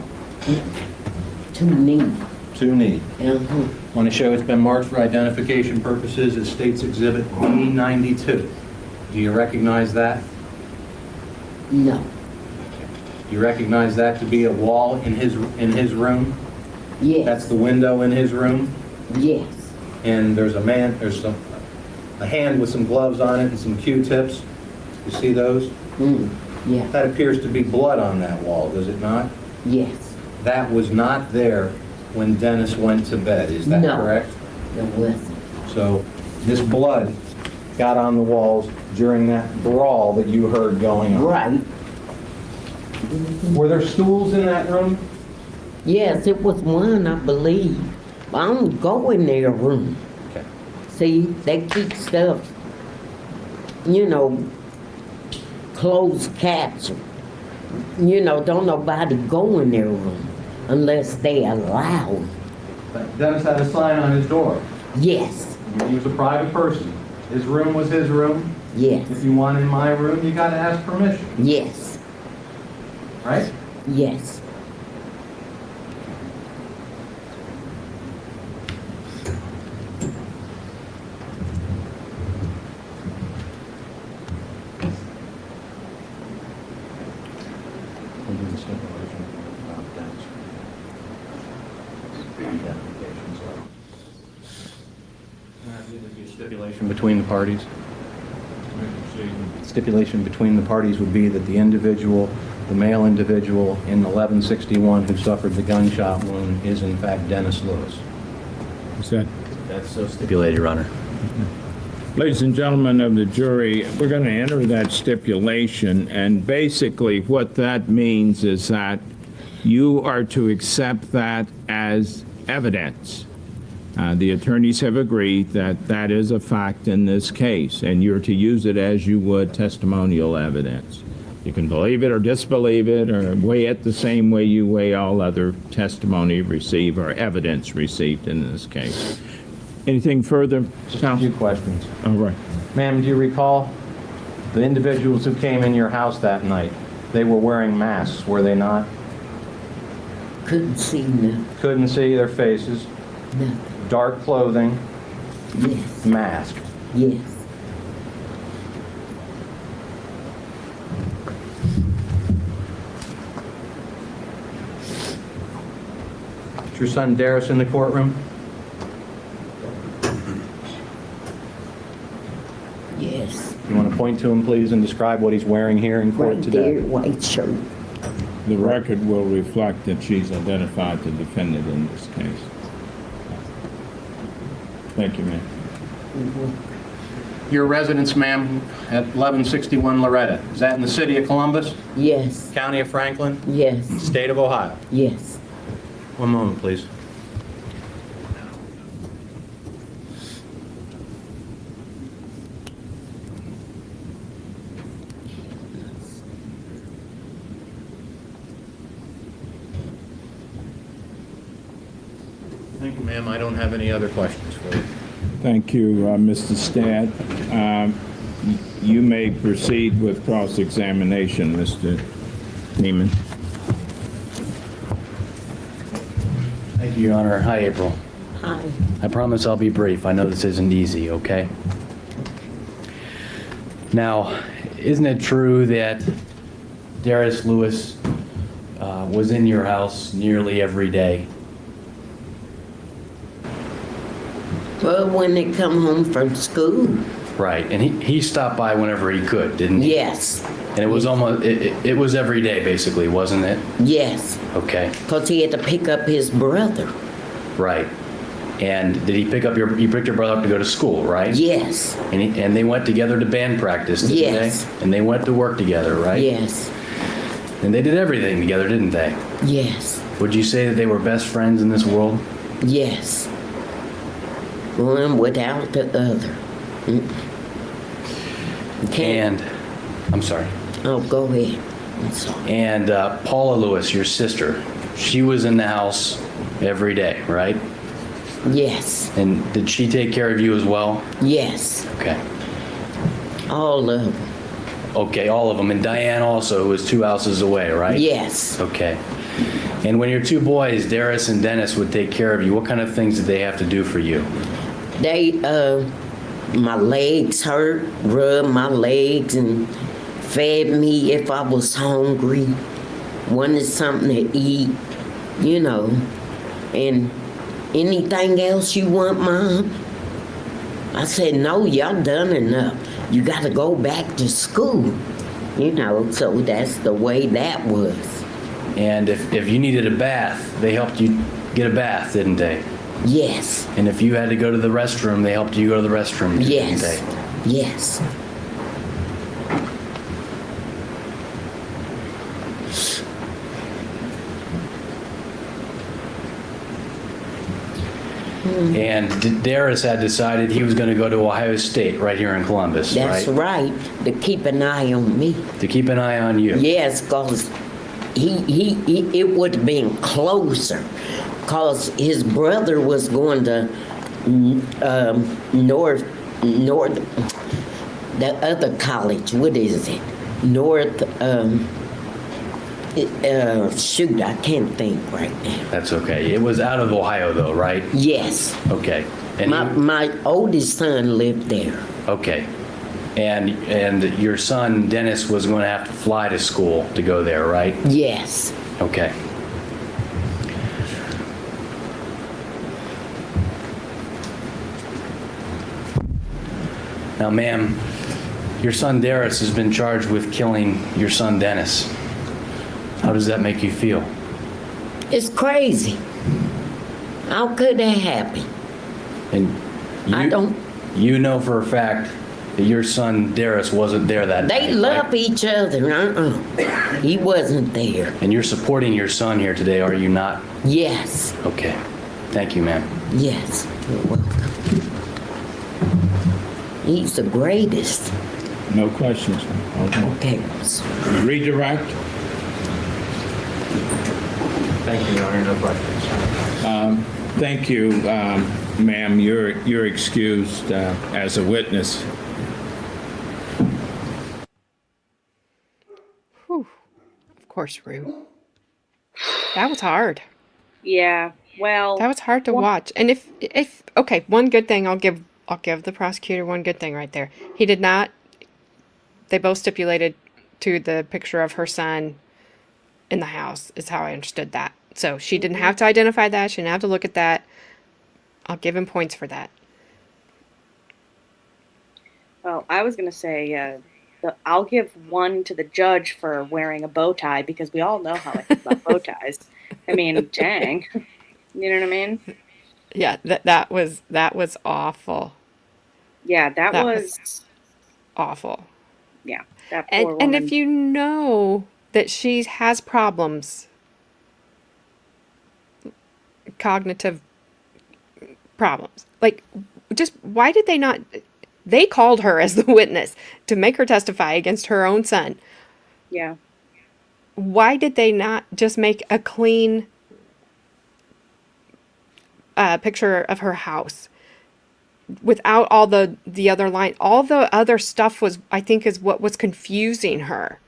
Speaker 7: Too neat.
Speaker 8: Too neat.
Speaker 7: Uh-huh.
Speaker 8: Want to show it's been marked for identification purposes as State's Exhibit B92. Do you recognize that?
Speaker 7: No.
Speaker 8: Do you recognize that to be a wall in his room?
Speaker 7: Yes.
Speaker 8: That's the window in his room?
Speaker 7: Yes.
Speaker 8: And there's a hand with some gloves on it and some Q-tips. You see those?
Speaker 7: Yeah.
Speaker 8: That appears to be blood on that wall, does it not?
Speaker 7: Yes.
Speaker 8: That was not there when Dennis went to bed, is that
Speaker 7: No.
Speaker 8: correct?
Speaker 7: There wasn't.
Speaker 8: So this blood got on the walls during that brawl that you heard going on.
Speaker 7: Right.
Speaker 8: Were there stools in that room?
Speaker 7: Yes, it was one, I believe. I don't go in their room.
Speaker 8: Okay.
Speaker 7: See, they keep stuff, you know, closed capsule. You know, don't nobody go in their room unless they allow it.
Speaker 8: Dennis had a sign on his door.
Speaker 7: Yes,
Speaker 8: He was a private person. His room was his room.
Speaker 7: yes,
Speaker 8: If you want in my room, you gotta ask permission,
Speaker 7: yes,
Speaker 8: right?
Speaker 7: yes.
Speaker 8: We'll do the stipulation about Dennis. Identification, so. There'd be a stipulation between the parties. Stipulation between the parties would be that the individual, the male individual in 1161 who suffered the gunshot wound is in fact Derris Lewis.
Speaker 5: Is that,
Speaker 6: That's so stipulated, Your Honor.
Speaker 5: ladies and gentlemen of the jury, we're going to enter that stipulation, and basically what that means is that you are to accept that as evidence. The attorneys have agreed that that is a fact in this case, and you're to use it as you would testimonial evidence. You can believe it or disbelieve it or weigh it the same way you weigh all other testimony received or evidence received in this case. Anything further?
Speaker 8: Just a few questions.
Speaker 5: All right.
Speaker 8: Ma'am, do you recall the individuals who came in your house that night? They were wearing masks, were they not?
Speaker 7: Couldn't see nothing.
Speaker 8: Couldn't see their faces,
Speaker 7: Nothing.
Speaker 8: dark clothing,
Speaker 7: Yes,
Speaker 8: masked.
Speaker 7: yes,
Speaker 8: Is your son Derris in the courtroom?
Speaker 7: yes.
Speaker 8: You want to point to him, please, and describe what he's wearing here in court
Speaker 7: Right
Speaker 8: today?
Speaker 7: there, white shirt.
Speaker 5: The record will reflect that she's identified the defendant in this case. Thank you, ma'am.
Speaker 8: Your residence, ma'am, at 1161 Loretta. Is that in the city of Columbus,
Speaker 7: Yes,
Speaker 8: county of Franklin,
Speaker 7: yes,
Speaker 8: state of Ohio?
Speaker 7: yes.
Speaker 8: One moment, please. Thank you, ma'am. I don't have any other questions for you.
Speaker 5: Thank you, Mr. Stad. You may proceed with cross-examination, Mr. Neiman.
Speaker 6: Thank you, Your Honor. Hi, April.
Speaker 7: Hi.
Speaker 6: I promise I'll be brief. I know this isn't easy, okay? Now, isn't it true that Derris Lewis was in your house nearly every day?
Speaker 7: Well, when they come home from school,
Speaker 6: Right, and he stopped by whenever he could, didn't he?
Speaker 7: yes,
Speaker 6: And it was almost, it was every day, basically, wasn't it?
Speaker 7: yes,
Speaker 6: Okay,
Speaker 7: because he had to pick up his brother.
Speaker 6: right. And did he pick your brother up to go to school, right?
Speaker 7: Yes,
Speaker 6: And they went together to band practice, didn't
Speaker 7: Yes.
Speaker 6: they? And they went to work together, right?
Speaker 7: yes,
Speaker 6: And they did everything together, didn't they?
Speaker 7: yes,
Speaker 6: Would you say that they were best friends in this world?
Speaker 7: yes. One without the other. Can't,
Speaker 6: And I'm sorry.
Speaker 7: Oh, go ahead. I'm sorry.
Speaker 6: And Paula Lewis, your sister, she was in the house every day, right?
Speaker 7: Yes.
Speaker 6: And did she take care of you as well?
Speaker 7: Yes.
Speaker 6: Okay.
Speaker 7: All of them.
Speaker 6: Okay, all of them. And Diane also, who was 2 houses away, right?
Speaker 7: Yes.
Speaker 6: Okay. And when your 2 boys, Derris and Dennis, would take care of you, what kind of things did they have to do for you?
Speaker 7: They, my legs hurt, rubbed my legs and fed me if I was hungry, wanted something to eat, you know. And anything else you want, Mom? I said, no, y'all done enough. You got to go back to school, you know. So that's the way that was.
Speaker 6: And if you needed a bath, they helped you get a bath, didn't they?
Speaker 7: Yes.
Speaker 6: And if you had to go to the restroom, they helped you go to the restroom, didn't
Speaker 7: Yes.
Speaker 6: they?
Speaker 7: Yes.
Speaker 6: And Derris had decided he was going to go to Ohio State right here in Columbus,
Speaker 7: That's
Speaker 6: right?
Speaker 7: right. To keep an eye on me.
Speaker 6: To keep an eye on you.
Speaker 7: Yes, because it would have been closer. Because his brother was going to North, the other college. What is it? North, shoot, I can't think right now.
Speaker 6: That's okay. It was out of Ohio, though, right?
Speaker 7: Yes.
Speaker 6: Okay. And
Speaker 7: My oldest son lived there.
Speaker 6: okay. And your son, Dennis, was going to have to fly to school to go there, right?
Speaker 7: Yes.
Speaker 6: Okay. Now, ma'am, your son Derris has been charged with killing your son Dennis. How does that make you feel?
Speaker 7: It's crazy. How could that happen?
Speaker 6: And
Speaker 7: I don't.
Speaker 6: You know for a fact that your son Derris wasn't there that
Speaker 7: They
Speaker 6: night,
Speaker 7: love
Speaker 6: right?
Speaker 7: each other. He wasn't there.
Speaker 6: And you're supporting your son here today, are you not?
Speaker 7: Yes.
Speaker 6: Okay. Thank you, ma'am.
Speaker 7: Yes. You're welcome. He's the greatest.
Speaker 5: No questions. Okay.
Speaker 7: Okay.
Speaker 5: Redirect.
Speaker 8: Thank you, Your Honor. No questions.
Speaker 5: Thank you, ma'am. You're excused as a witness.
Speaker 2: Whew. Of course, Rue. That was hard.
Speaker 3: Yeah. Well,
Speaker 2: That was hard to watch. And if okay, one good thing I'll give the prosecutor one good thing right there. He did not. They both stipulated to the picture of her son in the house is how I understood that. So she didn't have to identify that. She didn't have to look at that. I'll give him points for that.
Speaker 3: well, I was gonna say, I'll give one to the judge for wearing a bow tie because we all know how I feel about bow ties. I mean, dang, you know what I mean?
Speaker 2: Yeah, that was awful.
Speaker 3: Yeah, that
Speaker 2: That
Speaker 3: was
Speaker 2: Awful.
Speaker 3: yeah. That poor
Speaker 2: And
Speaker 3: woman.
Speaker 2: if you know that she has problems, cognitive problems, like, just why did they not? They called her as the witness to make her testify against her own son.
Speaker 3: Yeah.
Speaker 2: Why did they not just make a clean picture of her house without all the other line? All the other stuff was, I think, is what was confusing her.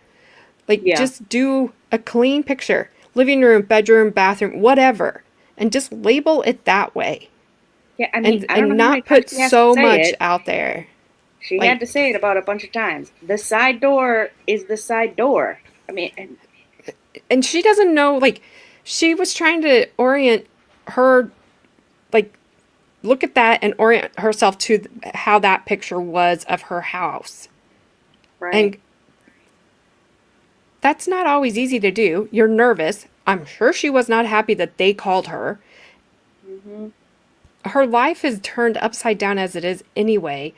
Speaker 2: Like,
Speaker 3: Yeah.
Speaker 2: just do a clean picture, living room, bedroom, bathroom, whatever, and just label it that way,
Speaker 3: Yeah, I mean,
Speaker 2: and
Speaker 3: I don't know how many
Speaker 2: not put
Speaker 3: times she has
Speaker 2: so
Speaker 3: to say
Speaker 2: much
Speaker 3: it.
Speaker 2: out there.
Speaker 3: She
Speaker 2: like-
Speaker 3: had to say it about a bunch of times. The side door is the side door. I mean,
Speaker 2: And she doesn't know, like, she was trying to orient her, like, look at that and orient herself to how that picture was of her house.
Speaker 3: right?
Speaker 2: And that's not always easy to do. You're nervous. I'm sure she was not happy that they called her. Her life is turned upside down as it is anyway.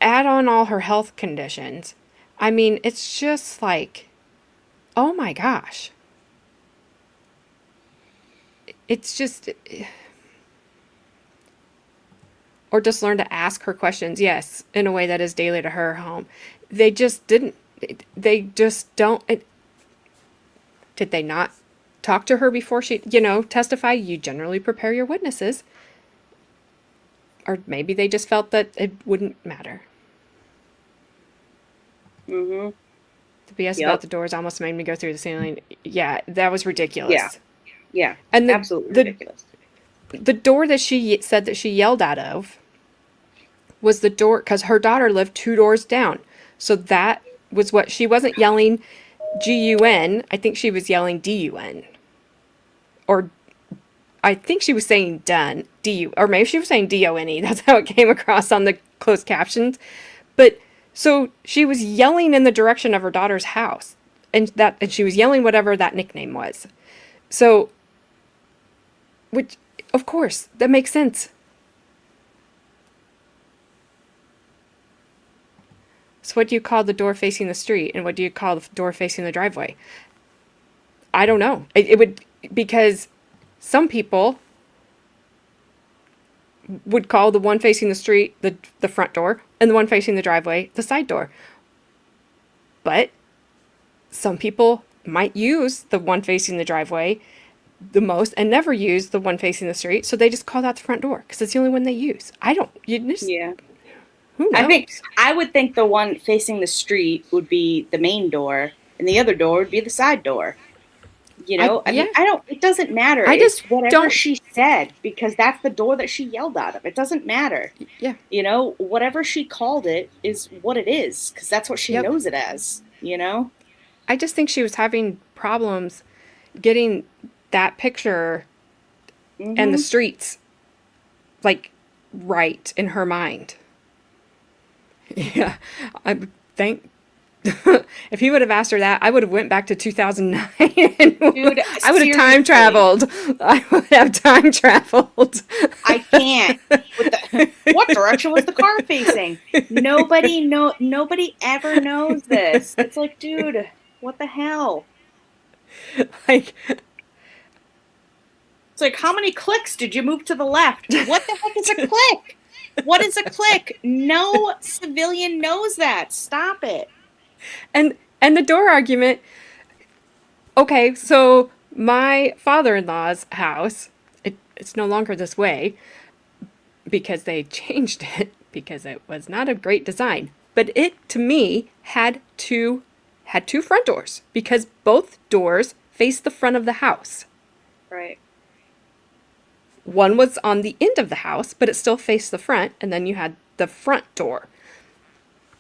Speaker 2: Add on all her health conditions. I mean, it's just like, oh my gosh. It's just, or just learn to ask her questions, yes, in a way that is daily to her home. they just didn't. They just don't. Did they not talk to her before she, testify? You generally prepare your witnesses. Or maybe they just felt that it wouldn't matter.
Speaker 3: Mm-hmm.
Speaker 2: The BS about the doors almost made me go through the ceiling. Yeah, that was ridiculous.
Speaker 3: Yeah. Yeah.
Speaker 2: And
Speaker 3: absolutely ridiculous.
Speaker 2: The door that she said that she yelled out of was the door, because her daughter lived 2 doors down. So that was what, she wasn't yelling G-U-N. I think she was yelling D-U-N. Or I think she was saying done, D-U, or maybe she was saying D-O-N-E. That's how it came across on the closed captions. But so she was yelling in the direction of her daughter's house, and she was yelling whatever that nickname was. So, which, of course, that makes sense. So what do you call the door facing the street, and what do you call the door facing the driveway? I don't know. It would, because some people would call the one facing the street the front door, and the one facing the driveway the side door. But some people might use the one facing the driveway the most and never use the one facing the street, so they just call that the front door because it's the only one they use.
Speaker 3: Yeah.
Speaker 2: Who knows?
Speaker 3: I would think the one facing the street would be the main door, and the other door would be the side door. It doesn't matter. It's whatever she said, because that's the door that she yelled out of. It doesn't matter.
Speaker 2: Yeah.
Speaker 3: Whatever she called it is what it is, because that's what she knows it as,
Speaker 2: I just think she was having problems getting that picture and the streets, right in her mind. Yeah. I think if he would have asked her that, I would have went back to 2009.
Speaker 3: Dude,
Speaker 2: I would have time traveled. I would have time traveled.
Speaker 3: I can't. What direction was the car facing? Nobody ever knows this. It's like, dude, what the hell?
Speaker 2: It's
Speaker 3: like, how many clicks did you move to the left? What the heck is a click? What is a click? No civilian knows that. Stop it.
Speaker 2: And the door argument. Okay, so my father-in-law's house, it's no longer this way because they changed it because it was not a great design. But it, to me, had two front doors because both doors faced the front of the house.
Speaker 3: Right.
Speaker 2: One was on the end of the house, but it still faced the front, and then you had the front door.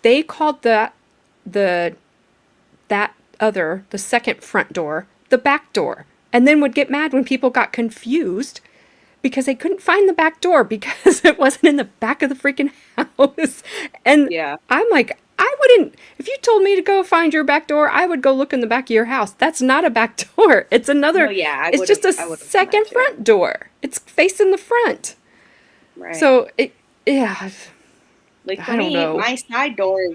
Speaker 2: They called the second front door, the back door, and then would get mad when people got confused because they couldn't find the back door because it wasn't in the back of the freaking house. And I'm like, I wouldn't, if you told me to go find your back door, I would go look in the back of your house. That's not a back door. It's another, it's just a second front door. It's facing the front.
Speaker 3: Right.
Speaker 2: So
Speaker 3: like for me, my side door is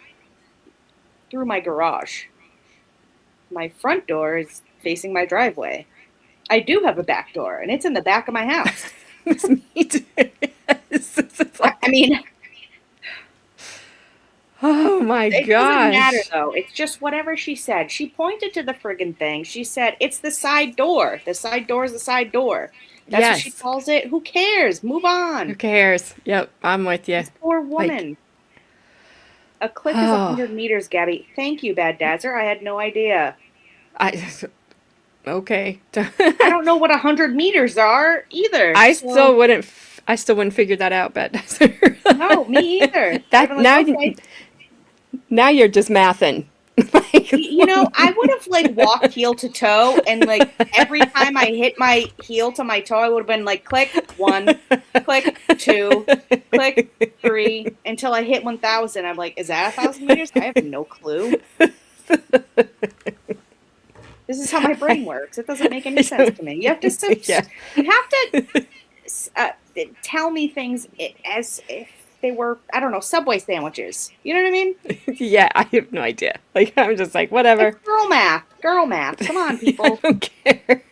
Speaker 3: through my garage. My front door is facing my driveway. I do have a back door, and it's in the back of my house.
Speaker 2: Me too.
Speaker 3: I mean,
Speaker 2: oh my gosh.
Speaker 3: It doesn't matter, though. It's just whatever she said. She pointed to the friggin' thing. She said, it's the side door. The side door is the side door. That's what she calls it. Who cares? Move on.
Speaker 2: Who cares? Yep, I'm with you.
Speaker 3: This poor woman. A click is 100 meters, Gabby. Thank you, Bad Dazzer. I had no idea.
Speaker 2: Okay.
Speaker 3: I don't know what 100 meters are either.
Speaker 2: I still wouldn't figure that out, Bad Dazzer.
Speaker 3: No, me either.
Speaker 2: Now you're just mathing.
Speaker 3: I would have walked heel to toe, and every time I hit my heel to my toe, I would have been click 1, click 2, click 3, until I hit 1,000. I'm like, is that 1,000 meters? I have no clue. This is how my brain works. It doesn't make any sense to me. You have to tell me things as if they were, I don't know, Subway sandwiches. You know what I mean?
Speaker 2: Yeah, I have no idea. I'm just whatever.
Speaker 3: It's girl math. Come on, people.
Speaker 2: I don't care.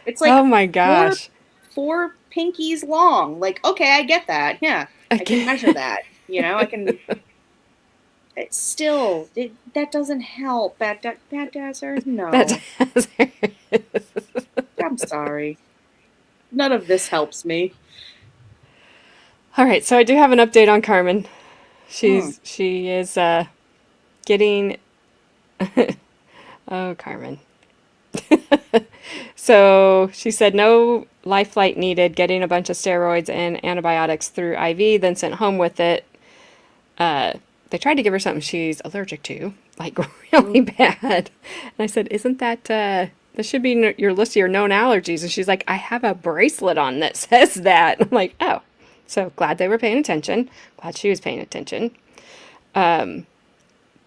Speaker 3: It's
Speaker 2: oh my gosh.
Speaker 3: Four pinkies long. Okay, I get that. Yeah, I can measure that. I can. It's still, that doesn't help. Bad dads are, no.
Speaker 2: That's
Speaker 3: I'm sorry. None of this helps me.
Speaker 2: all right. So I do have an update on Carmen. She is getting. Oh, Carmen. So she said no life flight needed, getting a bunch of steroids and antibiotics through IV, then sent home with it. They tried to give her something she's allergic to, like really bad. And I said, isn't that, this should be your list of your known allergies. And she's like, I have a bracelet on that says that. I'm like, oh, so glad they were paying attention. Glad she was paying attention.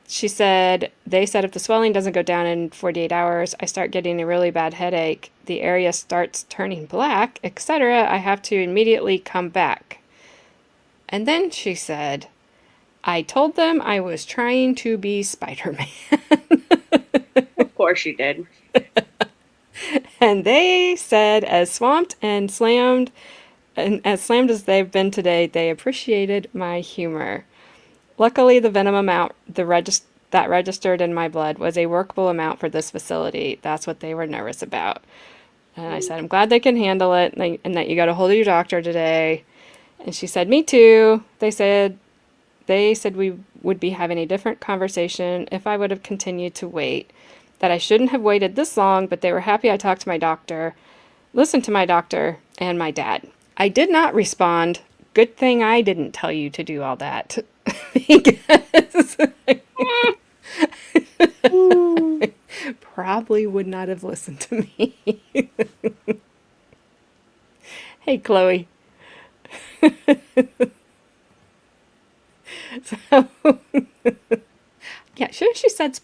Speaker 2: She said, they said if the swelling doesn't go down in 48 hours, I start getting a really bad headache, the area starts turning black, etc. I have to immediately come back. And then she said, I told them I was trying to be Spider-Man.
Speaker 3: Of course you did.
Speaker 2: And they said, as swamped and slammed as they've been today, they appreciated my humor. Luckily, the venom amount that registered in my blood was a workable amount for this facility. That's what they were nervous about. And I said, I'm glad they can handle it and that you got a hold of your doctor today. And she said, me too. They said we would be having a different conversation if I would have continued to wait. That I shouldn't have waited this long, but they were happy I talked to my doctor, listened to my doctor, and my dad. I did not respond. Good thing I didn't tell you to do all that. Because probably would not have listened to me. Hey, Chloe. So, yeah, shouldn't she said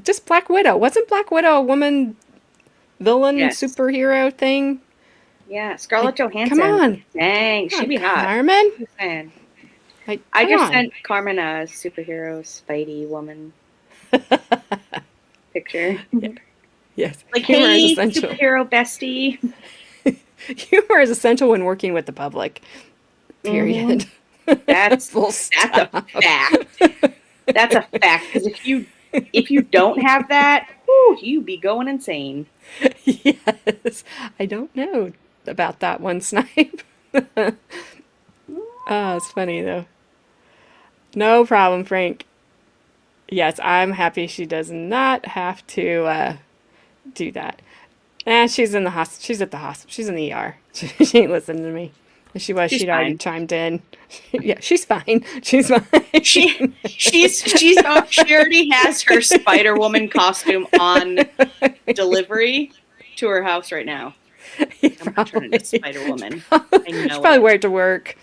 Speaker 2: just Black Widow? Wasn't Black Widow a woman villain superhero thing?
Speaker 3: Yeah, Scarlett Johansson.
Speaker 2: Come on.
Speaker 3: Dang, she'd be hot.
Speaker 2: Carmen?
Speaker 3: Like, I just sent Carmen a superhero Spidey woman picture.
Speaker 2: Yeah. Yes.
Speaker 3: Like,
Speaker 2: humor
Speaker 3: hey,
Speaker 2: is essential.
Speaker 3: superhero bestie.
Speaker 2: Humor is essential when working with the public. Period.
Speaker 3: That's
Speaker 2: Full
Speaker 3: a
Speaker 2: stop.
Speaker 3: fact. That's a fact. Because if you don't have that, whew, you be going insane.
Speaker 2: Yes. I don't know about that one, Snipe. Oh, it's funny though. No problem, Frank. Yes, I'm happy she does not have to do that. She's in the hospital. She's at the hospital. She's in the ER. She ain't listening to me. If she was, she'd already chimed in. Yeah, she's fine. She's fine.
Speaker 3: She already has her Spider Woman costume on delivery to her house right now. I'm gonna turn into Spider Woman. I know
Speaker 2: she'll probably wear it to work.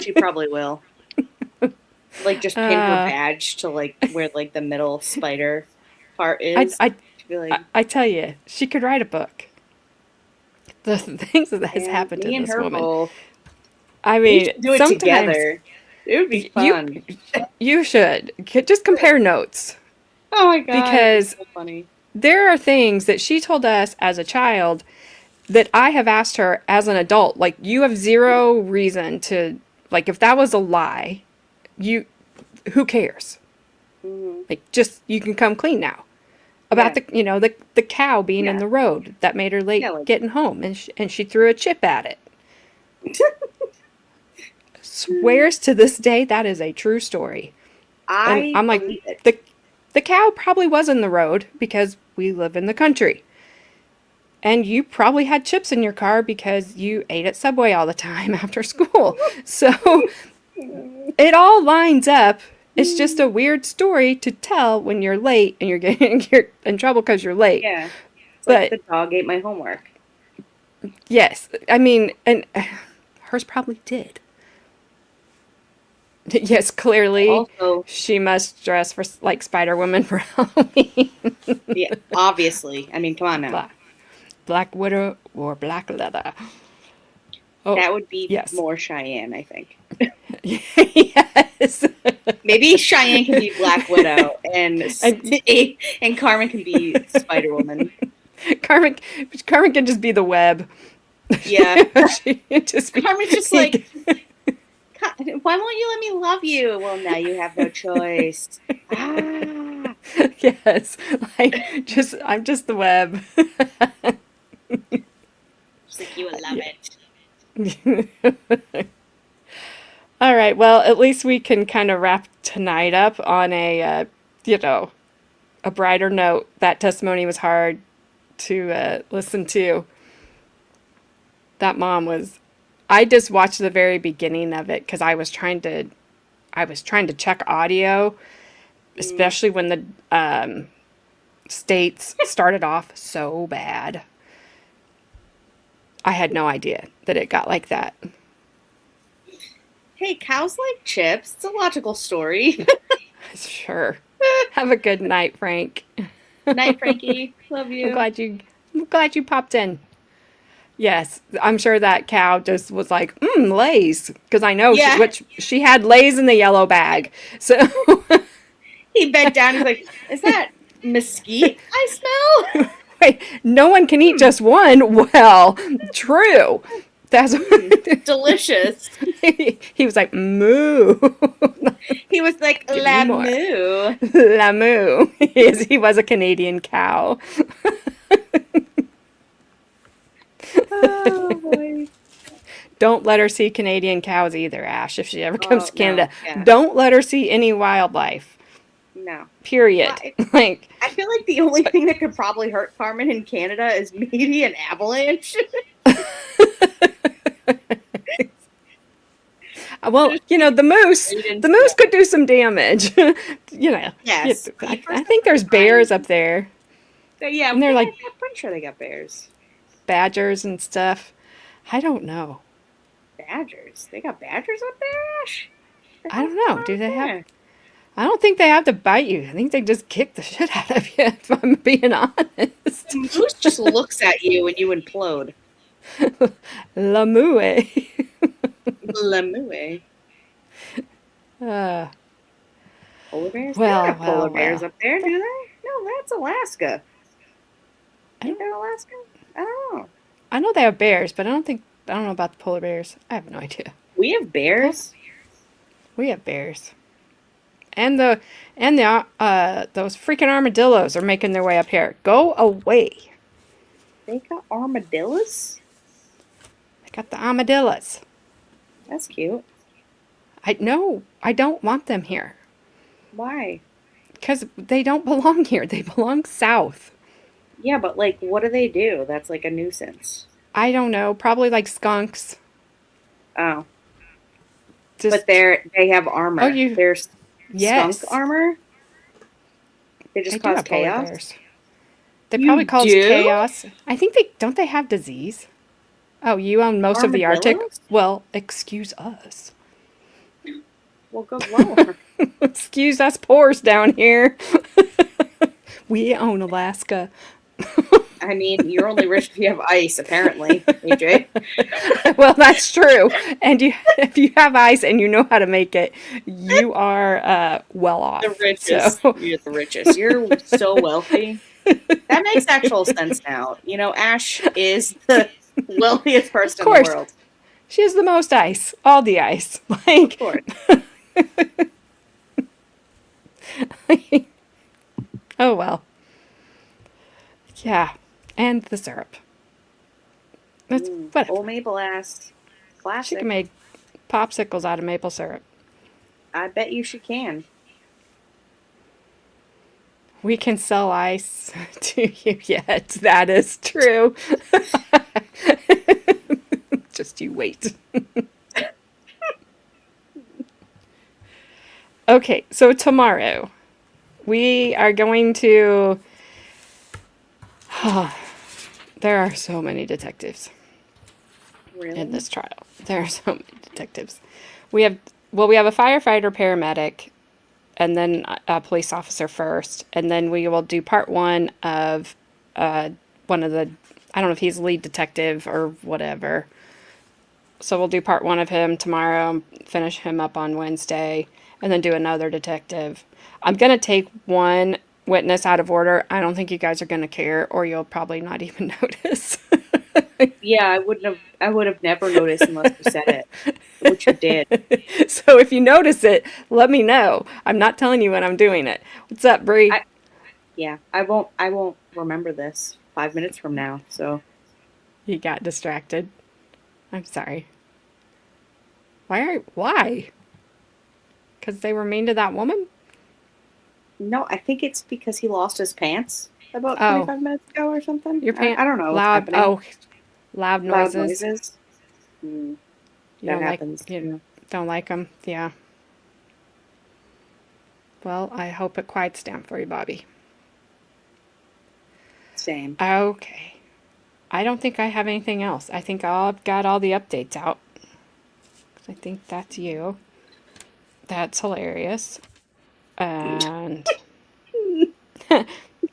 Speaker 3: She probably will. Like, just pin her badge to like where like the middle spider part is.
Speaker 2: I tell you, she could write a book. The things that has happened to this woman. I mean,
Speaker 3: do it together. It would be fun.
Speaker 2: You should just compare notes.
Speaker 3: Oh my god!
Speaker 2: Because
Speaker 3: so funny.
Speaker 2: There are things that she told us as a child that I have asked her as an adult. Like, you have zero reason to, like, if that was a lie, who cares? Mm-hmm. Like, just, you can come clean now. About the cow being in the road that made her late getting home, and she threw a chip at it. Swears to this day that is a true story. I'm like, the cow probably was in the road because we live in the country, and you probably had chips in your car because you ate at Subway all the time after school. So it all lines up. It's just a weird story to tell when you're late and you're in trouble because you're late.
Speaker 3: Yeah. But the dog ate my homework.
Speaker 2: Yes. I mean, and hers probably did. Yes, clearly also, she must dress for like Spider-Woman for Halloween.
Speaker 3: Yeah, obviously. I mean, come on now.
Speaker 2: Black Widow or Black Leather.
Speaker 3: Oh, that would be more Cheyenne, I think.
Speaker 2: Yes.
Speaker 3: Maybe Cheyenne can be Black Widow and Carmen can be Spider-Woman.
Speaker 2: Carmen can just be the web.
Speaker 3: Yeah.
Speaker 2: Carmen's
Speaker 3: just like Why won't you let me love you? Well, now you have no choice. Ah.
Speaker 2: Yes. I'm just the web.
Speaker 3: She's like, you would love it.
Speaker 2: All right. Well, at least we can kind of wrap tonight up on a a brighter note. That testimony was hard to listen to. That mom was. I just watched the very beginning of it because I was trying to check audio, especially when the states started off so bad. I had no idea that it got like that.
Speaker 3: Hey, cows like chips. It's a logical story.
Speaker 2: Sure. Have a good night, Frank.
Speaker 3: Night, Frankie. Love you.
Speaker 2: I'm glad you popped in. Yes, I'm sure that cow just was like, Lay's, because I know
Speaker 3: Yeah.
Speaker 2: she had Lay's in the yellow bag. So
Speaker 3: He bent down. He's like, "Is that mesquite I smell?"
Speaker 2: wait, no one can eat just one. Well, true. That's
Speaker 3: Delicious.
Speaker 2: he was like moo.
Speaker 3: He was like,
Speaker 2: Give me
Speaker 3: "La
Speaker 2: more."
Speaker 3: moo."
Speaker 2: La moo. He was a Canadian cow.
Speaker 3: Oh boy.
Speaker 2: Don't let her see Canadian cows either, Ash, if she ever comes to
Speaker 3: no,
Speaker 2: Canada.
Speaker 3: yeah.
Speaker 2: Don't let her see any wildlife.
Speaker 3: No.
Speaker 2: Period.
Speaker 3: Well,
Speaker 2: Like,
Speaker 3: I feel like the only thing that could probably hurt Carmen in Canada is maybe an avalanche.
Speaker 2: well, the moose could do some damage.
Speaker 3: Yes.
Speaker 2: I think there's bears up there,
Speaker 3: Yeah,
Speaker 2: And they're like-
Speaker 3: I'm pretty sure they got bears.
Speaker 2: badgers and stuff. I don't know.
Speaker 3: Badgers? They got badgers up there, Ash?
Speaker 2: I don't know. Do they have? I don't think they have to bite you. I think they just kick the shit out of you, if I'm being honest.
Speaker 3: The moose just looks at you and you implode.
Speaker 2: La mouette.
Speaker 3: Lemue.
Speaker 2: Uh,
Speaker 3: Polar bears?
Speaker 2: Well,
Speaker 3: They don't have polar
Speaker 2: well,
Speaker 3: bears
Speaker 2: well.
Speaker 3: up there, do they? No, that's Alaska.
Speaker 2: I
Speaker 3: Ain't that Alaska? I don't know.
Speaker 2: I know they have bears, but I don't know about the polar bears. I have no idea.
Speaker 3: We have bears.
Speaker 2: We have bears. And the those freaking armadillos are making their way up here. Go away.
Speaker 3: They got armadillos?
Speaker 2: I got the armadillos.
Speaker 3: That's cute.
Speaker 2: I don't want them here.
Speaker 3: Why?
Speaker 2: Because they don't belong here. They belong south.
Speaker 3: Yeah, but like, what do they do? That's like a nuisance.
Speaker 2: I don't know. Probably like skunks.
Speaker 3: Oh,
Speaker 2: Just,
Speaker 3: but they have armor.
Speaker 2: Oh, you-
Speaker 3: There's
Speaker 2: yes.
Speaker 3: skunk armor. They just
Speaker 2: They do
Speaker 3: cause
Speaker 2: have polar
Speaker 3: chaos.
Speaker 2: bears. They
Speaker 3: You
Speaker 2: probably cause
Speaker 3: do?
Speaker 2: chaos. I think they have disease. Oh, you own most of the Arctic?
Speaker 3: Armadillos?
Speaker 2: Well, excuse us.
Speaker 3: Well, go lower.
Speaker 2: Excuse us poors down here. We own Alaska.
Speaker 3: I mean, you're only rich if you have ice, apparently, AJ.
Speaker 2: Well, that's true. And if you have ice and you know how to make it, you are well off.
Speaker 3: The richest.
Speaker 2: So-
Speaker 3: You're the richest. You're so wealthy. That makes actual sense now. You know, Ash is the wealthiest person in
Speaker 2: course.
Speaker 3: the world.
Speaker 2: She has the most ice. All the ice.
Speaker 3: Of
Speaker 2: Like,
Speaker 3: course.
Speaker 2: oh well. Yeah. And the syrup. It's whatever.
Speaker 3: Old maple ass.
Speaker 2: She
Speaker 3: Classic.
Speaker 2: can make popsicles out of maple syrup.
Speaker 3: I bet you she can.
Speaker 2: We can sell ice to you yet. That is true. Just you wait. Okay, so tomorrow we are going to. There are so many detectives
Speaker 3: Really?
Speaker 2: in this trial. There are so many detectives. We have a firefighter, paramedic, and then a police officer first, and then we will do part one of one of the. I don't know if he's lead detective or whatever. So we'll do part one of him tomorrow, finish him up on Wednesday, and then do another detective. I'm gonna take one witness out of order. I don't think you guys are gonna care, or you'll probably not even notice.
Speaker 3: Yeah, I would have never noticed unless you said it, which you did.
Speaker 2: So if you notice it, let me know. I'm not telling you when I'm doing it. What's up, Bree?
Speaker 3: Yeah, I won't remember this 5 minutes from now. So
Speaker 2: You got distracted. I'm sorry. Why? Because they were mean to that woman?
Speaker 3: no, I think it's because he lost his pants about
Speaker 2: Oh.
Speaker 3: 25 minutes ago or something.
Speaker 2: Your pants?
Speaker 3: I don't know what's
Speaker 2: Loud.
Speaker 3: happening.
Speaker 2: Oh, loud noises.
Speaker 3: Loud noises.
Speaker 2: You
Speaker 3: That
Speaker 2: don't
Speaker 3: happens.
Speaker 2: like. You don't like them. Yeah. Well, I hope it quiets down for you, Bobby.
Speaker 3: Same.
Speaker 2: Okay. I don't think I have anything else. I think I've got all the updates out. I think that's you. That's hilarious. And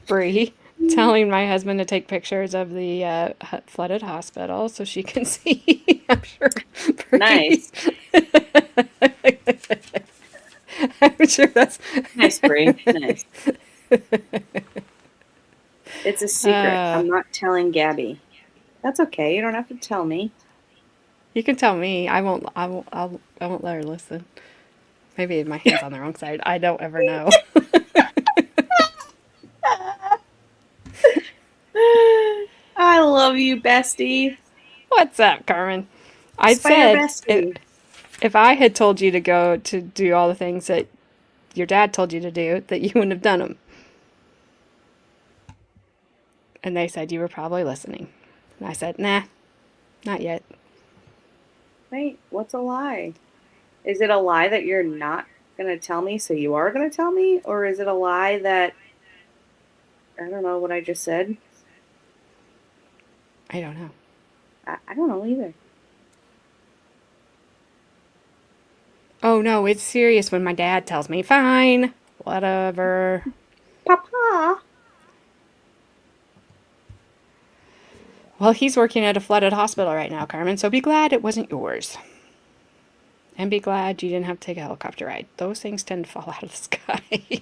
Speaker 2: Bree telling my husband to take pictures of the flooded hospital so she can see. I'm sure. Bree.
Speaker 3: Nice.
Speaker 2: I'm sure that's
Speaker 3: Nice, Brie. Nice. It's a secret. I'm not telling Gabby. That's okay. You don't have to tell me.
Speaker 2: You can tell me. I won't. I won't let her listen. Maybe my hand's on the wrong side. I don't ever know.
Speaker 3: I love you, bestie.
Speaker 2: What's up, Carmen? I
Speaker 3: Spider
Speaker 2: said
Speaker 3: bestie.
Speaker 2: if I had told you to go to do all the things that your dad told you to do, that you wouldn't have done them. And they said you were probably listening. And I said, nah, not yet.
Speaker 3: Wait, what's a lie? Is it a lie that you're not going to tell me, so you are going to tell me? Or is it a lie that, I don't know what I just said?
Speaker 2: I don't know.
Speaker 3: I don't know either.
Speaker 2: Oh, no, it's serious when my dad tells me, fine, whatever.
Speaker 3: Papa.
Speaker 2: Well, he's working at a flooded hospital right now, Carmen, so be glad it wasn't yours. And be glad you didn't have to take a helicopter ride. Those things tend to fall out of the sky.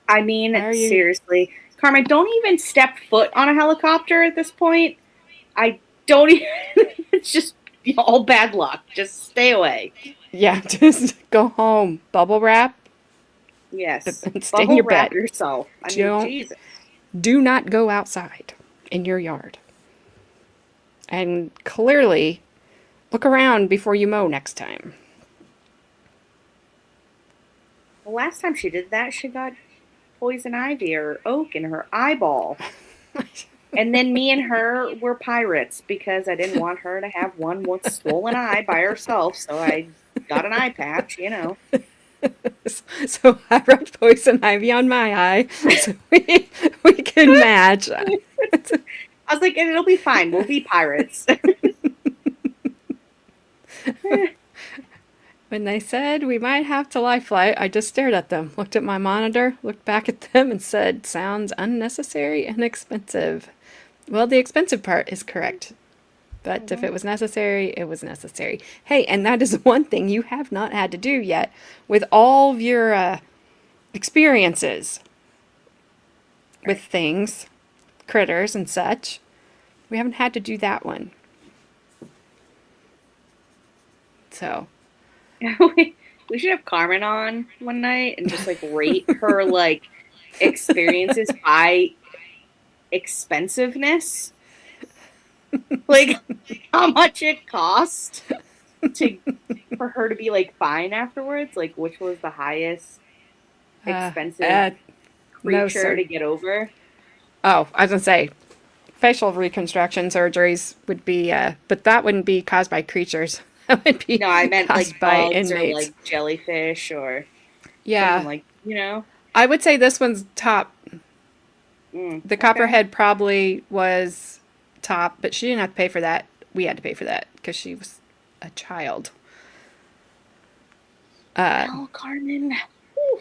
Speaker 3: I mean,
Speaker 2: Why are you-
Speaker 3: seriously. Carmen, don't even step foot on a helicopter at this point. I don't even. It's just all bad luck. Just stay away.
Speaker 2: Yeah, just go home. Bubble wrap.
Speaker 3: Yes.
Speaker 2: And stay in
Speaker 3: Bubble
Speaker 2: your
Speaker 3: wrap
Speaker 2: bed.
Speaker 3: yourself. I mean,
Speaker 2: Don't-
Speaker 3: Jesus.
Speaker 2: Do not go outside in your yard. And clearly, look around before you mow next time.
Speaker 3: The last time she did that, she got poison ivy or oak in her eyeball. And then me and her were pirates because I didn't want her to have one swollen eye by herself, so I got an eye patch, you know.
Speaker 2: So I rubbed poison ivy on my eye so we can match.
Speaker 3: I was like, it'll be fine. We'll be pirates.
Speaker 2: When they said we might have to life flight, I just stared at them, looked at my monitor, looked back at them, and said, sounds unnecessary and expensive. Well, the expensive part is correct. But if it was necessary, it was necessary. Hey, and that is one thing you have not had to do yet with all of your experiences with things, critters and such. We haven't had to do that one. So...
Speaker 3: We should have Carmen on one night and just like rate her like experiences by expensiveness. Like how much it cost for her to be like fine afterwards. Like which was the highest expensive creature to get over.
Speaker 2: Oh, I was gonna say facial reconstruction surgeries would be but that wouldn't be caused by creatures. That would be
Speaker 3: No, I meant
Speaker 2: caused
Speaker 3: like
Speaker 2: by
Speaker 3: bugs or
Speaker 2: inmates.
Speaker 3: like jellyfish or
Speaker 2: Yeah.
Speaker 3: something like, you know.
Speaker 2: I would say this one's top.
Speaker 3: Mm,
Speaker 2: The copperhead probably was top, but she didn't have to pay for that. We had to pay for that because she was a child.
Speaker 3: Oh, Carmen. Whew.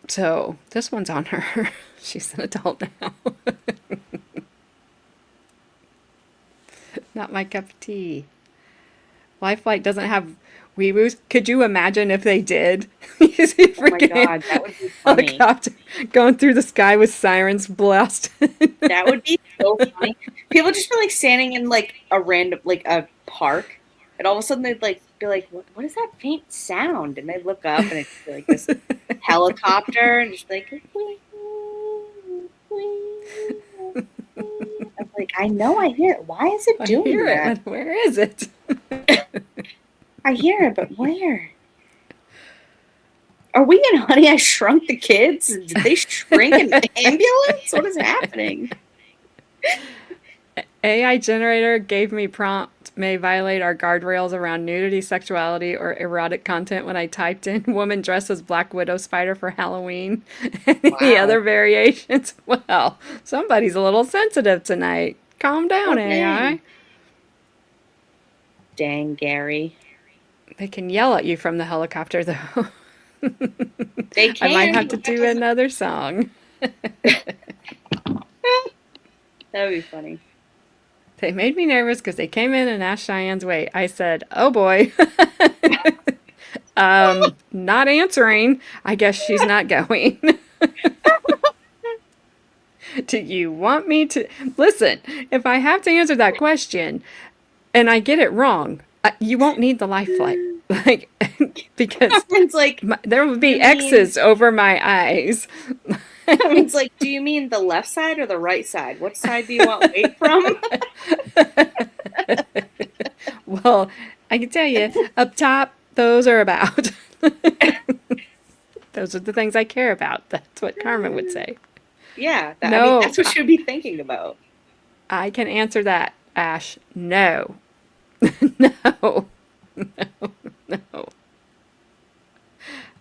Speaker 2: So this one's on her. She's an adult now. Not my cup of tea. Life Flight doesn't have. Could you imagine if they did? You see
Speaker 3: Oh my
Speaker 2: freaking
Speaker 3: god, that would be funny.
Speaker 2: helicopter going through the sky with sirens blast.
Speaker 3: That would be so funny. People just be like standing in like a random, like a park, and all of a sudden they'd like be like, what is that faint sound? And they'd look up and it'd be like this helicopter and just like, wee, wee, wee. I'm like, I know I hear it. Why is it
Speaker 2: I
Speaker 3: doing
Speaker 2: hear
Speaker 3: that?
Speaker 2: it. Where is it?
Speaker 3: I hear it, but where? Are we in Honey, I Shrunk the Kids? Did they shrink an ambulance? What is happening?
Speaker 2: AI generator gave me prompt may violate our guardrails around nudity, sexuality, or erotic content when I typed in woman dressed as Black Widow spider for Halloween. Any
Speaker 3: Wow.
Speaker 2: other variations? Well, somebody's a little sensitive tonight. Calm down,
Speaker 3: Oh, dang.
Speaker 2: AI.
Speaker 3: Dang, Gary.
Speaker 2: They can yell at you from the helicopter, though.
Speaker 3: They
Speaker 2: I
Speaker 3: can.
Speaker 2: might have to do another song.
Speaker 3: That would be funny.
Speaker 2: They made me nervous because they came in and asked Cheyenne's weight. I said, oh boy. Not answering. I guess she's not going. Do you want me to? Listen, if I have to answer that question and I get it wrong, you won't need the life flight. Like, because
Speaker 3: It's like,
Speaker 2: there would be
Speaker 3: You mean-
Speaker 2: X's over my eyes.
Speaker 3: it's like, do you mean the left side or the right side? What side do you want weight from?
Speaker 2: Well, I can tell you, up top, those are about. Those are the things I care about. That's what Carmen would say.
Speaker 3: Yeah, I
Speaker 2: No.
Speaker 3: mean, that's what you'd be thinking about.
Speaker 2: I can answer that, Ash. No. No. No.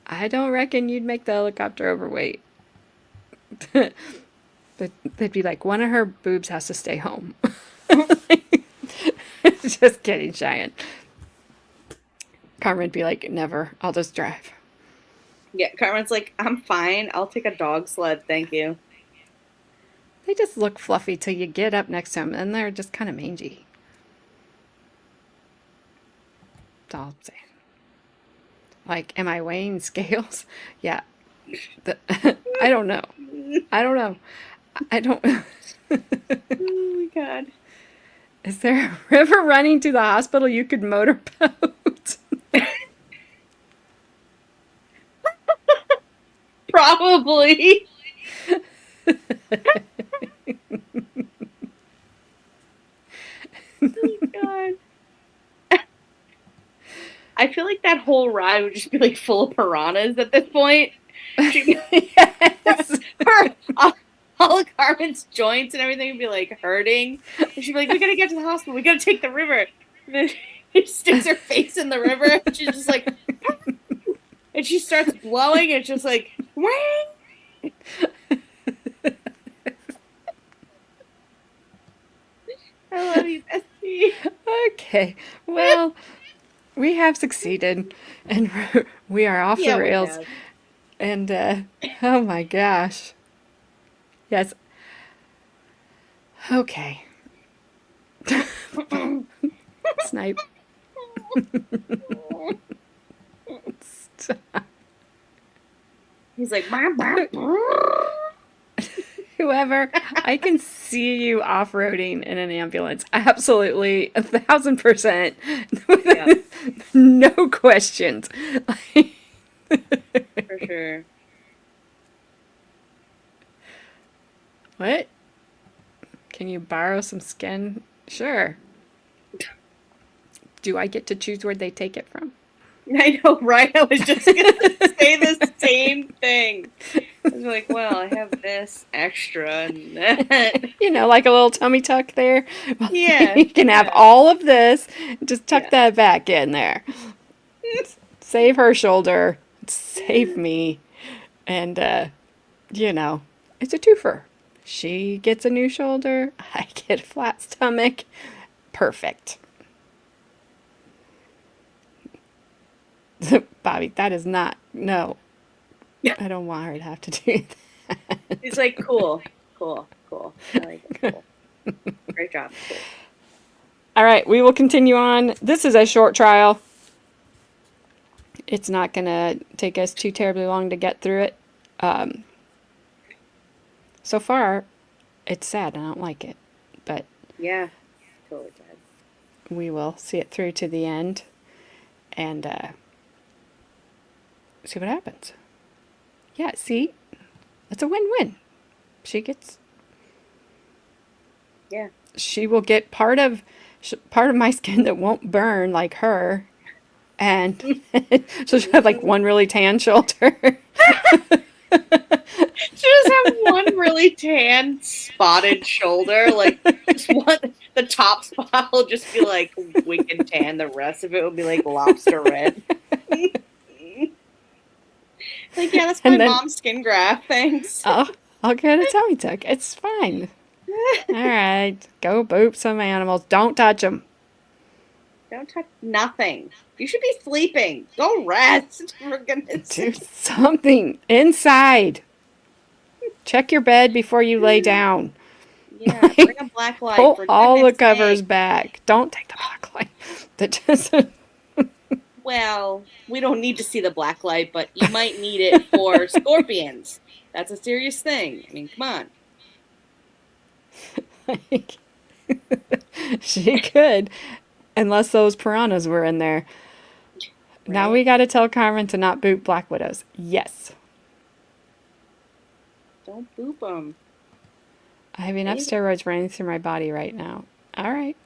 Speaker 2: I don't reckon you'd make the helicopter overweight. But they'd be like, one of her boobs has to stay home. Just kidding, Cheyenne. Carmen would be like, never. I'll just drive.
Speaker 3: Yeah, Carmen's like, I'm fine. I'll take a dog sled, thank you.
Speaker 2: They just look fluffy till you get up next to them, and they're just kind of mangy. That's all I'm saying. Like, am I weighing scales? Yeah. I don't know. I don't know. I don't.
Speaker 3: Oh my god.
Speaker 2: Is there a river running to the hospital you could motorboat?
Speaker 3: Probably. Oh my god. I feel like that whole ride would just be like full of piranhas at this point.
Speaker 2: Yes.
Speaker 3: All of Carmen's joints and everything would be like hurting. And she'd be like, we gotta get to the hospital. We gotta take the river. And then she sticks her face in the river. And she's just like, and she starts blowing. And it's just like, wang. I love you, Bessie.
Speaker 2: Okay. Well, we have succeeded, and we are off
Speaker 3: Yeah,
Speaker 2: the
Speaker 3: we
Speaker 2: rails.
Speaker 3: have.
Speaker 2: And oh my gosh. Yes. Okay. Snipe. Stop.
Speaker 3: He's like, bah, bah, bah.
Speaker 2: Whoever, I can see you off-roading in an ambulance. Absolutely, 1,000%.
Speaker 3: Yeah.
Speaker 2: No questions.
Speaker 3: For sure.
Speaker 2: What? Can you borrow some skin? Sure. Do I get to choose where they take it from?
Speaker 3: I know, right? I was just gonna say the same thing. I was like, well, I have this extra and that.
Speaker 2: You know, like a little tummy tuck there.
Speaker 3: Yeah,
Speaker 2: You can have
Speaker 3: yeah.
Speaker 2: all of this. Just tuck
Speaker 3: Yeah.
Speaker 2: that back in there. Save her shoulder. Save me. And, you know, it's a twofer. She gets a new shoulder. I get a flat stomach. Perfect. Bobby, that is not, no. I don't want her to have to do that.
Speaker 3: He's like, cool. I like it, cool. Great job. Cool.
Speaker 2: All right, we will continue on. This is a short trial. it's not going to take us too terribly long to get through it. So far, it's sad. I don't like it. But
Speaker 3: Yeah, totally sad.
Speaker 2: we will see it through to the end and see what happens. Yeah, see? It's a win-win.
Speaker 3: Yeah.
Speaker 2: She will get part of my skin that won't burn like her. And so she'll have like one really tan shoulder.
Speaker 3: She just have one really tan, spotted shoulder. Like, just one, the top spot will just be like wicked tan. The rest of it will be like lobster red. Like, yeah, that's my mom's skin graft. Thanks.
Speaker 2: Oh, I'll get a tummy tuck. It's fine. All right. Go boop some animals. Don't touch them.
Speaker 3: Don't touch nothing. You should be sleeping. Go rest. For goodness
Speaker 2: Do
Speaker 3: sake.
Speaker 2: something inside. Check your bed before you lay down.
Speaker 3: Yeah, bring a black light.
Speaker 2: Pull
Speaker 3: for
Speaker 2: all the
Speaker 3: goodness
Speaker 2: covers
Speaker 3: sake.
Speaker 2: back. Don't take the black light. That just
Speaker 3: Well, we don't need to see the black light, but you might need it for scorpions. That's a serious thing. I mean, come on.
Speaker 2: like, she could, unless those piranhas were in there. Now
Speaker 3: Right.
Speaker 2: we got to tell Carmen to not boot black widows. Yes.
Speaker 3: Don't boop them.
Speaker 2: I have enough
Speaker 3: Maybe.
Speaker 2: steroids running through my body right now. All right.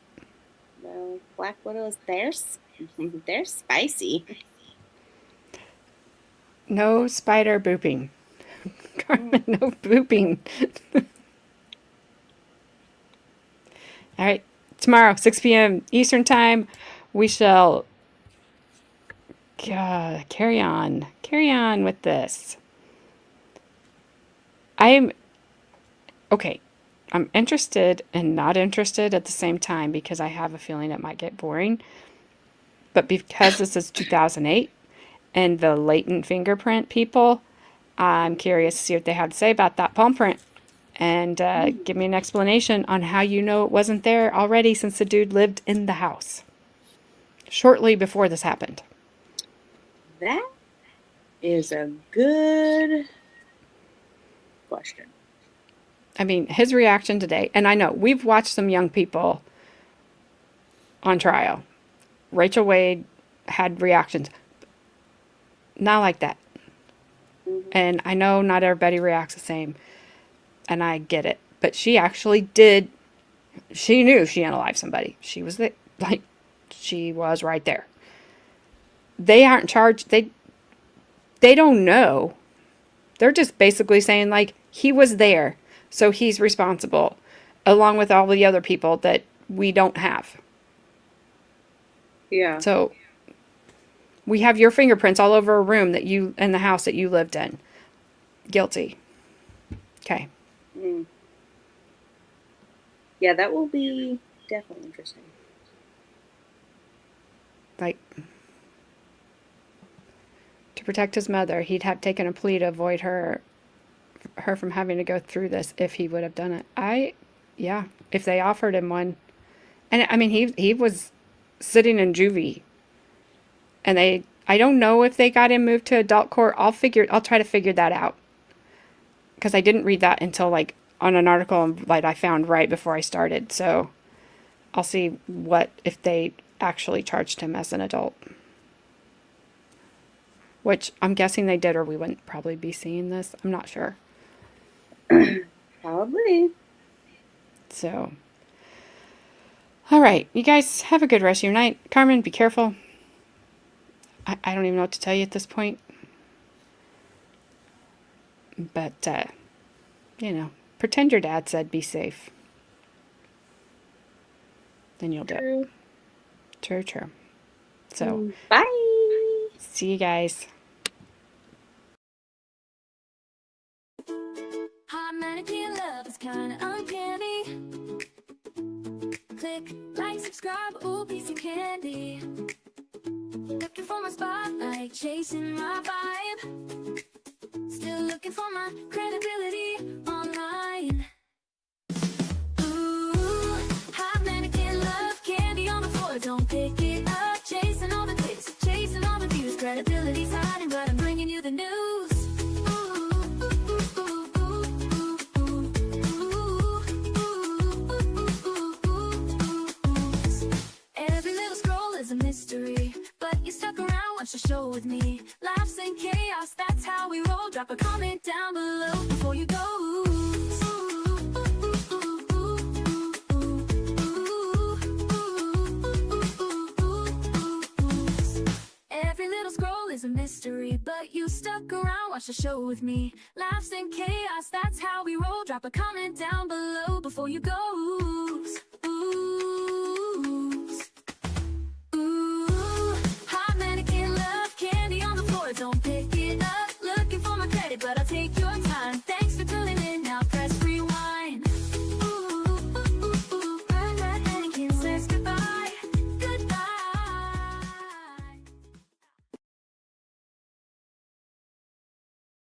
Speaker 3: Well, black widows, they're spicy.
Speaker 2: No spider booping. Carmen, no booping. All right. Tomorrow, 6 p.m. Eastern Time, we shall carry on with this. I'm interested and not interested at the same time because I have a feeling it might get boring. But because this is 2008 and the latent fingerprint people, I'm curious to see what they have to say about that palm print. And give me an explanation on how you know it wasn't there already since the dude lived in the house shortly before this happened.
Speaker 3: That is a good question.
Speaker 2: I mean, his reaction today, and I know we've watched some young people on trial. Rachel Wade had reactions. Not like that.
Speaker 3: Mm-hmm.
Speaker 2: And I know not everybody reacts the same. And I get it. But she actually did. She knew she unalived somebody. She was she was right there. They aren't charged. They don't know. They're just basically saying, like, he was there, so he's responsible, along with all the other people that we don't have.
Speaker 3: Yeah.
Speaker 2: So we have your fingerprints all over a room in the house that you lived in. Guilty. Okay.
Speaker 3: Mm. Yeah, that will be definitely interesting.
Speaker 2: Like, to protect his mother, he'd have taken a plea to avoid her from having to go through this if he would have done it. If they offered him one. And I mean, he was sitting in juvie. And I don't know if they got him moved to adult court. I'll try to figure that out. Because I didn't read that until like on an article that I found right before I started. So I'll see if they actually charged him as an adult. Which I'm guessing they did, or we wouldn't probably be seeing this. I'm not sure.
Speaker 3: Probably.
Speaker 2: So, all right. You guys have a good rest of your night. Carmen, be careful. I don't even know what to tell you at this point. But, pretend your dad said be safe. Then you'll do it. True. So,
Speaker 3: Bye.
Speaker 2: see you guys.
Speaker 1: Hot mannequin love is kinda uncanny. Click, like, subscribe, ooh, piece of candy. Looking for my spotlight, chasing my vibe. Still looking for my credibility online. Ooh, hot mannequin love, candy on the floor, don't pick it up. Chasing all the clicks, chasing all the views, credibility. Drop a comment down below before you go. Every little scroll is a mystery, but you stuck around, watch the show with me. Laughs and chaos, that's how we roll. Drop a comment down below before you go.